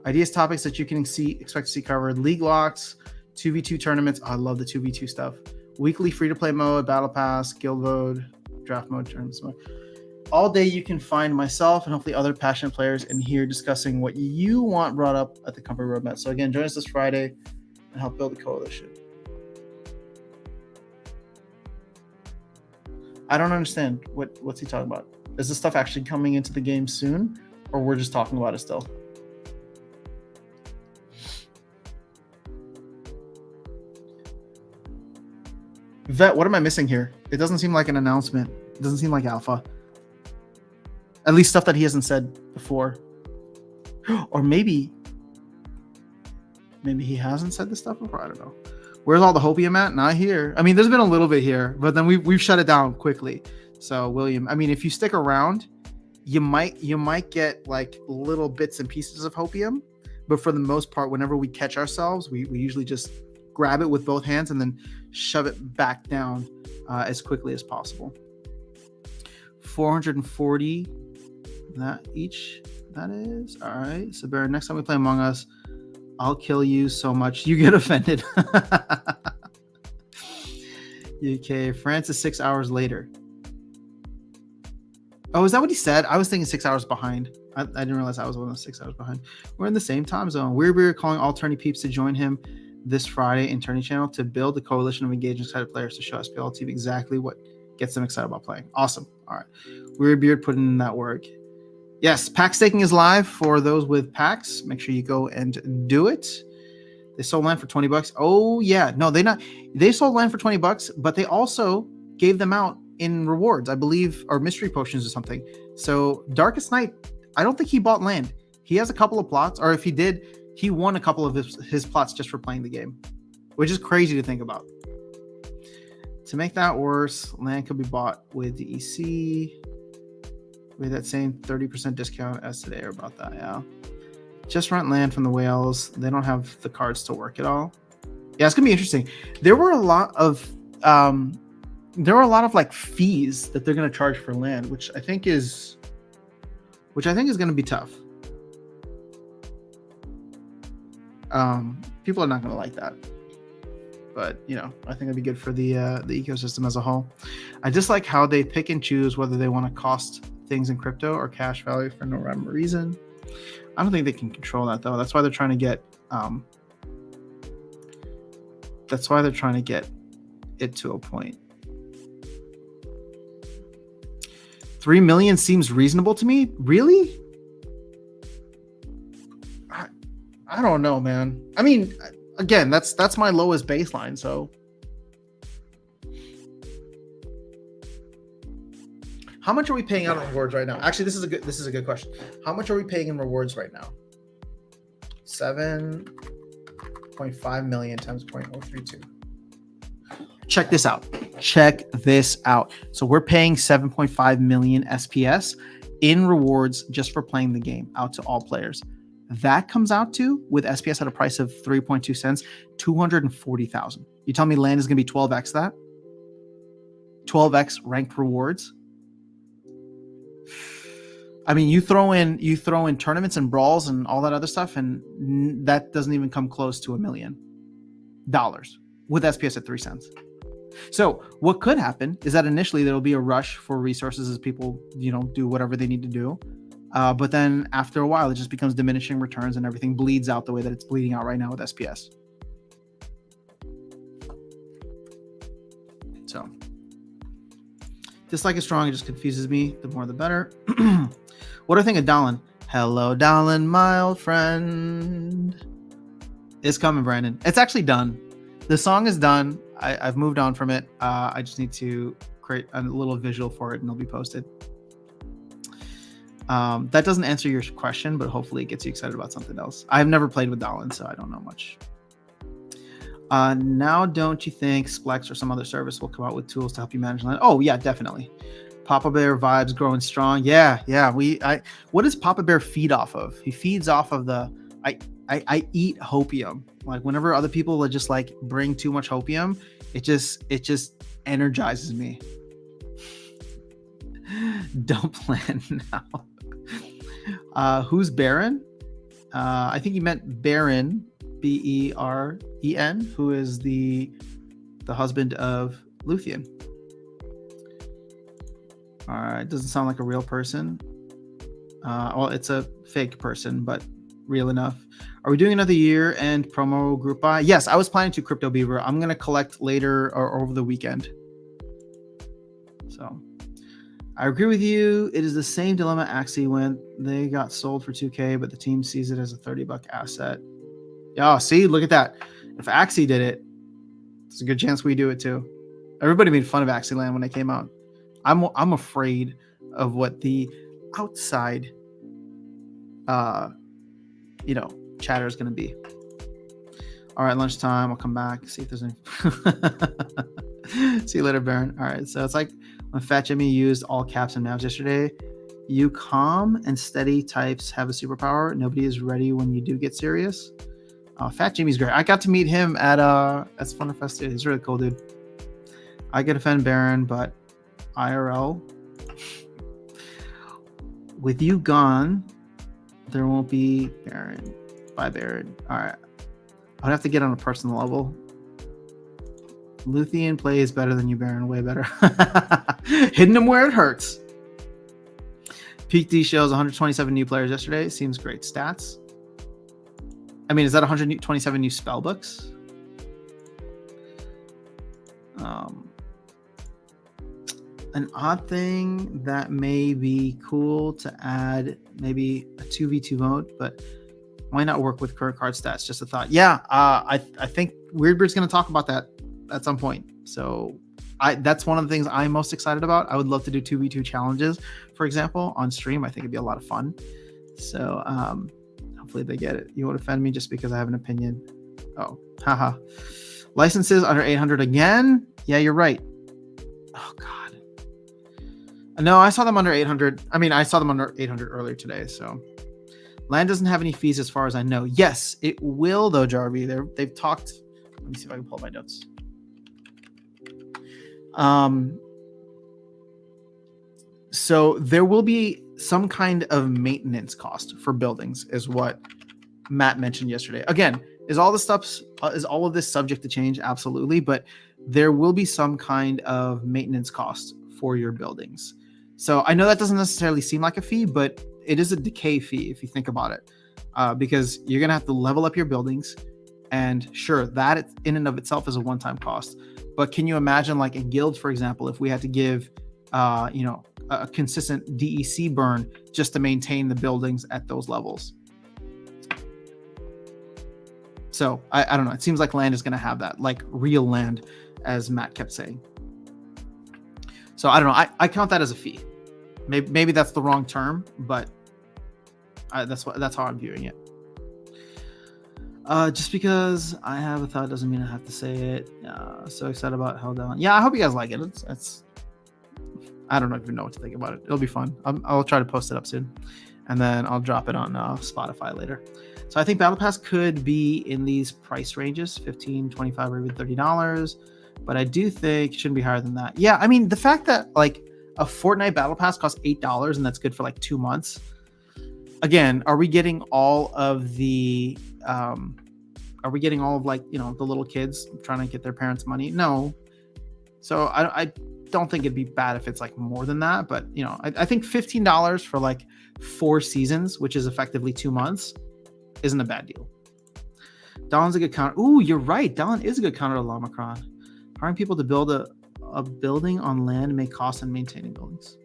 ideas, topics that you can expect to see covered. League locks, 2v2 tournaments. I love the 2v2 stuff. Weekly free-to-play mode, battle pass, guild mode, draft mode, tournaments mode. All day you can find myself and hopefully other passionate players in here discussing what you want brought up at the company roadmap. So again, join us this Friday and help build the coalition. I don't understand. What's he talking about? Is this stuff actually coming into the game soon, or we're just talking about it still? Vet, what am I missing here? It doesn't seem like an announcement. It doesn't seem like alpha. At least stuff that he hasn't said before. Or maybe he hasn't said this stuff before. I don't know. Where's all the hopium at? Not here. I mean, there's been a little bit here, but then we've shut it down quickly. So William, I mean, if you stick around, you might get like little bits and pieces of hopium, but for the most part, whenever we catch ourselves, we usually just grab it with both hands and then shove it back down as quickly as possible. 440 that each. That is all right. So Baron, next time we play Among Us, I'll kill you so much you get offended. UK, France is 6 hours later. Oh, is that what he said? I was thinking 6 hours behind. I didn't realize I was one of the 6 hours behind. We're in the same time zone. We're calling all tourney peeps to join him this Friday in Tourney Channel to build a coalition of engaged and excited players to show SPL TV exactly what gets them excited about playing. Awesome. All right. Weirdbeard putting in that work. Yes, pack staking is live for those with packs. Make sure you go and do it. They sold land for $20. Oh yeah, no, they sold land for $20, but they also gave them out in rewards, I believe, or mystery potions or something. So Darkest Night, I don't think he bought land. He has a couple of plots, or if he did, he won a couple of his plots just for playing the game, which is crazy to think about. To make that worse, land could be bought with the EC. With that same 30% discount as today, or about that, yeah. Just rent land from the whales. They don't have the cards to work at all. Yeah, it's gonna be interesting. There were a lot of like fees that they're gonna charge for land, which I think is gonna be tough. People are not gonna like that. But I think it'd be good for the ecosystem as a whole. I just like how they pick and choose whether they want to cost things in crypto or cash value for no rhyme or reason. I don't think they can control that though. That's why they're trying to get it to a point. 3 million seems reasonable to me. Really? I don't know, man. I mean, again, that's my lowest baseline, so how much are we paying out in rewards right now? Actually, this is a good question. How much are we paying in rewards right now? 7.5 million times 0.032. Check this out. Check this out. So we're paying 7.5 million SPS in rewards just for playing the game out to all players. That comes out to, with SPS at a price of 3.2 cents, 240,000. You tell me land is going to be 12x that? 12x ranked rewards? I mean, you throw in tournaments and brawls and all that other stuff, and that doesn't even come close to $1 million with SPS at 3 cents. So what could happen is that initially there will be a rush for resources as people, do whatever they need to do. But then after a while, it just becomes diminishing returns and everything bleeds out the way that it's bleeding out right now with SPS. So dislike is strong. It just confuses me. The more, the better. What do I think of Dallin? Hello, Dallin, my old friend. It's coming, Brandon. It's actually done. The song is done. I've moved on from it. I just need to create a little visual for it and it'll be posted. That doesn't answer your question, but hopefully it gets you excited about something else. I've never played with Dallin, so I don't know much. Now, don't you think Splex or some other service will come out with tools to help you manage land? Oh, yeah, definitely. Papa Bear vibes growing strong. Yeah. What does Papa Bear feed off of? He feeds off of I eat hopium. Like whenever other people would just like bring too much hopium, it just energizes me. Don't plan now. Who's Baron? I think you meant Baron, Beren, who is the husband of Luthien. All right, doesn't sound like a real person. Well, it's a fake person, but real enough. Are we doing another year-end promo group buy? Yes, I was planning to Crypto Beaver. I'm going to collect later or over the weekend. So I agree with you. It is the same dilemma Axie went. They got sold for 2K, but the team sees it as a $30 asset. Yeah, see, look at that. If Axie did it, there's a good chance we do it too. Everybody made fun of Axie Land when it came out. I'm afraid of what the outside chatter is going to be. All right, lunchtime. I'll come back, see if there's any. See you later, Baron. All right, so it's like when Fat Jimmy used all caps and nabs yesterday. You calm and steady types have a superpower. Nobody is ready when you do get serious. Fat Jimmy's great. I got to meet him at Splinterfest too. He's really cool, dude. I could offend Baron, but IRL, with you gone, there won't be Baron. Bye, Baron. All right. I'd have to get on a personal level. Luthien plays better than you, Baron. Way better. Hitting him where it hurts. Peak D shows 127 new players yesterday. Seems great stats. I mean, is that 127 new spell books? An odd thing that may be cool to add, maybe a 2v2 mode, but why not work with current card stats? Just a thought. Yeah, I think Weirdbird's going to talk about that at some point. So that's one of the things I'm most excited about. I would love to do 2v2 challenges, for example, on stream. I think it'd be a lot of fun. So hopefully they get it. You won't offend me just because I have an opinion. Oh, haha. Licenses under 800 again? Yeah, you're right. Oh, God. No, I saw them under 800. I mean, I saw them under 800 earlier today. So land doesn't have any fees as far as I know. Yes, it will though, Jarvie. They've talked. Let me see if I can pull up my notes. So there will be some kind of maintenance cost for buildings, is what Matt mentioned yesterday. Again, is all of this subject to change? Absolutely, but there will be some kind of maintenance cost for your buildings. So I know that doesn't necessarily seem like a fee, but it is a decay fee if you think about it, because you're gonna have to level up your buildings, and sure, that in and of itself is a one-time cost. But can you imagine, like in guilds, for example, if we had to give, a consistent DEC burn just to maintain the buildings at those levels? So I don't know. It seems like land is going to have that, like real land, as Matt kept saying. So I don't know. I count that as a fee. Maybe that's the wrong term, but that's how I'm viewing it. Just because I have a thought doesn't mean I have to say it. So excited about Hell Down. Yeah, I hope you guys like it. It's I don't even know what to think about it. It'll be fun. I'll try to post it up soon, and then I'll drop it on Spotify later. So I think Battle Pass could be in these price ranges, $15, $25, or even $30. But I do think it shouldn't be higher than that. Yeah, I mean, the fact that like a Fortnite Battle Pass costs $8 and that's good for like 2 months. Again, are we getting all of the are we getting all of like, you know, the little kids trying to get their parents' money? No. So I don't think it'd be bad if it's like more than that. But, you know, I think $15 for like 4 seasons, which is effectively 2 months, isn't a bad deal. Dawn's a good counter. Ooh, you're right. Dawn is a good counter to Lomicron. Hiring people to build a building on land may cost in maintaining buildings.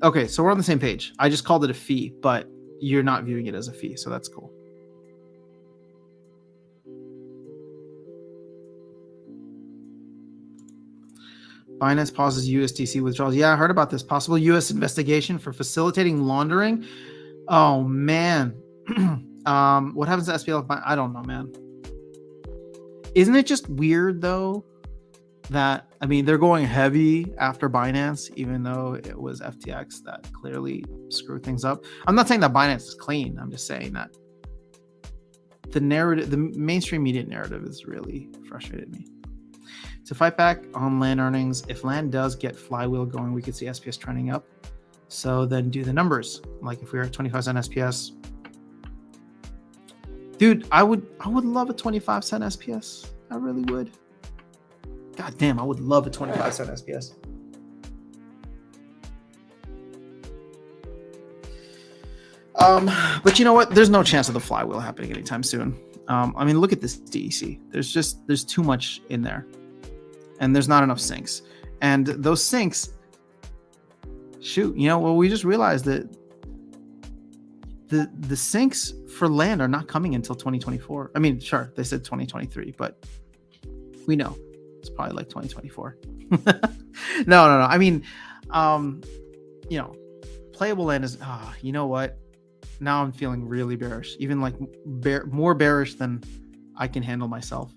Okay, so we're on the same page. I just called it a fee, but you're not viewing it as a fee, so that's cool. Binance pauses USDC withdrawals. Yeah, I heard about this. Possible U.S. investigation for facilitating laundering. Oh, man. What happens to SPL? I don't know, man. Isn't it just weird, though, that, I mean, they're going heavy after Binance, even though it was FTX that clearly screwed things up. I'm not saying that Binance is clean. I'm just saying that the narrative, the mainstream media narrative has really frustrated me. To fight back on land earnings, if land does get flywheel going, we could see SPS trending up. So then do the numbers. Like if we were at 25 cent SPS, dude, I would love a 25 cent SPS. I really would. God damn, I would love a 25 cent SPS. But you know what? There's no chance of the flywheel happening anytime soon. I mean, look at this DEC. There's too much in there. And there's not enough sinks. And those sinks, shoot, you know, well, we just realized that the sinks for land are not coming until 2024. I mean, sure, they said 2023, but we know it's probably like 2024. No. I mean, you know, playable land is, you know what? Now I'm feeling really bearish, even like more bearish than I can handle myself.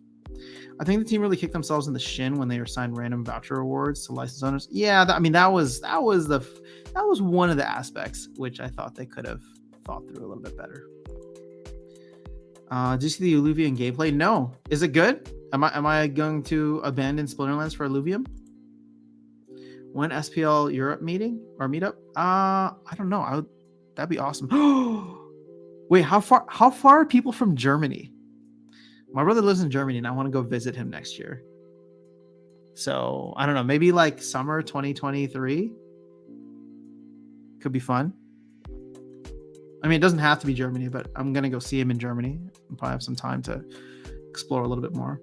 I think the team really kicked themselves in the shin when they assigned random voucher awards to license owners. Yeah, I mean that was one of the aspects which I thought they could have thought through a little bit better. Do you see the Illuvium gameplay? No. Is it good? Am I going to abandon Splinterlands for Illuvium? When SPL Europe meeting or meetup? I don't know. That'd be awesome. Wait, how far are people from Germany? My brother lives in Germany and I want to go visit him next year. So I don't know, maybe like summer 2023 could be fun. I mean, it doesn't have to be Germany, but I'm going to go see him in Germany and probably have some time to explore a little bit more.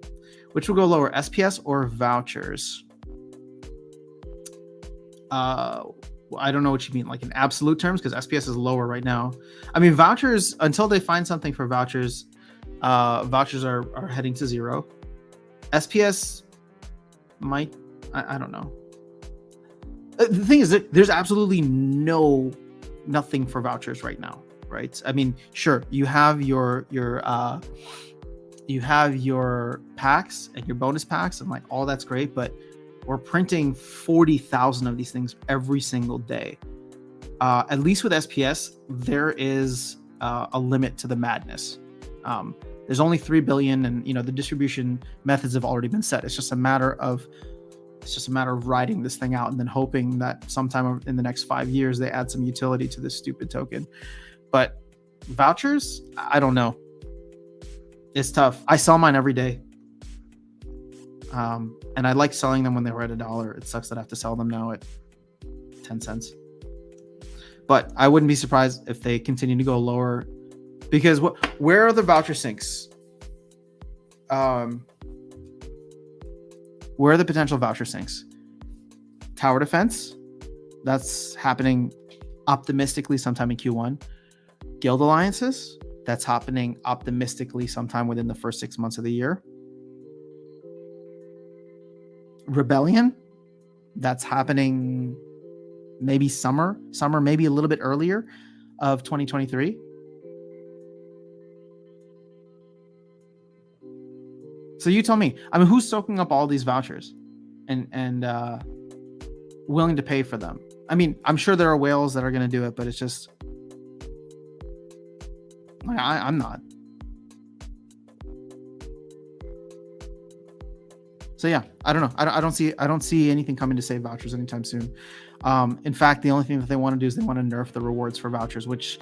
Which will go lower, SPS or vouchers? I don't know what you mean, like in absolute terms, because SPS is lower right now. I mean, vouchers, until they find something for vouchers, vouchers are heading to zero. SPS might, I don't know. The thing is that there's absolutely nothing for vouchers right now, right? I mean, sure, you have your packs and your bonus packs and like all that's great, but we're printing 40,000 of these things every single day. At least with SPS, there is a limit to the madness. There's only 3 billion, and you know the distribution methods have already been set. It's just a matter of riding this thing out and then hoping that sometime in the next 5 years they add some utility to this stupid token. But vouchers, I don't know. It's tough. I sell mine every day. And I like selling them when they were at $1. It sucks that I have to sell them now at 10 cents. But I wouldn't be surprised if they continue to go lower, because where are the voucher sinks? Where are the potential voucher sinks? Tower defense, that's happening optimistically sometime in Q1. Guild alliances, that's happening optimistically sometime within the first 6 months of the year. Rebellion, that's happening maybe summer, maybe a little bit earlier. of 2023. So you tell me. I mean, who's soaking up all these vouchers and willing to pay for them? I mean, I'm sure there are whales that are going to do it, but it's just like I'm not. So yeah, I don't know. I don't see anything coming to save vouchers anytime soon. In fact, the only thing that they want to do is they want to nerf the rewards for vouchers, which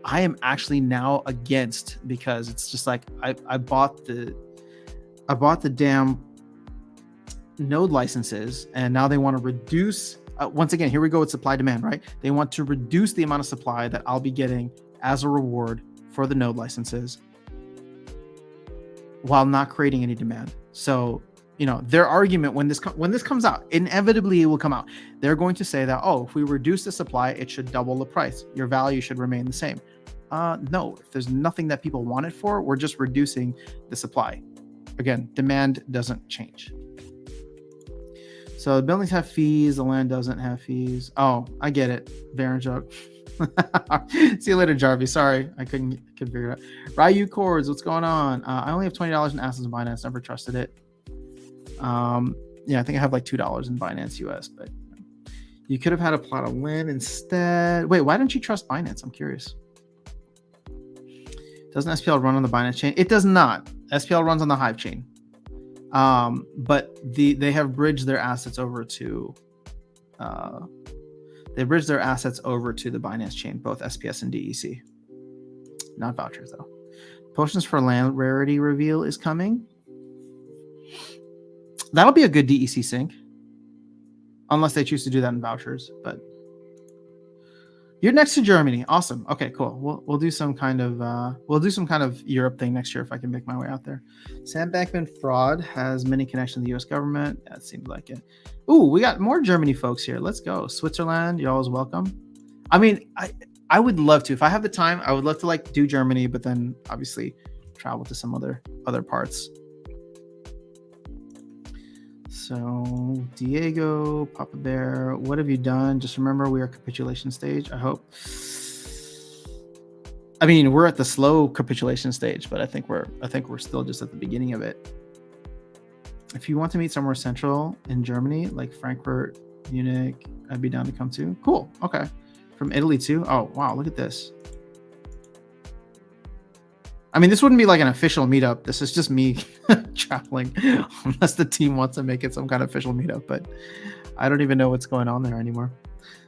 I am actually now against, because it's just like I bought the damn node licenses, and now they want to reduce. Once again, here we go with supply demand, right? They want to reduce the amount of supply that I'll be getting as a reward for the node licenses, while not creating any demand. So, you know, their argument when this comes out, inevitably it will come out. They're going to say that, oh, if we reduce the supply, it should double the price. Your value should remain the same. No, if there's nothing that people want it for, we're just reducing the supply. Again, demand doesn't change. So the buildings have fees, the land doesn't have fees. Oh, I get it. Baron joke. See you later, Jarvie. Sorry, I couldn't figure it out. Ryu Chords, what's going on? I only have $20 in assets in Binance. Never trusted it. Yeah, I think I have like $2 in Binance US, but you could have had a plot of land instead. Wait, why don't you trust Binance? I'm curious. Doesn't SPL run on the Binance chain? It does not. SPL runs on the Hive chain. But they have bridged their assets over to the Binance chain, both SPS and DEC. Not vouchers though. Potions for land rarity reveal is coming. That'll be a good DEC sync, unless they choose to do that in vouchers. But you're next to Germany. Awesome. Okay, cool. We'll do some kind of Europe thing next year if I can make my way out there. Sam Bankman-Fraud has many connections to the U.S. government. That seems like it. Ooh, we got more Germany folks here. Let's go. Switzerland, you're always welcome. I mean, I would love to. If I have the time, I would love to like do Germany, but then obviously travel to some other parts. So Diego, Papa Bear, what have you done? Just remember we are capitulation stage. I hope. I mean, we're at the slow capitulation stage, but I think we're still just at the beginning of it. If you want to meet somewhere central in Germany, like Frankfurt, Munich, I'd be down to come too. Cool. Okay. From Italy too. Oh wow, look at this. I mean, this wouldn't be like an official meetup. This is just me traveling, unless the team wants to make it some kind of official meetup. But I don't even know what's going on there anymore.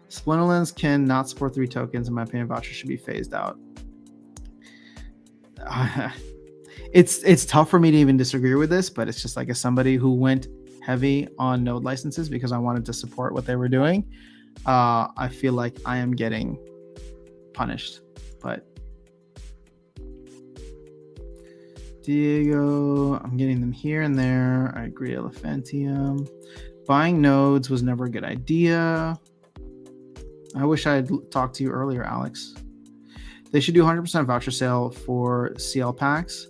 Splinterlands cannot support 3 tokens. In my opinion, vouchers should be phased out. It's tough for me to even disagree with this, but it's just like, as somebody who went heavy on node licenses because I wanted to support what they were doing, I feel like I am getting punished. But Diego, I'm getting them here and there. I agree, Elephantium. Buying nodes was never a good idea. I wish I had talked to you earlier, Alex. They should do 100% voucher sale for CL packs.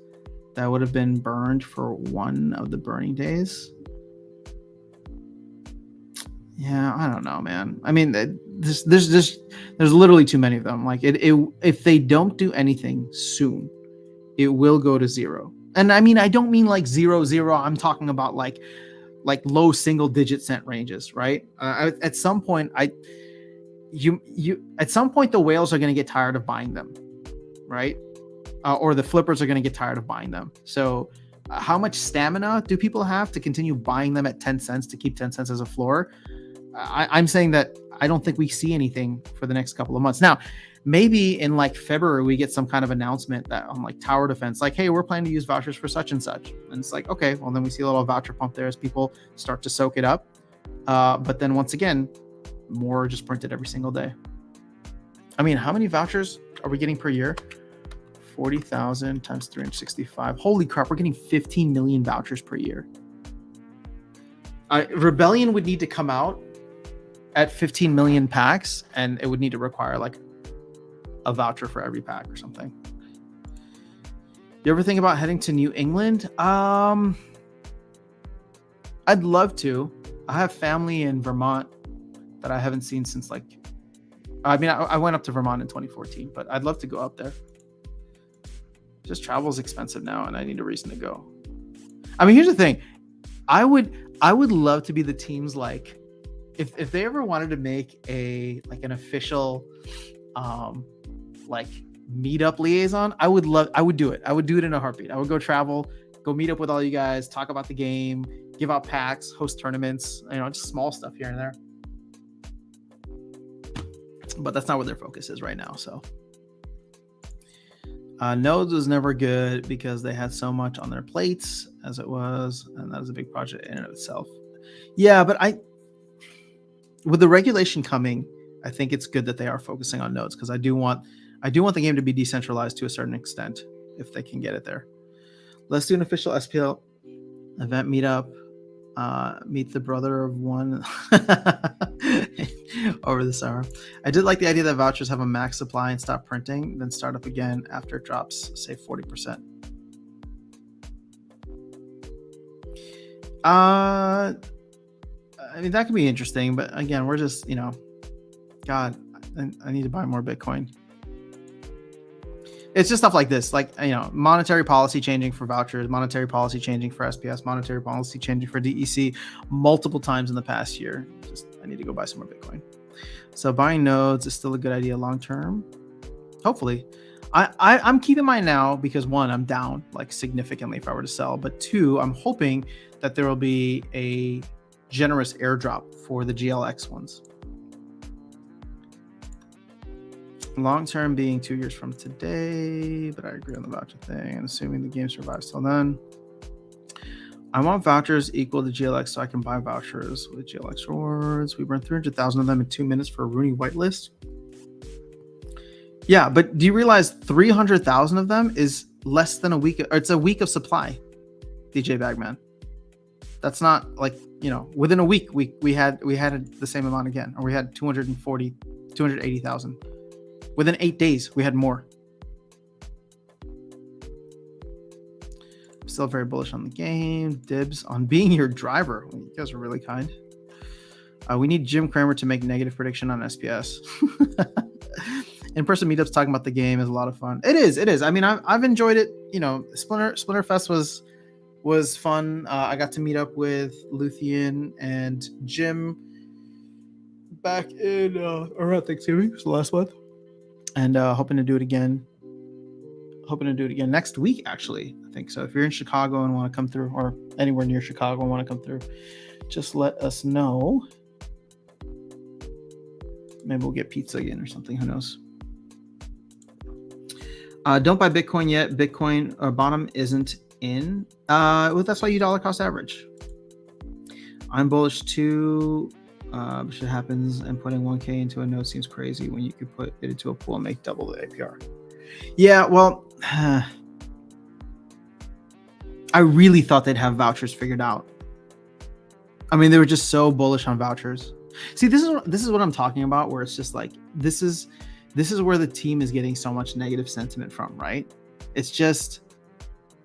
That would have been burned for one of the burning days. Yeah, I don't know, man. I mean, there's literally too many of them. Like if they don't do anything soon, it will go to 0. And I mean, I don't mean like 0, 0. I'm talking about like low single digit cent ranges, right? At some point, at some point, the whales are going to get tired of buying them, right? Or the flippers are going to get tired of buying them. So how much stamina do people have to continue buying them at 10 cents to keep 10 cents as a floor? I'm saying that I don't think we see anything for the next couple of months. Now, maybe in like February, we get some kind of announcement that on like tower defense, like, hey, we're planning to use vouchers for such and such. And it's like, okay, well, then we see a little voucher pump there as people start to soak it up. But then once again, more just printed every single day. I mean, how many vouchers are we getting per year? 40,000 times 365. Holy crap, we're getting 15 million vouchers per year. Rebellion would need to come out at 15 million packs, and it would need to require like a voucher for every pack or something. You ever think about heading to New England? I'd love to. I have family in Vermont that I haven't seen since like I mean, I went up to Vermont in 2014, but I'd love to go up there. Just travel is expensive now, and I need a reason to go. I mean, here's the thing. I would love to be the teams like, if they ever wanted to make an official like meetup liaison, I would do it. I would do it in a heartbeat. I would go travel, go meet up with all you guys, talk about the game, give out packs, host tournaments, just small stuff here and there. But that's not where their focus is right now. So Nodes was never good because they had so much on their plates as it was, and that was a big project in and of itself. Yeah, but with the regulation coming, I think it's good that they are focusing on Nodes, because I do want the game to be decentralized to a certain extent if they can get it there. Let's do an official SPL event meetup. Meet the brother of one over the summer. I did like the idea that vouchers have a max supply and stop printing, then start up again after it drops, say 40%. I mean, that could be interesting, but again, we're just, God, I need to buy more Bitcoin. It's just stuff like this, monetary policy changing for vouchers, monetary policy changing for SPS, monetary policy changing for DEC multiple times in the past year. I need to go buy some more Bitcoin. So buying nodes is still a good idea long term. Hopefully. I'm keeping mine now because, one, I'm down significantly if I were to sell, but two, I'm hoping that there will be a generous airdrop for the GLX ones. Long-term being 2 years from today, but I agree on the voucher thing, and assuming the game survives till then. I want vouchers equal to GLX so I can buy vouchers with GLX rewards. We burned 300,000 of them in 2 minutes for a Runi whitelist. Yeah, but do you realize 300,000 of them is less than a week, or it's a week of supply, DJ Bagman. That's not within a week we had the same amount again, or we had 280,000. Within 8 days, we had more. I'm still very bullish on the game. Dibs on being your driver. You guys are really kind. We need Jim Cramer to make negative prediction on SPS. In-person meetups talking about the game is a lot of fun. It is. I mean, I've enjoyed it. Splinter Fest was fun. I got to meet up with Luthien and Jim back in around Thanksgiving. It was the last month. And hoping to do it again next week, actually, I think. So if you're in Chicago and want to come through, or anywhere near Chicago and want to come through, just let us know. Maybe we'll get pizza again or something. Who knows? Don't buy Bitcoin yet. Bitcoin bottom isn't in. Well, that's why you dollar cost average. I'm bullish too. Shit happens, and putting 1K into a node seems crazy when you could put it into a pool and make double the APR. Yeah, well, I really thought they'd have vouchers figured out. I mean, they were just so bullish on vouchers. See, this is what I'm talking about, where it's just this is where the team is getting so much negative sentiment from, right? It's just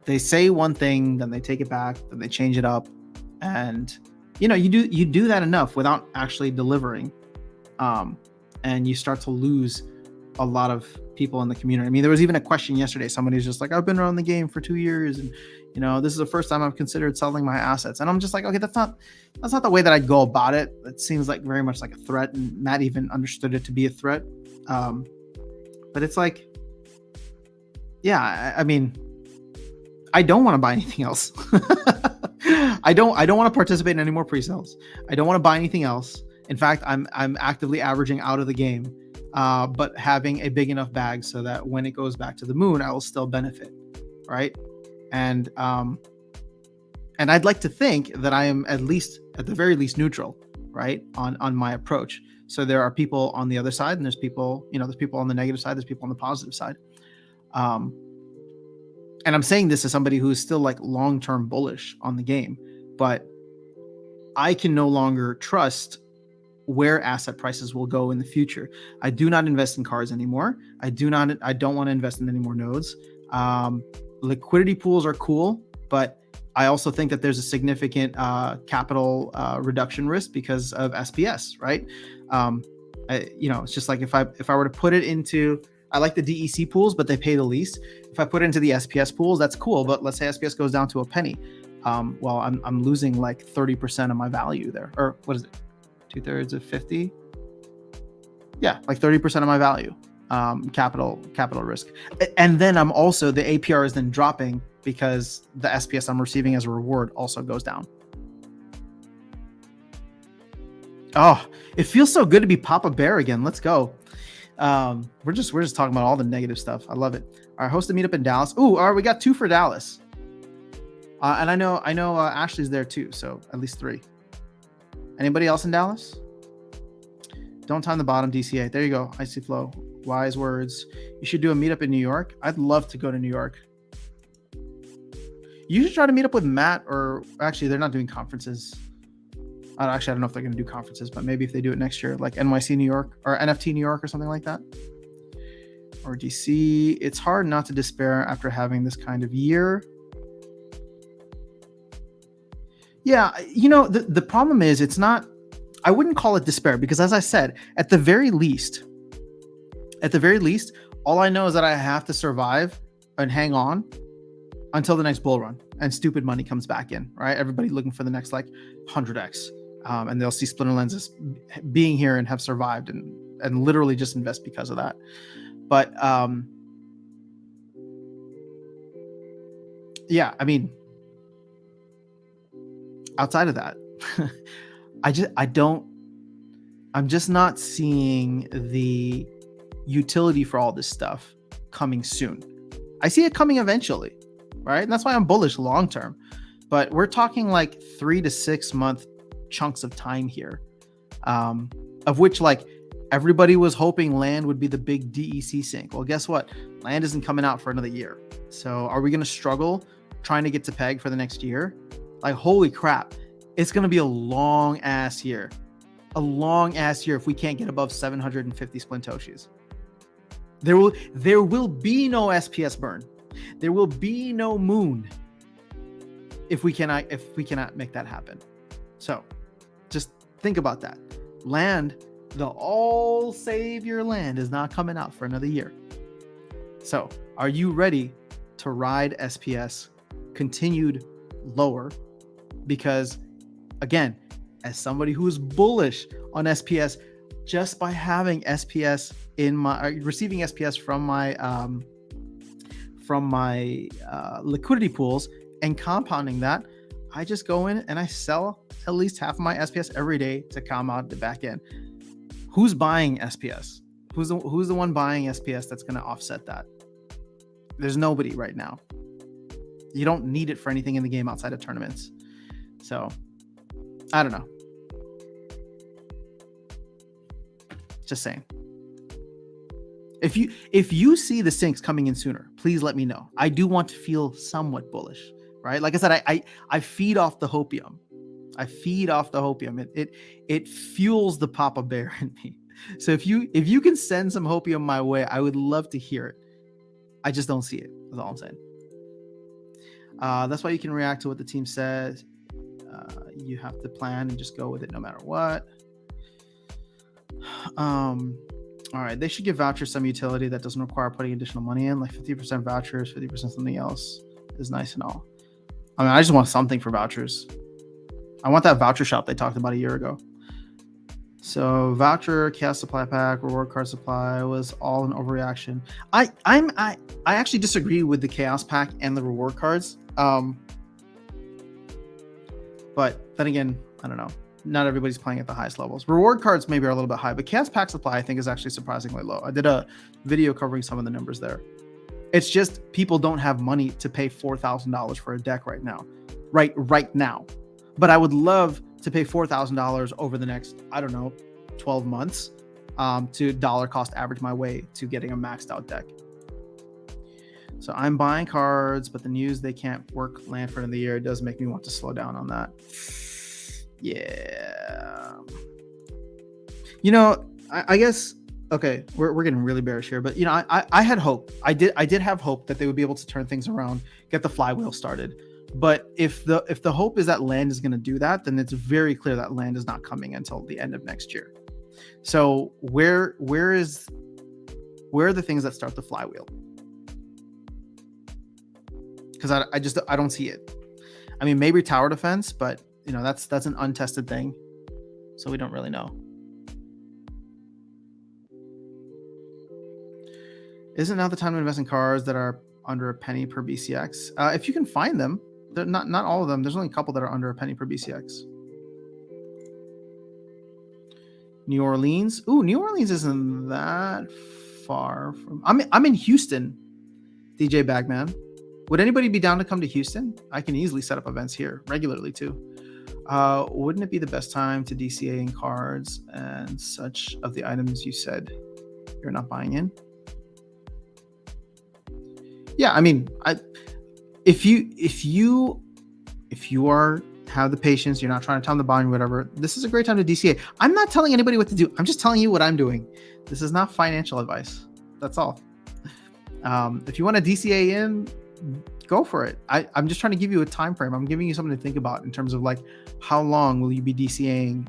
they say one thing, then they take it back, then they change it up, and you do that enough without actually delivering, and you start to lose a lot of people in the community. I mean, there was even a question yesterday. Somebody's just like, I've been around the game for 2 years, and this is the first time I've considered selling my assets. And I'm just like, okay, that's not the way that I'd go about it. It seems like very much like a threat, and Matt even understood it to be a threat. But it's like, yeah, I mean, I don't want to buy anything else. I don't want to participate in any more pre-sales. I don't want to buy anything else. In fact, I'm actively averaging out of the game, but having a big enough bag so that when it goes back to the moon, I will still benefit, right? And I'd like to think that I am at the very least neutral, right, on my approach. So there are people on the other side, and there's people on the negative side, there's people on the positive side. And I'm saying this as somebody who is still long-term bullish on the game, but I can no longer trust where asset prices will go in the future. I do not invest in cars anymore. I don't want to invest in any more nodes. Liquidity pools are cool, but I also think that there's a significant capital reduction risk because of SPS, right? It's just like if I were to put it into, I like the DEC pools, but they pay the least. If I put it into the SPS pools, that's cool. But let's say SPS goes down to a penny. Well, I'm losing like 30% of my value there. Or what is it? 2/3 of 50? Yeah, like 30% of my value. Capital risk. And then I'm also, the APR is then dropping because the SPS I'm receiving as a reward also goes down. Oh, it feels so good to be Papa Bear again. Let's go. We're just talking about all the negative stuff. I love it. All right, host a meetup in Dallas. Ooh, all right, we got 2 for Dallas. And I know Ashley's there too, so at least 3. Anybody else in Dallas? Don't time the bottom, DCA. There you go. Icy Flow. Wise words. You should do a meetup in New York. I'd love to go to New York. You should try to meet up with Matt, or actually, they're not doing conferences. I don't know if they're going to do conferences, but maybe if they do it next year, like NYC New York or NFT New York or something like that. Or DC. It's hard not to despair after having this kind of year. Yeah, the problem is it's not, I wouldn't call it despair, because as I said, at the very least, all I know is that I have to survive and hang on until the next bull run and stupid money comes back in, right? Everybody looking for the next like 100x, and they'll see Splinter Lenses being here and have survived and literally just invest because of that. But yeah, I mean, outside of that, I'm just not seeing the utility for all this stuff coming soon. I see it coming eventually, right? And that's why I'm bullish long term. But we're talking like 3 to 6 month chunks of time here, of which like everybody was hoping land would be the big DEC sink. Well, guess what? Land isn't coming out for another year. So are we going to struggle trying to get to peg for the next year? Like, holy crap. It's going to be a long ass year. A long ass year if we can't get above 750 Splintoshis. There will be no SPS burn. There will be no moon if we cannot make that happen. So just think about that. Land, the all savior land, is not coming out for another year. So are you ready to ride SPS continued lower? Because again, as somebody who is bullish on SPS, just by having SPS in my receiving SPS from my liquidity pools and compounding that, I just go in and I sell at least half of my SPS every day to compound the back end. Who's buying SPS? Who's the one buying SPS that's going to offset that? There's nobody right now. You don't need it for anything in the game outside of tournaments. So I don't know. Just saying. If you see the sinks coming in sooner, please let me know. I do want to feel somewhat bullish, right? Like I said, I feed off the hopium. It fuels the Papa Bear in me. So if you can send some hopium my way, I would love to hear it. I just don't see it. That's all I'm saying. That's why you can react to what the team says. You have to plan and just go with it no matter what. All right, they should give vouchers some utility that doesn't require putting additional money in, like 50% vouchers, 50% something else is nice and all. I mean, I just want something for vouchers. I want that voucher shop they talked about a year ago. So voucher, chaos supply pack, reward card supply was all an overreaction. I actually disagree with the chaos pack and the reward cards. But then again, I don't know. Not everybody's playing at the highest levels. Reward cards maybe are a little bit high, but chaos pack supply I think is actually surprisingly low. I did a video covering some of the numbers there. It's just people don't have money to pay $4,000 for a deck right now. Right now. But I would love to pay $4,000 over the next, 12 months to dollar cost average my way to getting a maxed out deck. So I'm buying cards, but the news they can't work land for another year does make me want to slow down on that. Yeah. I guess, okay, we're getting really bearish here, but I had hope. I did have hope that they would be able to turn things around, get the flywheel started. But if the hope is that land is going to do that, then it's very clear that land is not coming until the end of next year. So where are the things that start the flywheel? Because I don't see it. I mean, maybe tower defense, but that's an untested thing, so we don't really know. Isn't now the time to invest in cars that are under a penny per BCX? If you can find them, they're not all of them. There's only a couple that are under a penny per BCX. New Orleans. Ooh, New Orleans isn't that far from. I'm in Houston, DJ Bagman. Would anybody be down to come to Houston? I can easily set up events here regularly too. Wouldn't it be the best time to DCA in cards and such of the items you said you're not buying in? Yeah, I mean, if you have the patience, you're not trying to tell them to buy or whatever, this is a great time to DCA. I'm not telling anybody what to do. I'm just telling you what I'm doing. This is not financial advice. That's all. If you want to DCA in, go for it. I'm just trying to give you a time frame. I'm giving you something to think about in terms of like, how long will you be DCAing,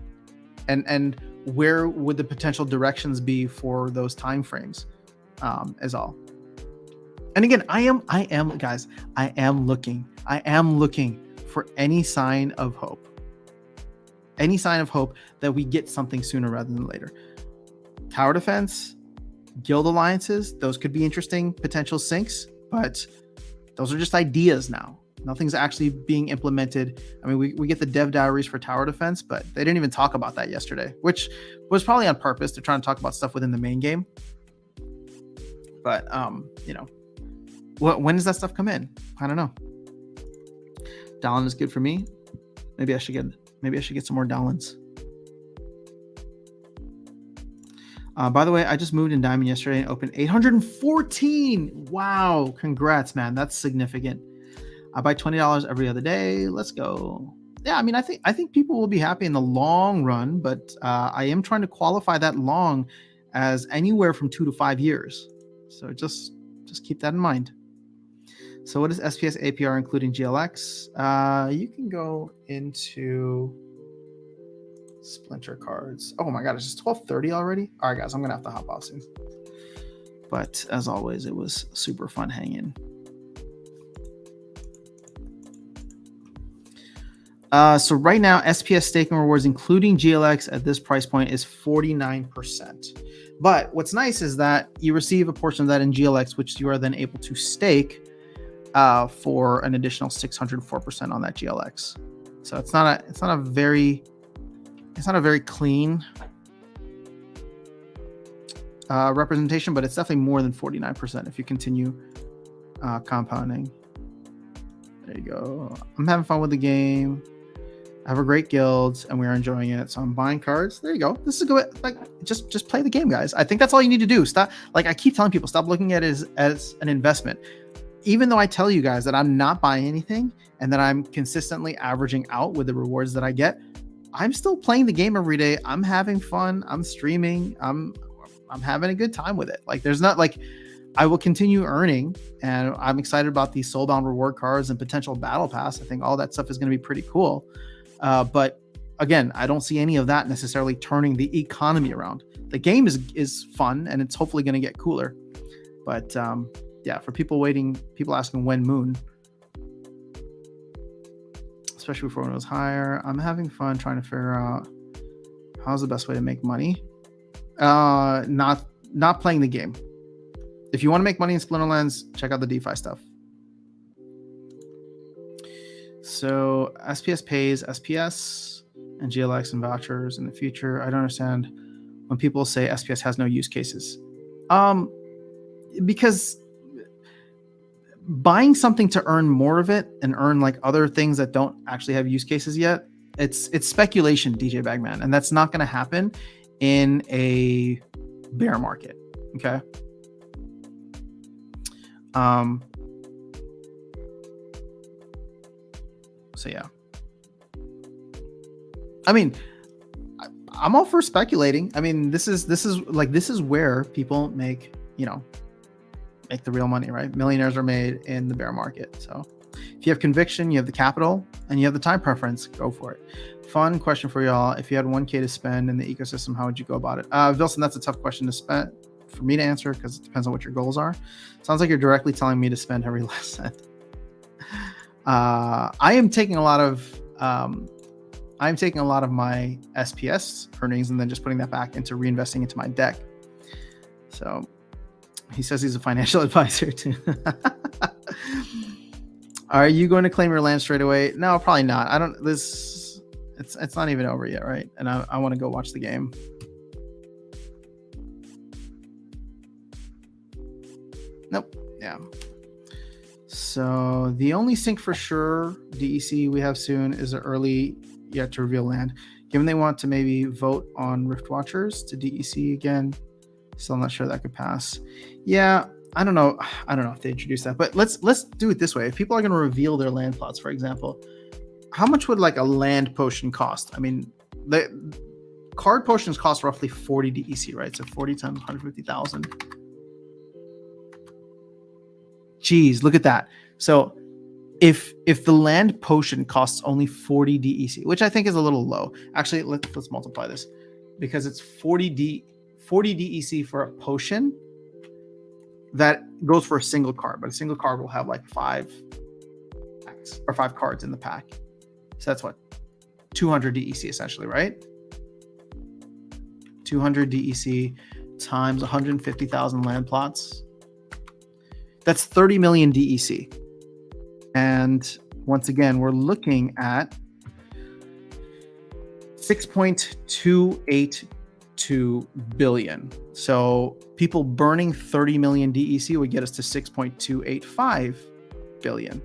and where would the potential directions be for those time frames, is all. And again, I am guys, I am looking for any sign of hope that we get something sooner rather than later. Tower defense, guild alliances, those could be interesting potential syncs, but those are just ideas now. Nothing's actually being implemented. I mean, we get the dev diaries for tower defense, but they didn't even talk about that yesterday, which was probably on purpose. They're trying to talk about stuff within the main game. But, when does that stuff come in? I don't know. Dallin is good for me. Maybe I should get some more Dallins. By the way, I just moved in Diamond yesterday and opened 814. Wow, congrats, man. That's significant. I buy $20 every other day. Let's go. Yeah, I mean, I think people will be happy in the long run, but I am trying to qualify that long as anywhere from 2 to 5 years. So just keep that in mind. So what is SPS APR including GLX? You can go into Splinter cards. Oh my God, it's just 12:30 already? All right, guys, I'm going to have to hop off soon. But as always, it was super fun hanging. So right now, SPS staking rewards, including GLX at this price point, is 49%. But what's nice is that you receive a portion of that in GLX, which you are then able to stake for an additional 604% on that GLX. So it's not a very clean representation, but it's definitely more than 49% if you continue compounding. There you go. I'm having fun with the game. I have a great guild and we're enjoying it. So I'm buying cards. There you go. This is good. Like, just play the game, guys. I think that's all you need to do. Stop. Like I keep telling people, stop looking at it as an investment. Even though I tell you guys that I'm not buying anything and that I'm consistently averaging out with the rewards that I get, I'm still playing the game every day. I'm having fun. I'm streaming. I'm having a good time with it. Like there's not like, I will continue earning, and I'm excited about these soulbound reward cards and potential battle pass. I think all that stuff is going to be pretty cool. But again, I don't see any of that necessarily turning the economy around. The game is fun and it's hopefully going to get cooler. But yeah, for people asking when Moon, especially before when it was higher, I'm having fun trying to figure out how's the best way to make money. Not playing the game. If you want to make money in Splinterlands, check out the DeFi stuff. So SPS pays SPS and GLX and vouchers in the future. I don't understand when people say SPS has no use cases. Because buying something to earn more of it and earn like other things that don't actually have use cases yet, it's speculation, DJ Bagman, and that's not going to happen in a bear market. Okay. So yeah, I mean, I'm all for speculating. I mean, this is where people make the real money, right? Millionaires are made in the bear market. So if you have conviction, you have the capital, and you have the time preference, go for it. Fun question for y'all. If you had 1K to spend in the ecosystem, how would you go about it? Vilson, that's a tough question to spend for me to answer because it depends on what your goals are. Sounds like you're directly telling me to spend every last cent. I am taking a lot of my SPS earnings and then just putting that back into reinvesting into my deck. So he says he's a financial advisor too. Are you going to claim your land straight away? No, probably not. I don't. It's not even over yet, right? And I want to go watch the game. Nope. Yeah. So the only sync for sure DEC we have soon is an early yet to reveal land. Given they want to maybe vote on Rift Watchers to DEC again, still not sure that could pass. Yeah, I don't know if they introduce that, but let's do it this way. If people are going to reveal their land plots, for example, how much would like a land potion cost? I mean, the card potions cost roughly 40 DEC, right? So 40 times 150,000. Geez, look at that. So if the land potion costs only 40 DEC, which I think is a little low. Actually, let's multiply this because it's 40 DEC for a potion that goes for a single card, but a single card will have like 5 packs or 5 cards in the pack. So that's what 200 DEC essentially, right? 200 DEC times 150,000 land plots. That's 30 million DEC. And once again, we're looking at 6.282 billion. So people burning 30 million DEC would get us to 6.285 billion.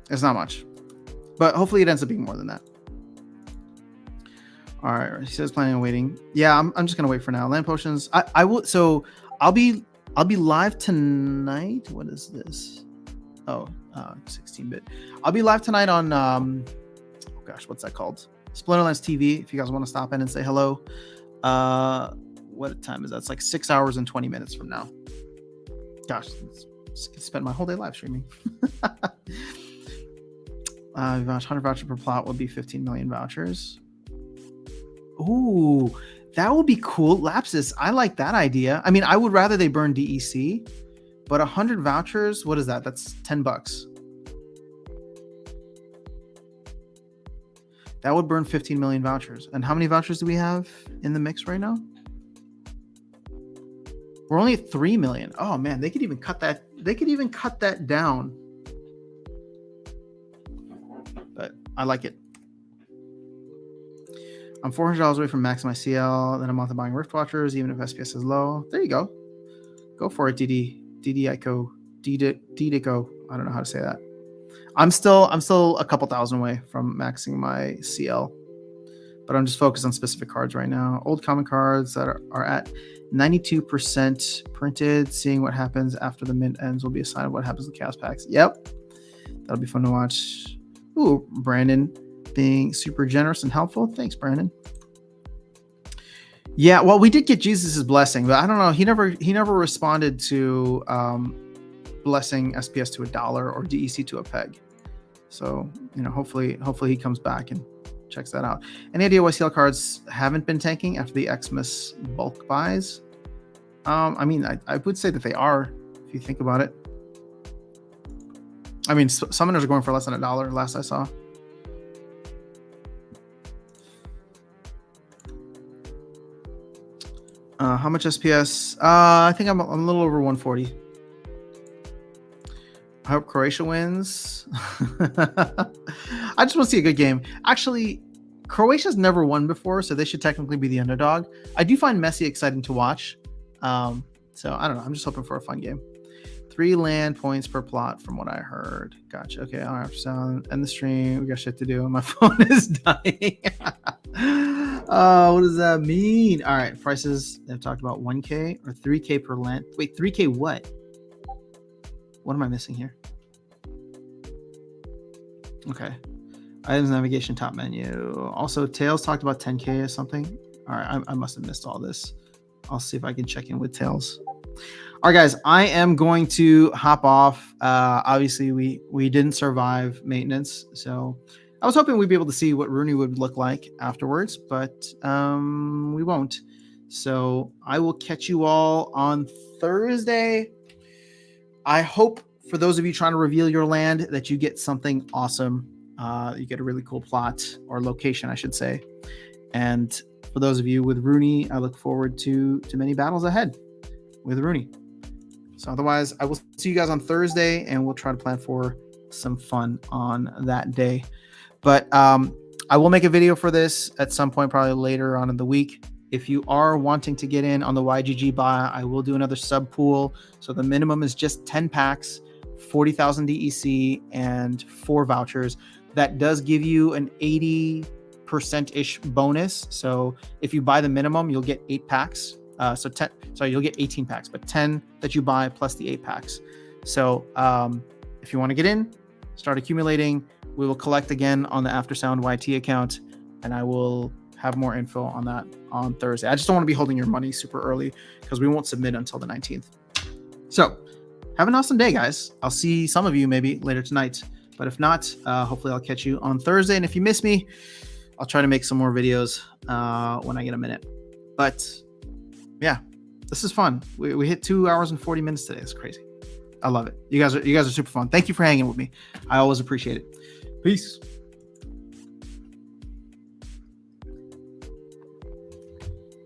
It's not much, but hopefully it ends up being more than that. All right, he says planning on waiting. Yeah, I'm just gonna wait for now. Land potions. I will. So I'll be live tonight. What is this? Oh, 16-bit. I'll be live tonight on oh gosh, what's that called? Splinterlands TV. If you guys want to stop in and say hello. What time is that? It's like 6 hours and 20 minutes from now. Gosh, spend my whole day live streaming. 100 voucher per plot will be 15 million vouchers. Ooh, that would be cool. Lapsus, I like that idea. I mean, I would rather they burn DEC, but 100 vouchers, what is that? That's $10. That would burn 15 million vouchers. And how many vouchers do we have in the mix right now? We're only at 3 million. Oh man, they could even cut that. They could even cut that down. But I like it. I'm $400 away from maxing my CL. Then I'm on to buying Rift Watchers, even if SPS is low. There you go. Go for it, DDICO. DDICO. I don't know how to say that. I'm still a couple thousand away from maxing my CL, but I'm just focused on specific cards right now. Old common cards that are at 92% printed. Seeing what happens after the mint ends will be a sign of what happens with Chaos Packs. Yep. That'll be fun to watch. Ooh, Brandon being super generous and helpful. Thanks, Brandon. Yeah, well, we did get Jesus's blessing, but I don't know. He never responded to blessing SPS to $1 or DEC to a peg. So, hopefully he comes back and checks that out. Any idea why CL cards haven't been tanking after the Xmas bulk buys? I mean, I would say that they are, if you think about it. I mean, summoners are going for less than $1 last I saw. How much SPS? I think I'm a little over 140. I hope Croatia wins. I just want to see a good game. Actually, Croatia's never won before, so they should technically be the underdog. I do find Messi exciting to watch. So I don't know. I'm just hoping for a fun game. 3 land points per plot from what I heard. Gotcha. Okay, I'll have to end the stream. We got shit to do. My phone is dying. What does that mean? All right, prices. They've talked about 1K or 3K per land. Wait, 3K what? What am I missing here? Okay. Items navigation top menu. Also, Tails talked about 10K or something. All right, I must have missed all this. I'll see if I can check in with Tails. All right, guys, I am going to hop off. Obviously, we didn't survive maintenance, so I was hoping we'd be able to see what Runi would look like afterwards, but we won't. So I will catch you all on Thursday. I hope for those of you trying to reveal your land that you get something awesome. You get a really cool plot or location, I should say. And for those of you with Runi, I look forward to many battles ahead with Runi. So otherwise, I will see you guys on Thursday, and we'll try to plan for some fun on that day. But I will make a video for this at some point, probably later on in the week. If you are wanting to get in on the YGG buy, I will do another sub pool. So the minimum is just 10 packs, 40,000 DEC, and 4 vouchers. That does give you an 80%-ish bonus. So if you buy the minimum, you'll get 8 packs. You'll get 18 packs, but 10 that you buy plus the 8 packs. So if you want to get in, start accumulating. We will collect again on the Aftersound YT account, and I will have more info on that on Thursday. I just don't want to be holding your money super early because we won't submit until the 19th. So have an awesome day, guys. I'll see some of you maybe later tonight, but if not, hopefully I'll catch you on Thursday. And if you miss me, I'll try to make some more videos when I get a minute. But yeah, this is fun. We hit 2 hours and 40 minutes today. It's crazy. I love it. You guys are super fun. Thank you for hanging with me. I always appreciate it. Peace.